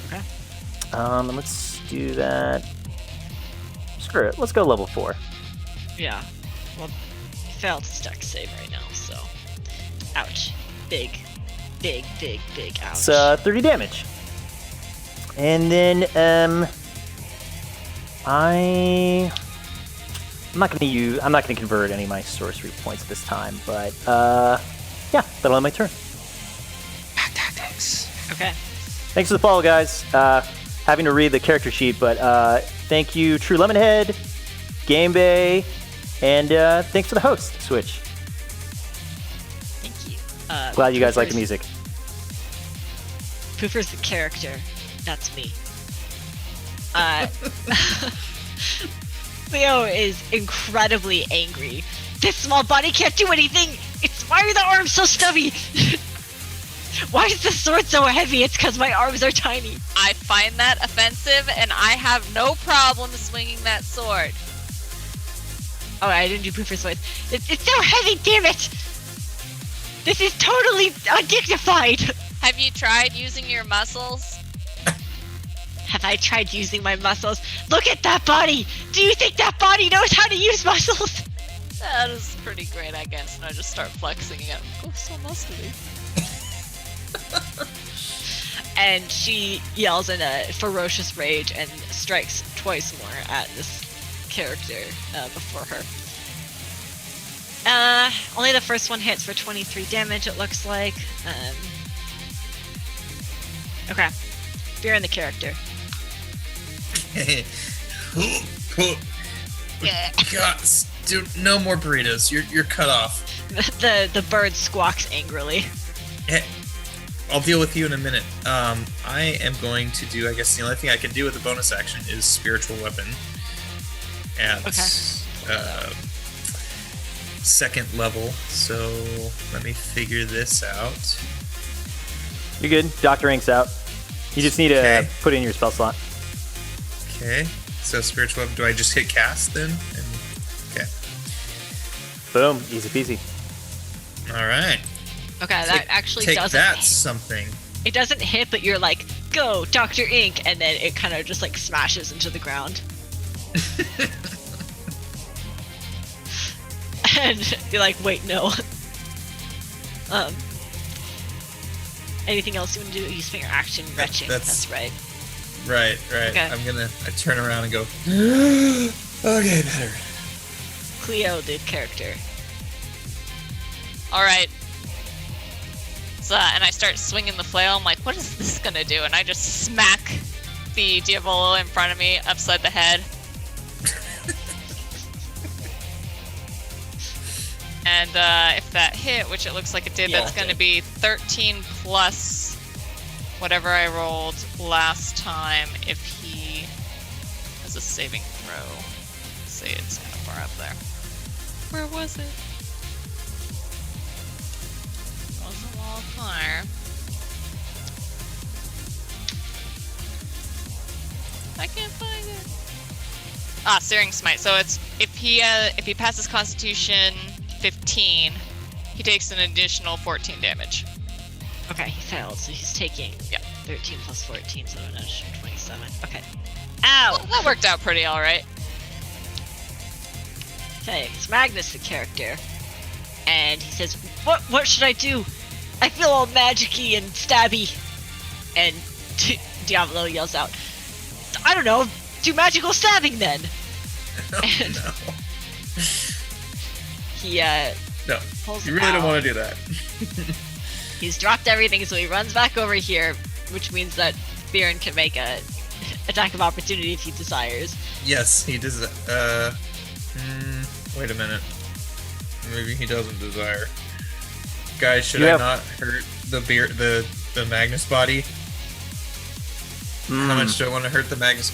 A: Okay.
B: And let's do that. Screw it. Let's go level 4.
A: Yeah. Well, you failed to stack save right now, so. Ouch. Big ouch.
B: It's 30 damage. And then I'm not gonna convert any of my sorcery points at this time, but yeah, that'll end my turn.
A: Okay.
B: Thanks for the follow, guys. Having to read the character sheet, but thank you, True Lemonhead, Game Bay, and thanks for the host, Switch.
A: Thank you.
B: Glad you guys like the
A: Poofer's-
B: music.
A: Poofer's the character. That's me. Leo is incredibly angry. This small body can't do anything! Why are the arms so stubby? Why is the sword so heavy? It's because my arms are tiny.
F: I find that offensive, and I have no problem swinging that sword.
A: Oh, I didn't do Poofer's voice. It's so heavy, damn it! This is totally undignified!
F: Have you tried using your muscles?
A: Have I tried using my muscles? Look at that body! Do you think that body knows how to use muscles?
F: That is pretty great, I guess. And I just start flexing again. Oh, so muscly.
A: And she yells in a ferocious rage and strikes twice more at this character before her. Only the first one hits for 23 damage, it looks like. Okay. Fear in the character.
C: God, dude, no more burritos. You're cut off.
A: The bird squawks angrily.
C: Hey, I'll deal with you in a minute. I am going to do. I guess the only thing I can do with a bonus action is spiritual weapon. At second level. So let me figure this out.
B: You're good. Dr. Ink's out. You just need to
C: Okay.
B: put it in your spell slot.
C: Okay. So spiritual weapon. Do I just hit cast then? Okay.
B: Boom. Easy peasy.
C: All right.
A: Okay, that actually
C: Take
A: doesn't.
C: that something.
A: It doesn't hit, but you're like, go, Dr. Ink, and then it kind of just like smashes into the ground. And you're like, wait, no. Anything else you want to do? You spend your action retching.
C: That's-
A: That's right.
C: Right.
A: Okay.
C: I turn around and go. Okay, better.
A: Cleo did character.
F: All right. So, and I start swinging the flail. I'm like, what is this gonna do? And I just smack the Diavolo in front of me upside the head. And if that hit, which it looks like it did,
A: Yeah,
F: that's
A: it
F: going to
A: did.
F: be 13 plus whatever I rolled last time if he has a saving throw. Let's see, it's kind of far up there. Where was it? Wasn't all far. I can't find it. Ah, Searing Smite. So it's if he passes Constitution 15, he takes an additional 14 damage.
A: Okay, he failed, so he's taking 13 plus 14, so an additional 27. Okay. Ow!
F: Well, that worked out pretty all right.
A: Okay, it's Magnus the character. And he says, What should I do? I feel all magic-y and stabby. And Diavolo yells out, I don't know, do magical stabbing then!
C: Oh,
A: And-
C: no.
A: He
C: No.
A: pulls
C: You really don't
A: out.
C: want to do that.
A: He's dropped everything, so he runs back over here, which means that Biren can make a attack of opportunity if he desires.
C: Yes, he does. Wait a minute. Maybe he doesn't desire. Guys, should
B: You
C: I
B: have-
C: not hurt the Magnus body? How much do I want to hurt the Magnus?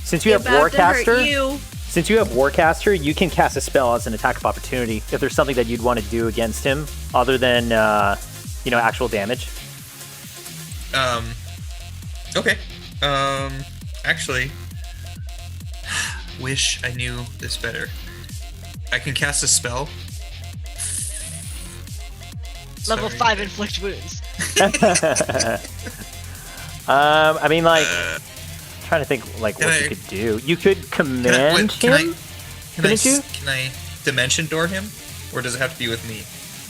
B: Since you have
E: About to hurt
B: Warcaster,
E: you.
B: since you have Warcaster, you can cast a spell as an attack of opportunity if there's something that you'd want to do against him other than actual damage.
C: Okay. Actually, wish I knew this better. I can cast a spell.
A: Level
C: Sorry.
A: 5 inflict wounds.
B: I mean, like, trying to think like
C: Can
B: what
C: I-
B: you could do. You could
C: Can
B: command him. Couldn't you?
C: Can I dimension door him, or does it have to be with me?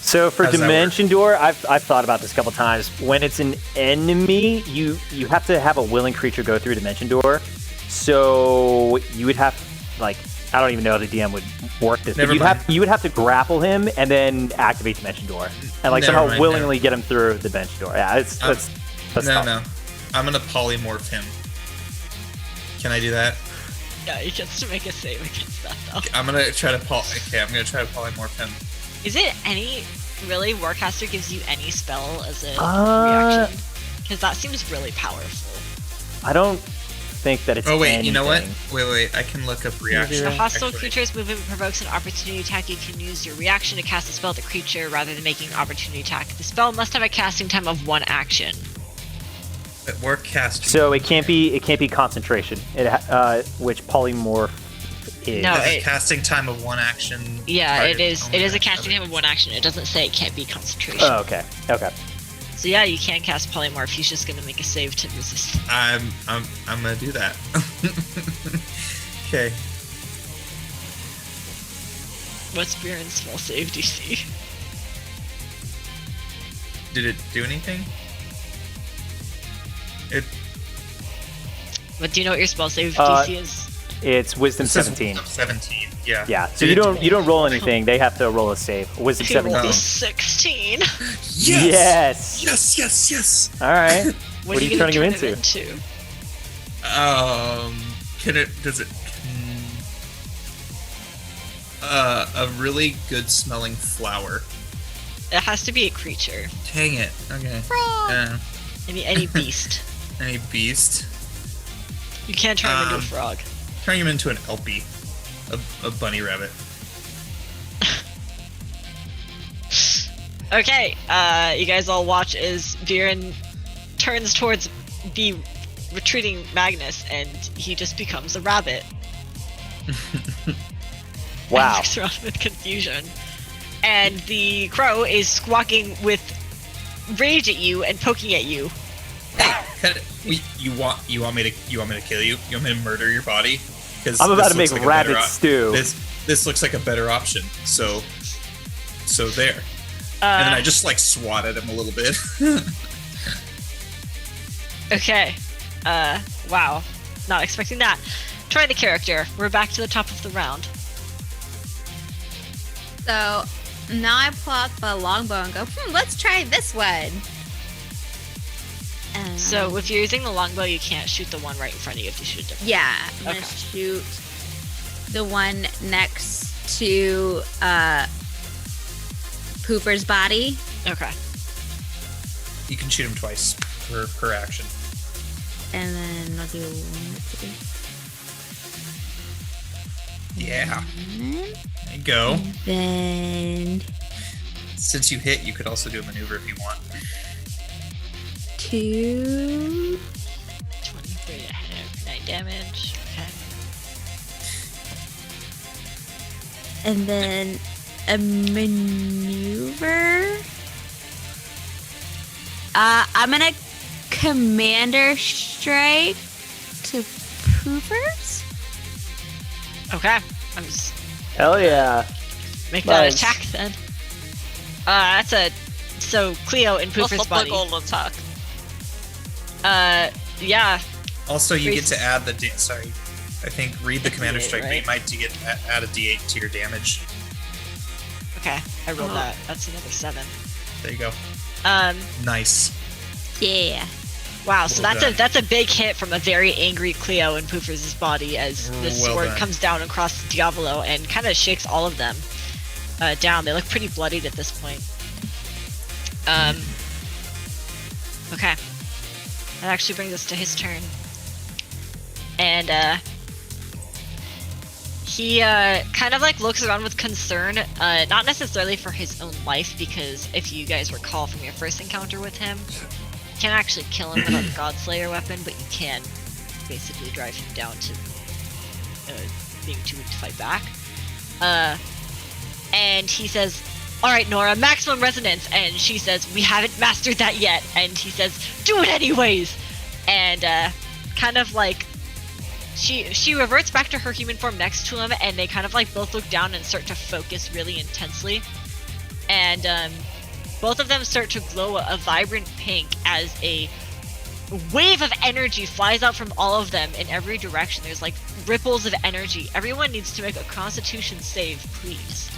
B: So for
C: How does that
B: Dimension Door, I've thought about this a couple times. When it's an enemy, you have to have a willing creature go through Dimension Door. So you would have, like, I don't even know how the DM would work this.
C: Never
B: but
C: mind.
B: you would have to grapple him and then activate Dimension Door and like
C: Never
B: somehow
C: mind,
B: willingly get him through the Dimension Door. Yeah, that's
C: No,
B: tough.
C: no. I'm gonna polymorph him. Can I do that?
A: Yeah, he gets to make a save against that though.
C: I'm gonna try to polymorph him.
A: Is it any really Warcaster gives you any spell as a
B: Uh,
A: reaction? Because that seems really powerful.
B: I don't think that it's.
C: Oh wait, you know what?
B: anything.
C: Wait. I can look up
A: If
C: reaction.
A: a hostile
C: actually.
A: creature's movement provokes an opportunity attack, you can use your reaction to cast a spell at the creature rather than making an opportunity attack. The spell must have a casting time of 1 action.
C: We're casting.
B: So it can't be concentration. Which polymorph is.
A: No,
C: a
A: it-
C: casting time of 1 action.
A: Yeah,
C: prior-
A: it is.
C: oh
A: It
C: my
A: is a
C: God,
A: casting
C: okay.
A: time of 1 action. It doesn't say it can't be concentration.
B: Oh, okay. Okay.
A: So yeah, you can cast polymorph. He's just gonna make a save to resist.
C: I'm gonna do that. Okay.
A: What's Biren's spell save DC?
C: Did it do anything? It
A: But do you know what your spell save
B: Uh,
A: DC is?
B: It's Wisdom
C: says
B: 17.
C: 17. Yeah.
B: Yeah. So you don't roll anything. They have to roll a save. Wisdom
A: He rolled
B: 17.
A: a 16.
B: Yes.
C: Yes.
B: All right.
A: What
B: are you turning him into?
C: Can it? Does it? A really good smelling flower.
A: It has to be a creature.
C: Dang it. Okay.
E: Frog.
A: Any beast.
C: Any beast.
A: You can't turn him into a frog.
C: Turning him into an elpie. A bunny rabbit.
A: Okay, you guys all watch as Viren turns towards the retreating Magnus, and he just becomes a rabbit.
B: Wow.
A: And looks around with confusion. And the crow is squawking with rage at you and poking at you.
C: You want me to kill you? You want me to murder your body? Because
B: I'm about to make rabbit stew.
C: This looks like a better option. So there. And then I just like swat at him a little bit.
A: Okay. Wow. Not expecting that. Try the character. We're back to the top of the round.
E: So now I pull out the longbow and go, let's try this one.
A: So if you're using the longbow, you can't shoot the one right in front of you. If you shoot a different.
E: Yeah, I'm gonna shoot the one next to Pooper's body.
A: Okay.
C: You can shoot him twice per action.
E: And then I'll do one.
C: Yeah. There you go.
E: Then
C: Since you hit, you could also do a maneuver if you want.
E: 2.
A: 23 to hit, 9 damage. Okay.
E: And then a maneuver. I'm gonna commander strike to Poopers.
A: Okay. I'm just
B: Hell yeah.
A: make that
B: Nice.
A: attack then. That's a so Cleo in
F: What's
A: Pooper's
F: the
A: body.
F: goal attack?
A: Yeah.
C: Also, you get
A: Grace-
C: to add the. Sorry, I think read the commander
A: D8,
C: strike, but
A: right?
C: you might add a D8 to your damage.
A: Okay. I rolled
E: Oh.
A: that. That's another 7.
C: There you go. Nice.
E: Yeah.
A: Wow. So
C: Well
A: that's
C: done.
A: that's a big hit from a very angry Cleo in Pooper's body as the
C: Well
A: sword
C: done.
A: comes down across Diavolo and kind of shakes all of them down. They look pretty bloodied at this point. Okay. That actually brings us to his turn. And he kind of like looks around with concern, not necessarily for his own life, because if you guys recall from your first encounter with him, you can't actually kill him without the Godslayer weapon, but you can basically drive him down to being too weak to fight back. And he says, "Alright, Nora, maximum resonance." And she says, "We haven't mastered that yet." And he says, "Do it anyways." And kind of like she reverts back to her human form next to him, and they kind of like both look down and start to focus really intensely. And both of them start to glow a vibrant pink as a wave of energy flies out from all of them in every direction. There's like ripples of energy. Everyone needs to make a Constitution save, please.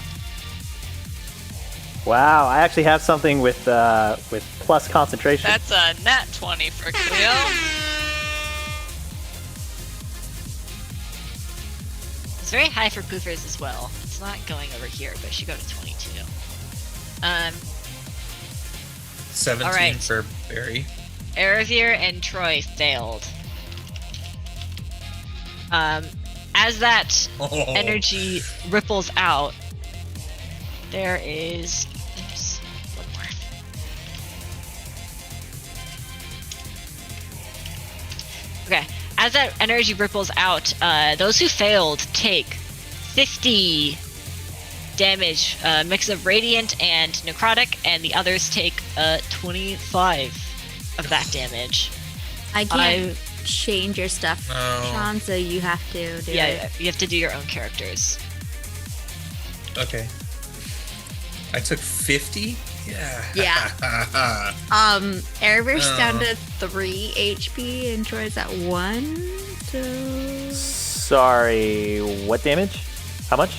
B: Wow, I actually have something with plus concentration.
F: That's a nat 20 for Cleo.
A: It's very high for Poofers as well. It's not going over here, but she got a 22.
C: 17
A: Alright.
C: for Barry.
A: Eravir and Troy failed. As that
C: Oh.
A: energy ripples out, there is oops, one more. Okay, as that energy ripples out, those who failed take 50 damage, mix of radiant and necrotic, and the others take 25 of that damage.
E: I can't change your stuff,
C: Oh.
E: Sean, so you have to do
A: Yeah,
E: it.
A: you have to do your own characters.
C: Okay. I took 50? Yeah.
E: Yeah. Erevir's down
C: Oh.
E: to 3 HP and Troy's at 1. So
B: Sorry, what damage? How much?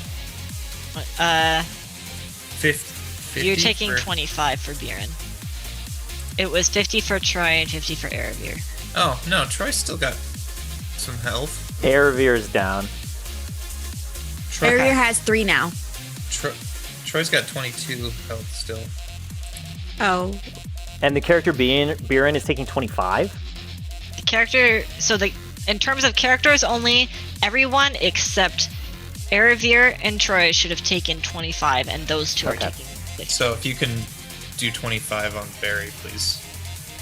C: 50
A: You're taking
C: for-
A: 25 for Biren. It was 50 for Troy and 50 for Eravir.
C: Oh, no, Troy still got some health.
B: Airveer's down.
C: Troy,
E: Area has 3 now.
C: Troy's got 22 health still.
E: Oh.
B: And the character Biren is taking 25?
A: The character, in terms of characters only, everyone except Ereveer and Troy should have taken 25, and those two are
B: Okay.
A: taking 50.
C: So if you can do 25 on Barry, please.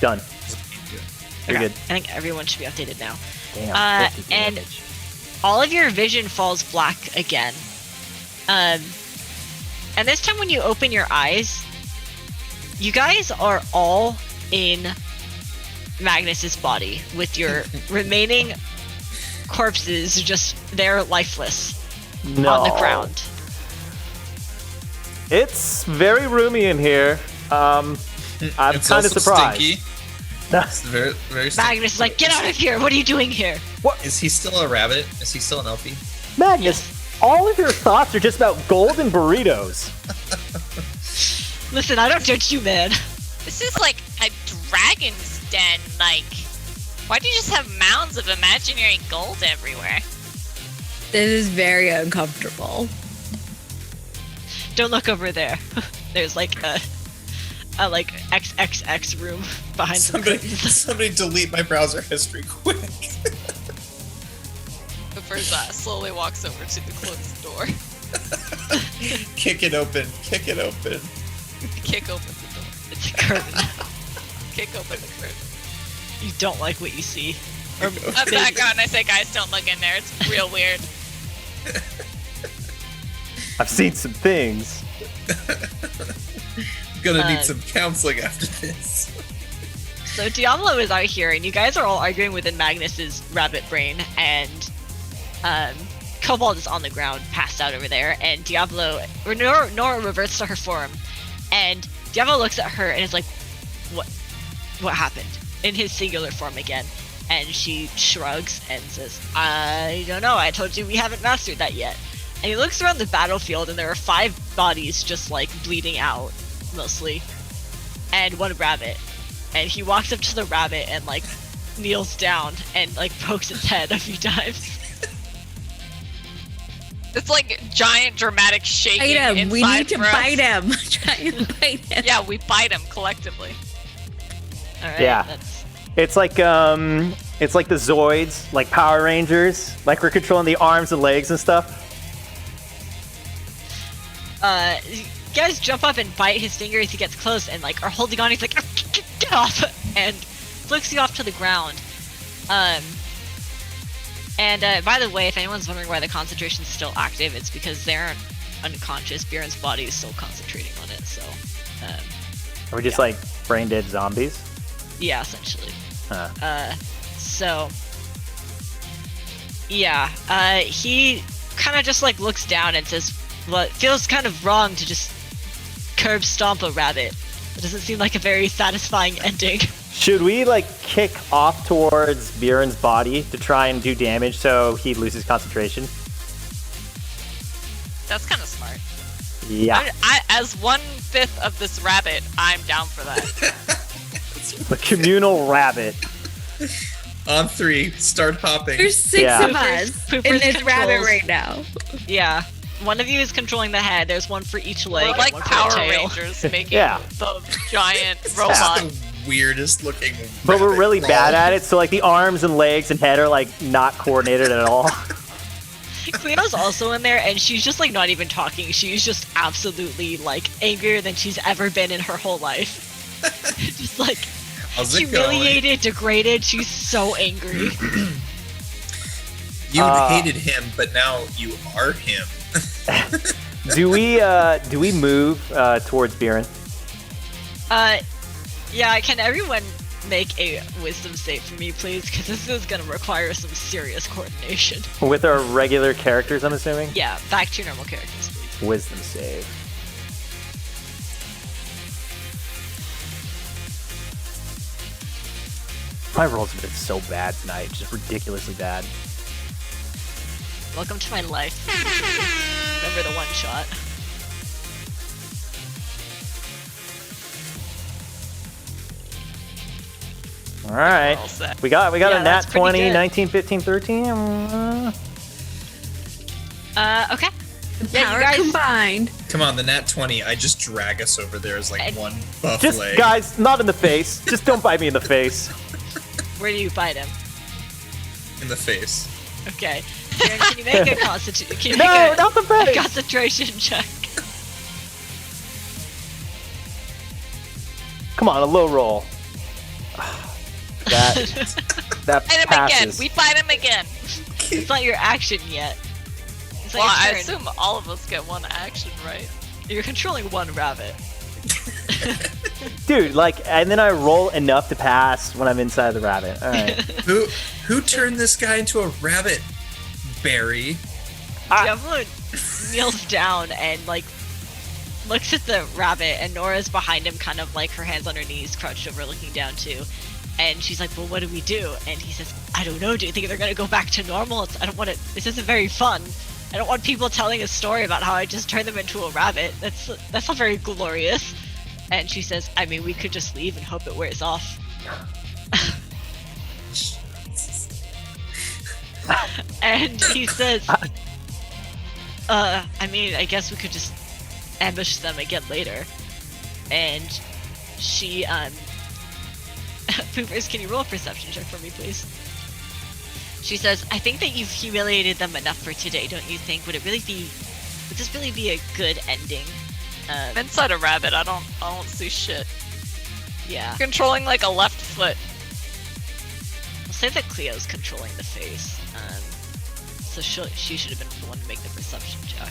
B: Done. You're
A: Okay.
B: good.
A: I think everyone should be updated now.
B: Damn. 50
A: and
B: damage.
A: all of your vision falls black again. And this time when you open your eyes, you guys are all in Magnus's body with your remaining corpses just there lifeless
B: No.
A: on the ground.
B: It's very roomy in here. I'm
C: It's
B: kind of
C: also
B: surprised.
C: Stinky. It's very, very stinky.
A: Magnus is like, get out of here! What are you doing here?
C: Is he still a rabbit? Is he still an LP?
B: Magnus, all of your thoughts are just about gold and burritos.
A: Listen, I don't judge you, man.
F: This is like a dragon's den. Like, why do you just have mounds of imaginary gold everywhere?
E: This is very uncomfortable.
A: Don't look over there. There's like a like XXX room behind some curtains.
C: Somebody delete my browser history quick.
F: But first, slowly walks over to the closed door.
C: Kick it open. Kick it open.
F: Kick open the door.
A: It's a curtain.
F: Kick open the curtain.
A: You don't like what you see. Or
F: I back out and I say, guys, don't look in there. It's real weird.
B: I've seen some things.
C: Gonna need some counseling after this.
A: So Diablo is out here, and you guys are all arguing within Magnus's rabbit brain, and Cobalt is on the ground, passed out over there, and Diablo, or Nora reverts to her form, and Diablo looks at her and is like, what happened? In his singular form again. And she shrugs and says, I don't know, I told you we haven't mastered that yet. And he looks around the battlefield, and there are 5 bodies just like bleeding out, mostly, and 1 rabbit. And he walks up to the rabbit and like kneels down and like pokes its head a few times.
F: It's like giant dramatic shaking
E: Bite him.
F: inside
E: We need to
F: for us.
E: bite him. Try and bite him.
F: Yeah, we bite him collectively.
A: All right.
B: Yeah.
A: That's,
B: It's like the Zoids, like Power Rangers, like we're controlling the arms and legs and stuff.
A: you guys jump up and bite his finger as he gets close and like are holding on. He's like, get off, and flicks you off to the ground. And by the way, if anyone's wondering why the concentration's still active, it's because they're unconscious. Biren's body is still concentrating on it. So,
B: Are we just like brain dead zombies?
A: yeah, essentially.
B: Huh.
A: So, yeah, he kind of just like looks down and says, well, it feels kind of wrong to just curb stomp a rabbit. It doesn't seem like a very satisfying ending.
B: Should we like kick off towards Biren's body to try and do damage so he loses concentration?
F: That's kind of smart.
B: Yeah.
F: I, as 1/5 of this rabbit, I'm down for that.
B: The communal rabbit.
C: On 3, start hopping.
E: There's 6
B: Yeah.
E: of us
A: Poopers
E: in this rabbit
A: controls.
E: right now.
A: Yeah. One of you is controlling the head. There's one for each leg.
F: We're
A: and
F: like
A: one for
F: Power
A: the tail.
F: Rangers making
B: Yeah.
F: the giant
C: That's
F: robot.
C: the weirdest looking.
B: But we're
C: rabbit
B: really
C: roll.
B: bad at it, so like the arms and legs and head are like not coordinated at all.
A: Cleona's also in there, and she's just like not even talking. She's just absolutely like angrier than she's ever been in her whole life. Just like
C: How's it going?
A: humiliated, degraded. She's so angry.
C: You hated him, but now you are him.
B: Do we move towards Biren?
A: Yeah, can everyone make a wisdom save for me, please? Because this is gonna require some serious coordination.
B: With our regular characters, I'm assuming?
A: Yeah, back to your normal characters, please.
B: Wisdom save. My rolls have been so bad tonight, just ridiculously bad.
A: Welcome to my life. Remember the one shot.
B: All right.
F: All set.
B: We got
A: Yeah,
B: a nat
A: that's pretty
B: 20,
A: good.
B: 19, 15, 13.
A: Okay.
E: The
A: Yeah, you
E: power
A: guys-
E: combined.
C: Come on, the nat 20. I just drag us over there as like
A: And-
C: one buff
B: Just
C: leg.
B: guys, not in the face. Just don't bite me in the face.
A: Where do you fight him?
C: In the face.
A: Okay. Kieran, can you make a constitution? Can you
B: No,
A: make
B: not the
A: a
B: face.
A: concentration check?
B: Come on, a low roll. That
F: Fight him again.
B: passes.
F: We fight him again.
A: It's not your action yet. It's not
F: Well, I
A: your turn.
F: assume all of us get one action, right?
A: You're controlling one rabbit.
B: Dude, like, and then I roll enough to pass when I'm inside the rabbit. All right.
C: Who turned this guy into a rabbit? Barry.
A: Diablo kneels down and like looks at the rabbit, and Nora's behind him, kind of like her hands on her knees, crouched over, looking down too. And she's like, "Well, what do we do?" And he says, "I don't know. Do you think they're gonna go back to normal? I don't want it. This isn't very fun. I don't want people telling a story about how I just turned them into a rabbit. That's not very glorious." And she says, "I mean, we could just leave and hope it wears off." And he says, I mean, I guess we could just ambush them again later." And she, Poopers, can you roll a perception check for me, please? She says, "I think that you've humiliated them enough for today, don't you think? Would this really be a good ending?"
F: I'm inside a rabbit. I don't see shit.
A: Yeah.
F: Controlling like a left foot.
A: I'll say that Cleo's controlling the face. So she should have been the one to make the perception check.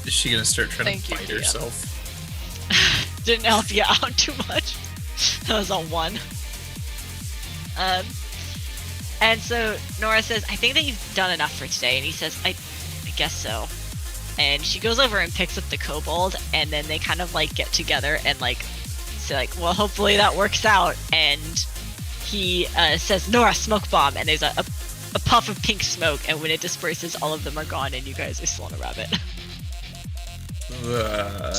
C: Is she gonna start trying
F: Thank
C: to
F: you,
C: bite
F: Cleo.
C: herself?
A: Didn't help you out too much. That was a 1. And so Nora says, "I think that you've done enough for today." And he says, I guess so." And she goes over and picks up the kobold, and then they kind of like get together and like say like, "Well, hopefully that works out." And he says, "Nora, smoke bomb," and there's a puff of pink smoke, and when it disperses, all of them are gone, and you guys are still on a rabbit.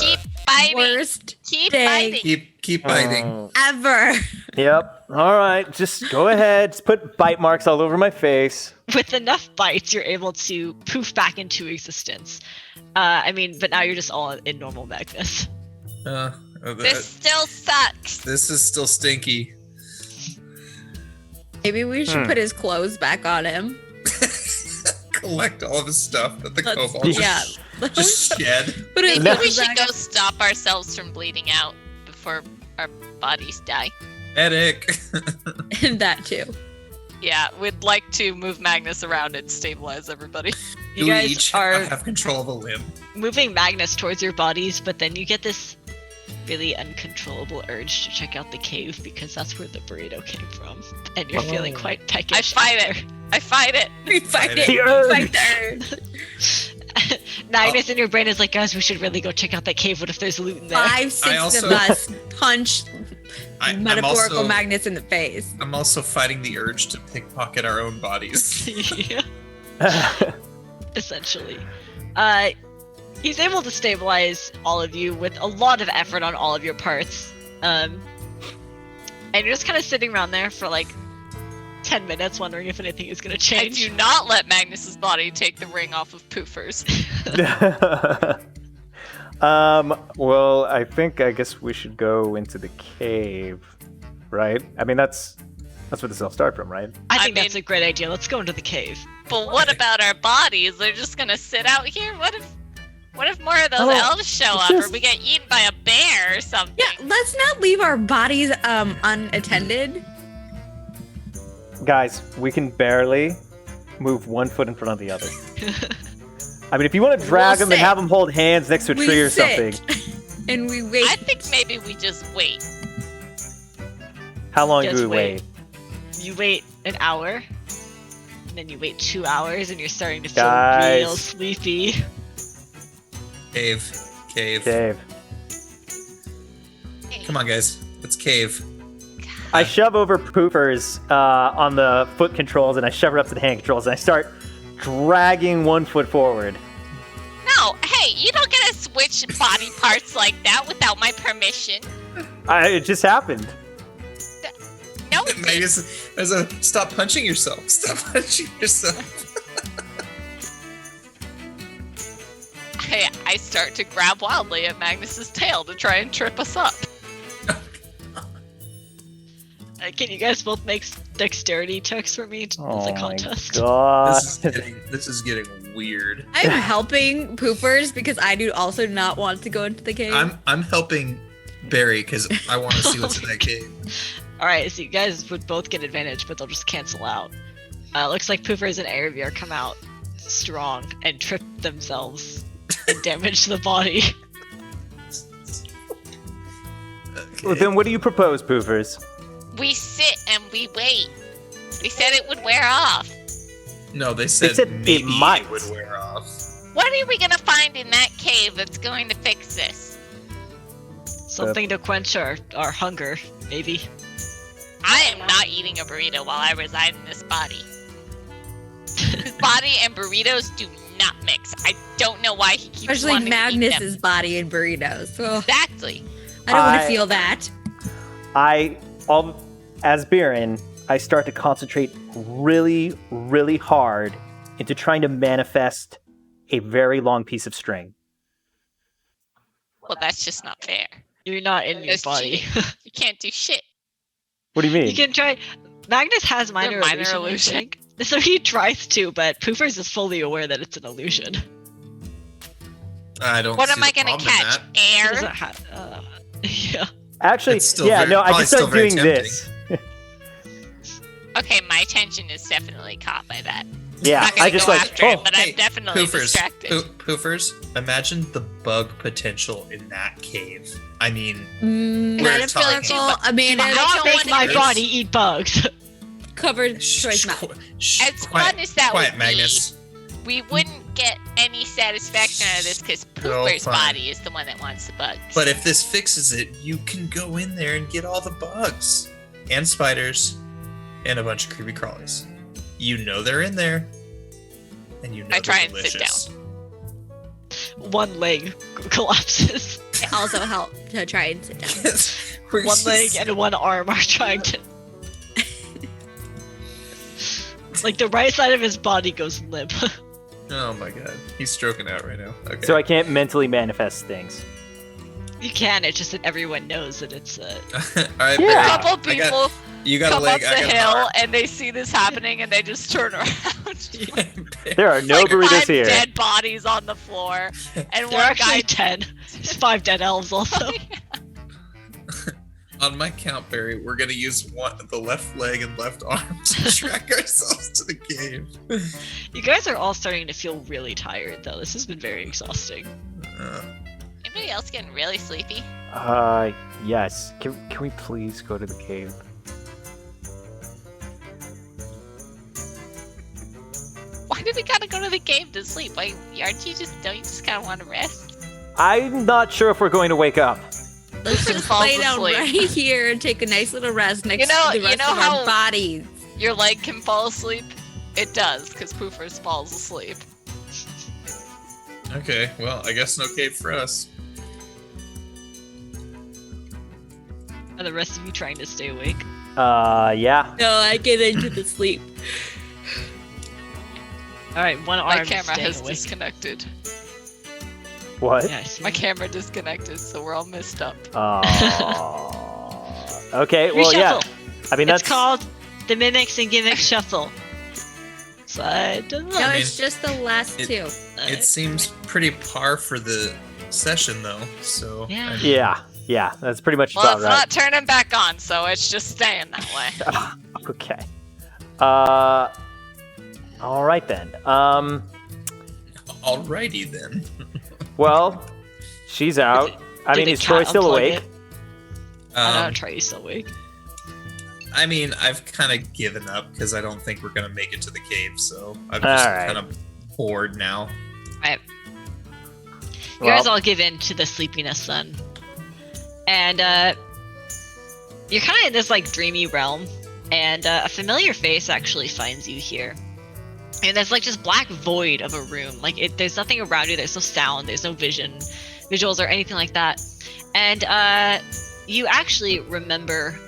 F: Keep biting.
E: Worst
F: Keep
E: day.
F: biting.
C: Keep biting.
B: Oh.
E: ever.
B: Yep. All right. Just go ahead. Just put bite marks all over my face.
A: With enough bites, you're able to poof back into existence. I mean, but now you're just all in normal Magnus.
F: This still sucks.
C: This is still stinky.
E: Maybe we should put his clothes back on him.
C: Collect all of his stuff that the
E: Let's-
C: kobold
E: yeah.
C: just shed.
E: Put his
F: Maybe
B: No.
F: we
E: clothes
F: should
E: back
F: go
E: on.
F: stop ourselves from bleeding out before our bodies die.
C: Medic.
E: And that too.
F: Yeah, we'd like to move Magnus around and stabilize everybody.
A: You
C: Do we
A: guys
C: each
A: are
C: have control of a limb?
A: moving Magnus towards your bodies, but then you get this really uncontrollable urge to check out the cave because that's where the burrito came from, and you're feeling quite peckish.
F: I fight
A: out
F: it. I fight it.
E: We fight
C: Fight
E: it.
B: The urge.
E: Fight the urge.
A: there. Magnus in your brain is like, "Guys, we should really go check out that cave. What if there's loot in there?"
E: 5, 6
C: also-
E: of us punch
C: I'm
E: metaphorical
C: also,
E: Magnus in the face.
C: I'm also fighting the urge to pickpocket our own bodies.
A: Yeah, essentially. He's able to stabilize all of you with a lot of effort on all of your parts. And you're just kind of sitting around there for like 10 minutes wondering if anything is going to
F: I
A: change.
F: do not let Magnus's body take the ring off of Poofers.
B: Well, I guess we should go into the cave, right? I mean, that's where this all started from, right?
A: I
F: I
A: think that's
F: mean-
A: a great idea. Let's go into the cave.
F: But what about our bodies? They're just gonna sit out here? What if more of those
B: Oh,
F: elves show
B: it's
F: up or
B: just-
F: we get eaten by a bear or something?
E: Yeah, let's not leave our bodies unattended.
B: Guys, we can barely move one foot in front of the other. I mean, if you want to drag
E: We'll
B: them and
E: sit.
B: have them hold hands next to a
E: We
B: tree or
E: sit.
B: something,
E: And we wait.
F: I think maybe we just wait.
B: how long
A: Just
B: do we
A: wait.
B: wait?
A: You wait an hour, and then you wait 2 hours, and you're starting to feel
B: Guys.
A: real sleepy.
C: Cave.
B: Dave.
C: Come on, guys. Let's cave.
B: I shove over Poofers on the foot controls, and I shove her up to the hand controls, and I start dragging one foot forward.
F: No, hey, you don't get to switch body parts like that without my permission.
B: It just happened.
F: No, it
C: Maggie Magnus, stop punching yourself. Stop punching yourself.
F: I start to grab wildly at Magnus's tail to try and trip us up.
A: Can you guys both make dexterity checks for me as a contest?
B: God.
C: This is getting weird.
E: I'm helping Poopers because I do also not want to go into the cave.
C: I'm helping Barry because I want to see what's in that cave.
A: Alright, so you guys would both get advantage, but they'll just cancel out. Looks like Poopers and Aravir come out strong and trip themselves and damage the body.
C: Okay.
B: Well, then what do you propose, Poofers?
F: We sit and we wait. They said it would wear off.
C: No, they said
B: it
C: maybe
B: might.
C: it would wear off.
F: What are we gonna find in that cave that's going to fix this?
A: Something to quench our hunger, maybe.
F: I am not eating a burrito while I reside in this body. His body and burritos do not mix. I don't know why he keeps
E: Especially
F: wanting to eat them.
E: Magnus's body and burritos. Ugh,
F: Exactly.
E: I don't want to feel that.
B: As Baron, I start to concentrate really, really hard into trying to manifest a very long piece of string.
F: Well, that's just not fair.
A: You're not in your
F: That's
A: body.
F: cheating. You can't do shit.
B: What do you mean?
A: You can try. Magnus has minor illusion, I think. So he tries to, but Poofers is fully aware that it's an illusion.
C: I don't.
F: What
C: see
F: am I
C: the
F: gonna
C: problem in
F: catch?
C: that.
A: He
F: Air?
A: doesn't have. Yeah.
B: Actually,
C: It's still
B: yeah,
C: very-
B: no, I
C: probably
B: can start
C: still very
B: doing
C: tempting.
B: this.
F: Okay, my attention is definitely caught by that.
B: Yeah,
F: I'm not gonna
B: I just
F: go
B: like,
F: after it,
B: oh,
F: but
C: hey,
F: I'm definitely distracted.
C: Poofers, imagine the bug potential in that cave. I mean, We're
E: Metaphysical
C: talking-
E: Amanda
F: I
A: Not
F: don't
A: make
F: wanna
A: my
F: use-
A: body eat bugs.
E: covered choice mouth.
F: As fun as that
C: quiet,
F: would
C: Magnus.
F: We wouldn't get any satisfaction out of this because Pooper's
C: fine.
F: body is the one that wants the bugs.
C: But if this fixes it, you can go in there and get all the bugs and spiders and a bunch of creepy crawlies. You know they're in there, and you know
F: I try
C: they're
F: and sit
C: delicious.
A: One leg collapses.
E: I also help to try and sit down.
A: One leg and one arm are trying to. Like the right side of his body goes limp.
C: Oh my god, he's stroking out right now. Okay.
B: so I can't mentally manifest things.
A: You can, it's just that everyone knows that it's
C: all right,
B: Yeah.
F: A
C: Barry,
F: couple
C: I got-
F: people
C: you got a
F: come
C: leg.
F: up
C: I
F: the
C: got an
F: hill
C: arm.
F: and they see this happening and they just turn around.
B: There are no
F: like
B: burritos
F: five
B: here.
F: dead bodies on the floor, and
A: There are
F: one
A: actually
F: guy
A: 10. There's 5 dead elves also.
C: On my count, Barry, we're gonna use the left leg and left arm to track ourselves to the cave.
A: You guys are all starting to feel really tired though. This has been very exhausting.
F: Anybody else getting really sleepy?
B: Yes. Can we please go to the cave?
F: Why do we gotta go to the cave to sleep? Like, don't you just kind of want to rest?
B: I'm not sure if we're going to wake up.
E: Let's just
F: Falls
E: lay down
F: asleep.
E: right here and take a nice little rest next
F: You know-
E: to the
F: you
E: rest
F: know
E: of
F: how-
E: our bodies.
F: Your leg can fall asleep. It does, because Poofers falls asleep.
C: Okay, well, I guess no cave for us.
A: Are the rest of you trying to stay awake?
B: Yeah.
E: No, I get into the sleep.
A: Alright, one arm
F: My
A: is
F: camera
A: staying
F: has
A: awake.
F: disconnected.
B: What?
A: Yeah, I see.
F: My camera disconnected, so we're all messed up.
B: Okay, well, yeah.
A: Reshuffle.
B: I mean,
A: It's
B: that's
A: called the Mimics and Gimmicks Shuffle. Side to
E: No,
A: left.
E: it's just the last two.
C: It seems pretty par for the session, though. So
A: Yeah.
C: I mean,
B: yeah. That's pretty much
F: Well,
B: about
F: it's
B: right.
F: not turning back on, so it's just staying that way.
B: Okay. All right then.
C: alrighty then.
B: Well, she's out. I
A: Did
B: mean,
A: the
B: is Troy
A: cat
B: still
A: unplug
B: awake?
A: it? I don't know,
C: Um,
A: Trey's still awake.
C: I mean, I've kind of given up because I don't think we're gonna make it to the cave. So I'm just
B: Alright.
C: kind of bored now.
A: You guys
B: Well,
A: all give in to the sleepiness then. And you're kind of in this like dreamy realm, and a familiar face actually finds you here. And there's like just black void of a room. Like there's nothing around you. There's no sound. There's no visuals or anything like that. And you actually remember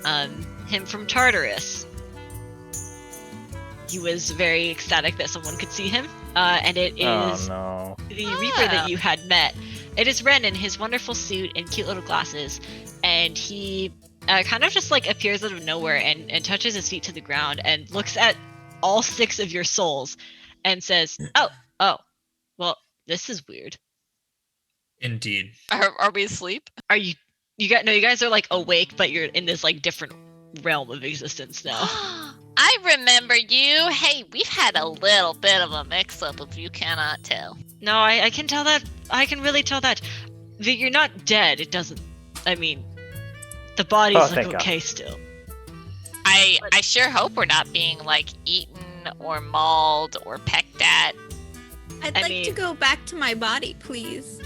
A: him from Tartarus. he was very ecstatic that someone could see him. And it is
B: no.
A: the Reaper that you had met. It is Ren in his wonderful suit and cute little glasses, and he kind of just like appears out of nowhere and touches his feet to the ground and looks at all 6 of your souls and says, "Oh, well, this is weird.
C: Indeed.
F: Are we asleep?
A: Are you guys are like awake, but you're in this like different realm of existence now."
F: I remember you. Hey, we've had a little bit of a mix-up if you cannot tell.
A: No, I can tell that. I can really tell that. You're not dead. It doesn't. I mean, the body's like
B: thank God.
A: okay still.
F: I sure hope we're not being like eaten or mauled or pecked at.
E: I'd
A: I
E: like to
A: mean-
E: go back to my body, please.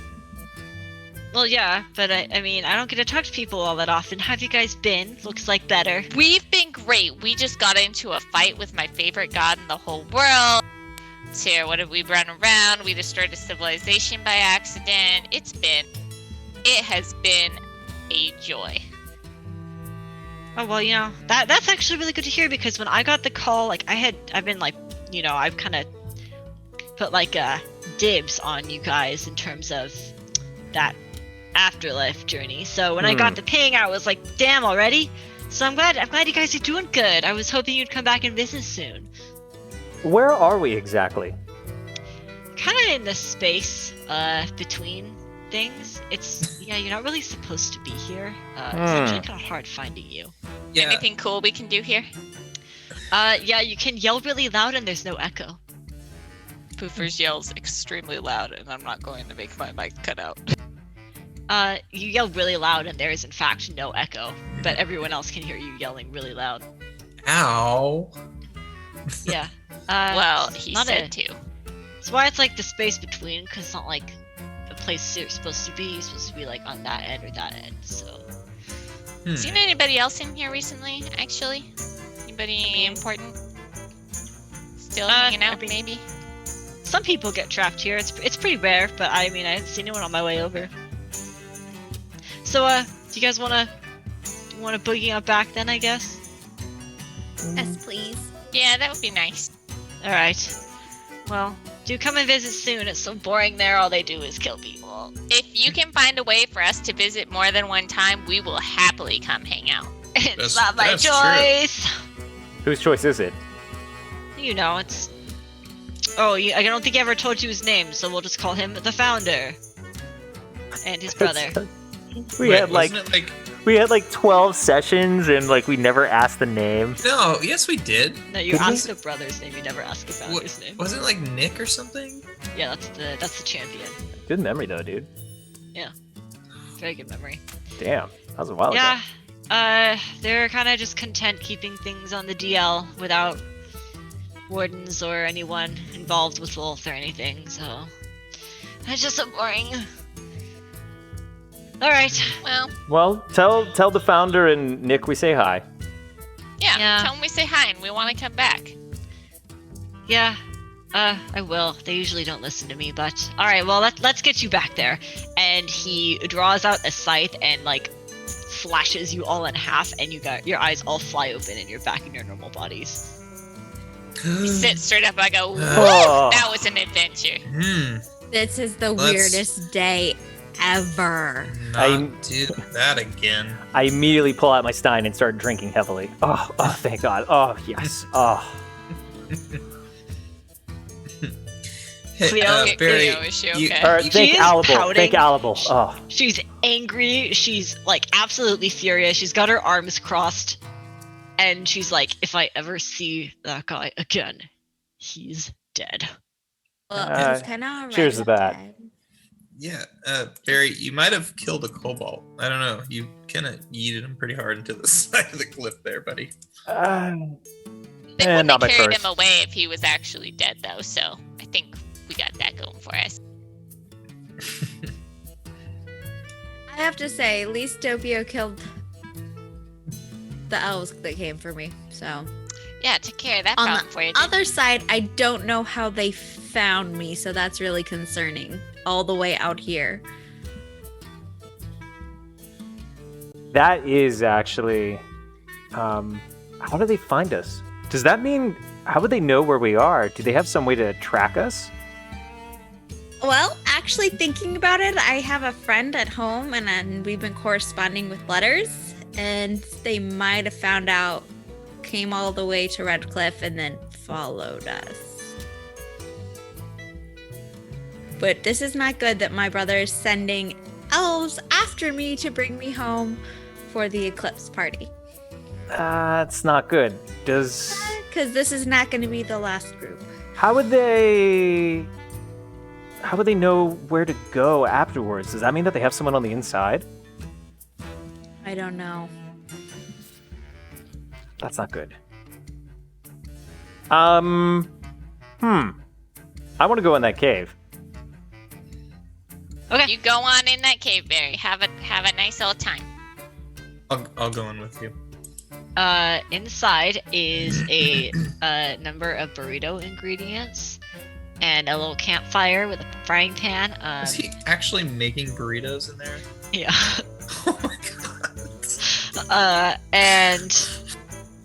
A: Well, yeah, but I mean, I don't get to talk to people all that often. Have you guys been? Looks like better.
F: We've been great. We just got into a fight with my favorite god in the whole world. So what did we run around? We destroyed a civilization by accident. It has been a joy.
A: Oh well, that's actually really good to hear, because when I got the call, like I've been like, I've kind of put like dibs on you guys in terms of that afterlife journey. So when I got the ping, I was like, damn, already? So I'm glad you guys are doing good. I was hoping you'd come back and visit soon.
B: Where are we exactly?
A: Kind of in the space between things. It's you're not really supposed to be here. It's actually kind of hard finding you.
C: Yeah.
F: Anything cool we can do here?
A: Yeah, you can yell really loud and there's no echo.
F: Poofers yells extremely loud, and I'm not going to make my mic cut out.
A: You yell really loud and there is in fact no echo, but everyone else can hear you yelling really loud.
C: Ow.
A: Yeah.
F: Well,
A: it's
F: he
A: not
F: said to.
A: That's why it's like the space between, because it's not like a place you're supposed to be. You're supposed to be like on that end or that end. So
F: Seen anybody else in here recently, actually? Anybody important? Still hanging out, maybe?
A: some people get trapped here. It's pretty rare, but I mean I haven't seen anyone on my way over. So do you guys wanna boogie up back then, I guess?
E: Yes, please.
F: Yeah, that would be nice.
A: Alright. Well, do come and visit soon. It's so boring there, all they do is kill people.
F: If you can find a way for us to visit more than one time, we will happily come hang out.
A: It's not my
C: that's true.
A: choice.
B: Whose choice is it?
A: You know, it's... Oh, I don't think he ever told you his name, so we'll just call him the Founder. And his brother.
B: We had like
C: wasn't it like
B: we had like 12 sessions and like we never asked the name.
C: no, yes we did.
A: No, you
B: Did we?
A: ask the brother's name, you never ask the Founder's name.
C: Wasn't it like Nick or something?
A: Yeah, that's the champion.
B: Good memory though, dude.
A: Very good memory.
B: Damn, that was a while
A: Yeah,
B: ago.
A: they're kind of just content keeping things on the DL without wardens or anyone involved with Wolf or anything, so it's just so boring. Alright,
F: Well,
B: Well, tell the founder and Nick we say hi.
F: yeah, tell them we say hi and we want to come back.
A: yeah, I will. They usually don't listen to me, but alright, well, let's get you back there. And he draws out a scythe and, like, slashes you all in half, and your eyes all fly open and you're back in your normal bodies.
F: We sit straight up and I go, woo,
B: Oh.
F: that was an adventure.
E: This is the
C: Let's-
E: weirdest day ever.
C: Not do that again.
B: I immediately pull out my stein and start drinking heavily. Oh, thank God. Oh, yes. Oh.
C: Hey,
A: Cleo,
C: Barry,
F: Cleo, is she
C: you-
F: okay?
B: All right,
A: She
B: thank
A: is
B: Allable.
A: pouting.
B: Thank Allable. Oh.
A: She's angry. She's like absolutely furious. She's got her arms crossed. And she's like, if I ever see that guy again, he's dead.
E: Well,
B: Uh,
E: it's kind of alright.
B: cheers to that.
C: Yeah, Barry, you might have killed a cobalt. I don't know. You kind of yeeted him pretty hard into the side of the cliff there, buddy.
F: I think when
B: not
F: they
B: my
F: carried
B: first.
F: him away if he was actually dead, though, so I think we got that going for us.
E: I have to say, at least Doppio killed the elves that came for me. So
F: Yeah, took care of that
E: on
F: problem
E: the
F: for you. didn't
E: other side, I don't know how they found me, so that's really concerning. All the way out here.
B: That is actually. How do they find us? Does that mean How would they know where we are? Do they have some way to track us?
E: Well, actually, thinking about it, I have a friend at home, and then we've been corresponding with letters, and they might have found out, came all the way to Redcliffe, and then followed us. But this is not good that my brother is sending elves after me to bring me home for the eclipse party.
B: That's not good.
E: Because this is not going to be the last group.
B: How would they know where to go afterwards? Does that mean that they have someone on the inside?
E: I don't know.
B: That's not good. I want to go in that cave.
A: Okay.
F: You go on in that cave, Barry. Have a nice old time.
C: I'll go in with you.
A: Inside is a number of burrito ingredients and a little campfire with a frying pan.
C: Is he actually making burritos in there?
A: Yeah.
C: Oh my god.
A: And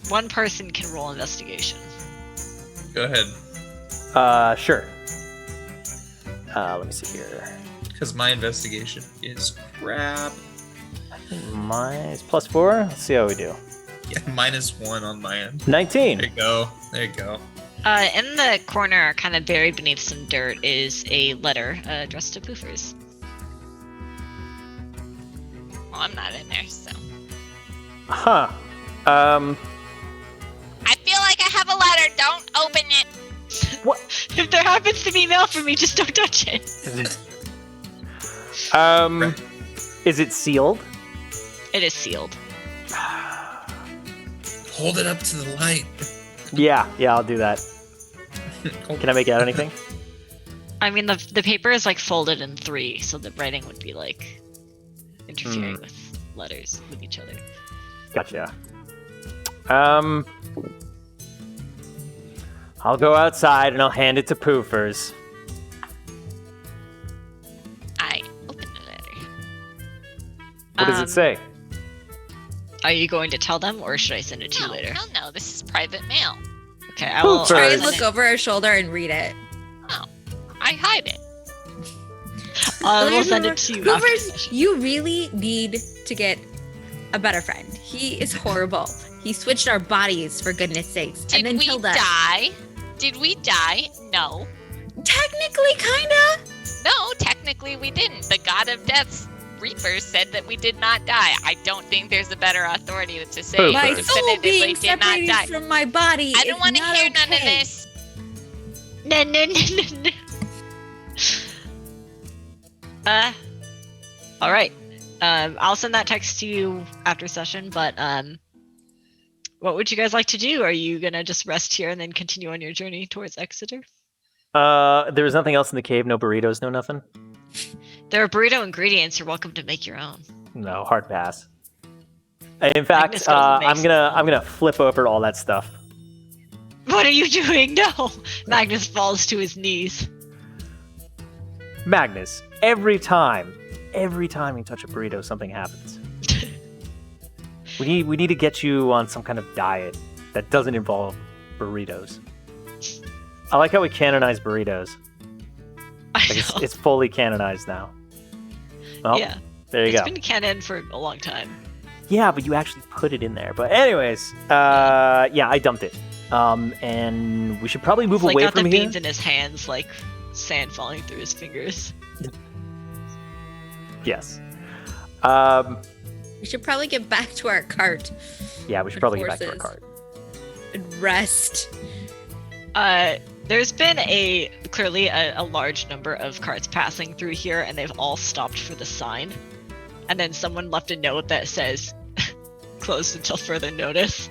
A: one person can roll investigation.
C: Go ahead.
B: Sure. Let me see here.
C: Because my investigation is crap.
B: Mine is +4. Let's see how we do.
C: Yeah, -1 on my end.
B: 19.
C: There you go. There you go.
A: In the corner, kind of buried beneath some dirt, is a letter addressed to Poofers.
F: Well, I'm not in there, so.
B: Huh.
F: I feel like I have a letter. Don't open it.
B: What?
A: If there happens to be mail for me, just don't touch it.
B: Is it sealed?
A: It is sealed.
C: Hold it up to the light.
B: Yeah, I'll do that. Can I make out anything?
A: I mean, the paper is like folded in 3, so the writing would be like interfering with letters with each other.
B: Gotcha. I'll go outside and I'll hand it to Poofers.
F: I open the letter.
B: What does it say?
A: Are you going to tell them, or should I send it to you
F: No,
A: later?
F: hell no. This is private mail.
A: Okay, I will.
B: Poofers.
E: Try and
A: send
E: look
A: it.
E: over our shoulder and read it.
F: Oh, I hide it.
A: I will send it to you. after the
E: Hoovers,
A: session.
E: you really need to get a better friend. He is horrible. He switched our bodies, for goodness sakes,
F: Did
E: and then
F: we
E: killed us.
F: die? Did we die? No.
E: Technically, kinda.
F: No, technically we didn't. The god of death's reaper said that we did not die. I don't think there's a better authority to say
B: Poofers.
F: we
E: My
B: First.
E: soul
F: definitively
E: being
F: did not
E: separated
F: die.
E: from my body.
F: I don't
E: want to
F: hear none of this.
A: No. All right. I'll send that text to you after session. But what would you guys like to do? Are you gonna just rest here and then continue on your journey towards Exeter?
B: There was nothing else in the cave. No burritos. No nothing.
A: There are burrito ingredients. You're welcome to make your own.
B: No, hard pass. In fact,
A: Magnus goes and
B: I'm
A: makes
B: gonna flip over all that stuff.
A: What are you doing? No. Magnus falls to his knees.
B: Magnus, every time you touch a burrito, something happens. We need to get you on some kind of diet that doesn't involve burritos. I like how we canonize burritos.
A: I
B: Like
A: know.
B: it's fully canonized now. Well,
A: Yeah.
B: there you
A: It's
B: go.
A: been canon for a long time.
B: Yeah, but you actually put it in there. But anyways, yeah, I dumped it. And we should probably move
A: It's like
B: away
A: got
B: from
A: the
B: here.
A: beans in his hands, like sand falling through his fingers.
B: Yes.
E: We should probably get back to our cart
B: Yeah, we should
E: With
B: probably get back to our
E: horses.
B: cart.
E: and rest.
A: There's been clearly a large number of carts passing through here, and they've all stopped for the sign. And then someone left a note that says, "Closed until further notice."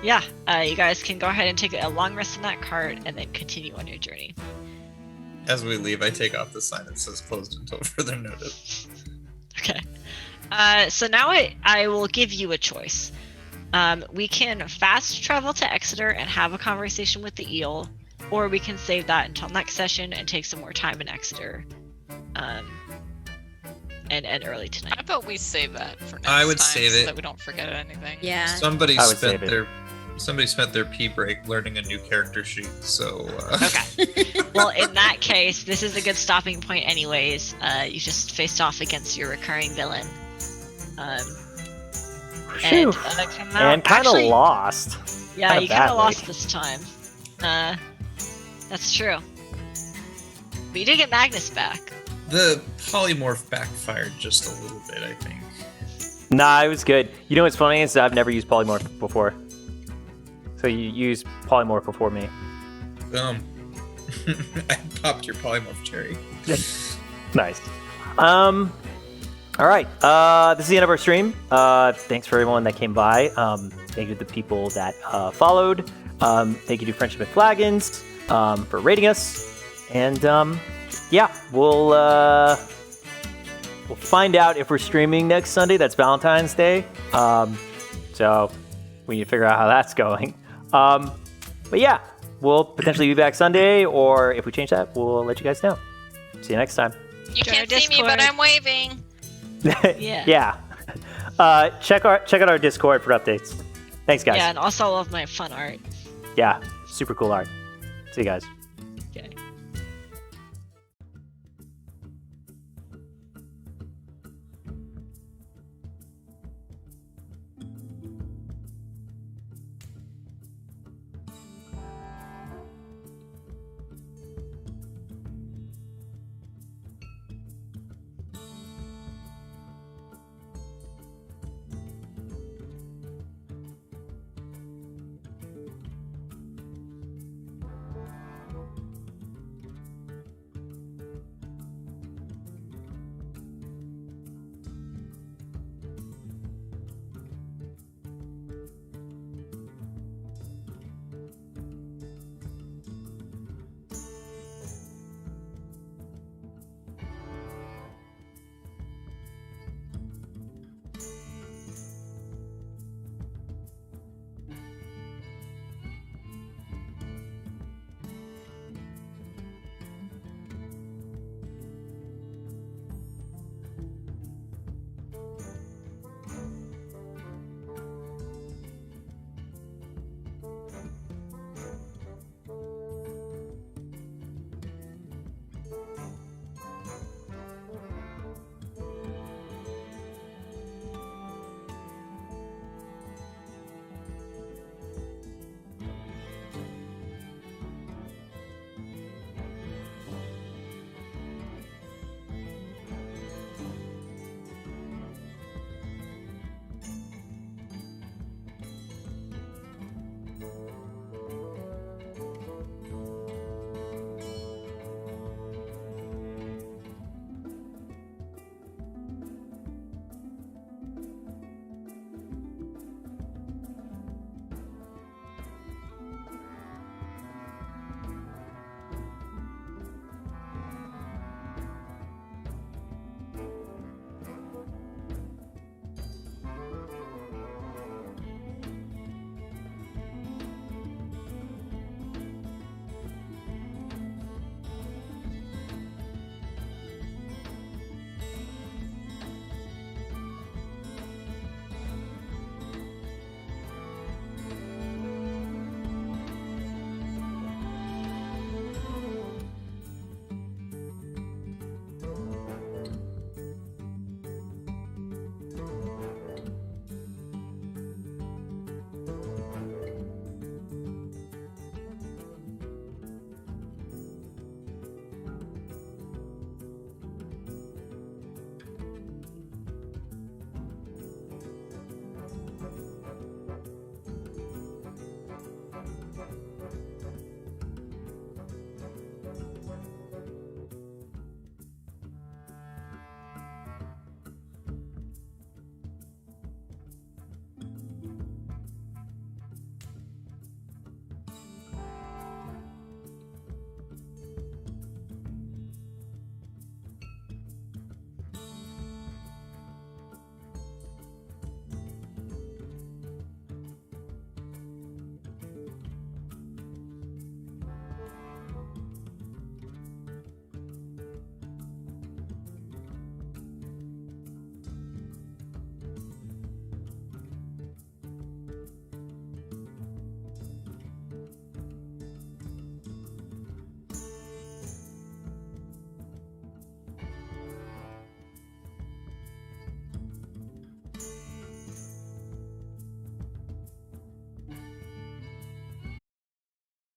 A: Yeah, you guys can go ahead and take a long rest in that cart, and then continue on your journey.
C: As we leave, I take off the sign that says closed until further notice.
A: Okay. So now I will give you a choice. We can fast travel to Exeter and have a conversation with the eel, or we can save that until next session and take some more time in Exeter. and end early tonight.
F: How about we save that for next
C: I would
F: time
C: save
F: so
C: it.
F: that we don't forget anything.
E: Yeah.
C: Somebody
B: I would
C: spent
B: save it.
C: their pee break learning a new character sheet. So
A: Okay. Well, in that case, this is a good stopping point anyways. You just faced off against your recurring villain.
B: Phew.
A: Come out-
B: And kind of
A: actually,
B: lost.
A: Yeah,
B: kinda
A: you kind
B: badly.
A: of lost this time. That's true. But you did get Magnus back.
C: the polymorph backfired just a little bit, I think.
B: Nah, it was good. You know what's funny is I've never used polymorph before. So you used polymorph before me.
C: I popped your polymorph cherry.
B: Nice. All right. This is the end of our stream. Thanks for everyone that came by. Thank you to the people that followed. Thank you to Friendship and Flagons for rating us. And yeah, we'll find out if we're streaming next Sunday. That's Valentine's Day. So we need to figure out how that's going. But yeah, we'll potentially be back Sunday, or if we change that, we'll let you guys know. See you next time.
F: You
A: Join our
F: can't see me, but
A: Discord.
F: I'm waving.
A: Yeah.
B: Yeah. Check out our Discord for updates. Thanks, guys.
A: Yeah, and also I love my fun art.
B: Yeah, super cool art. See you guys.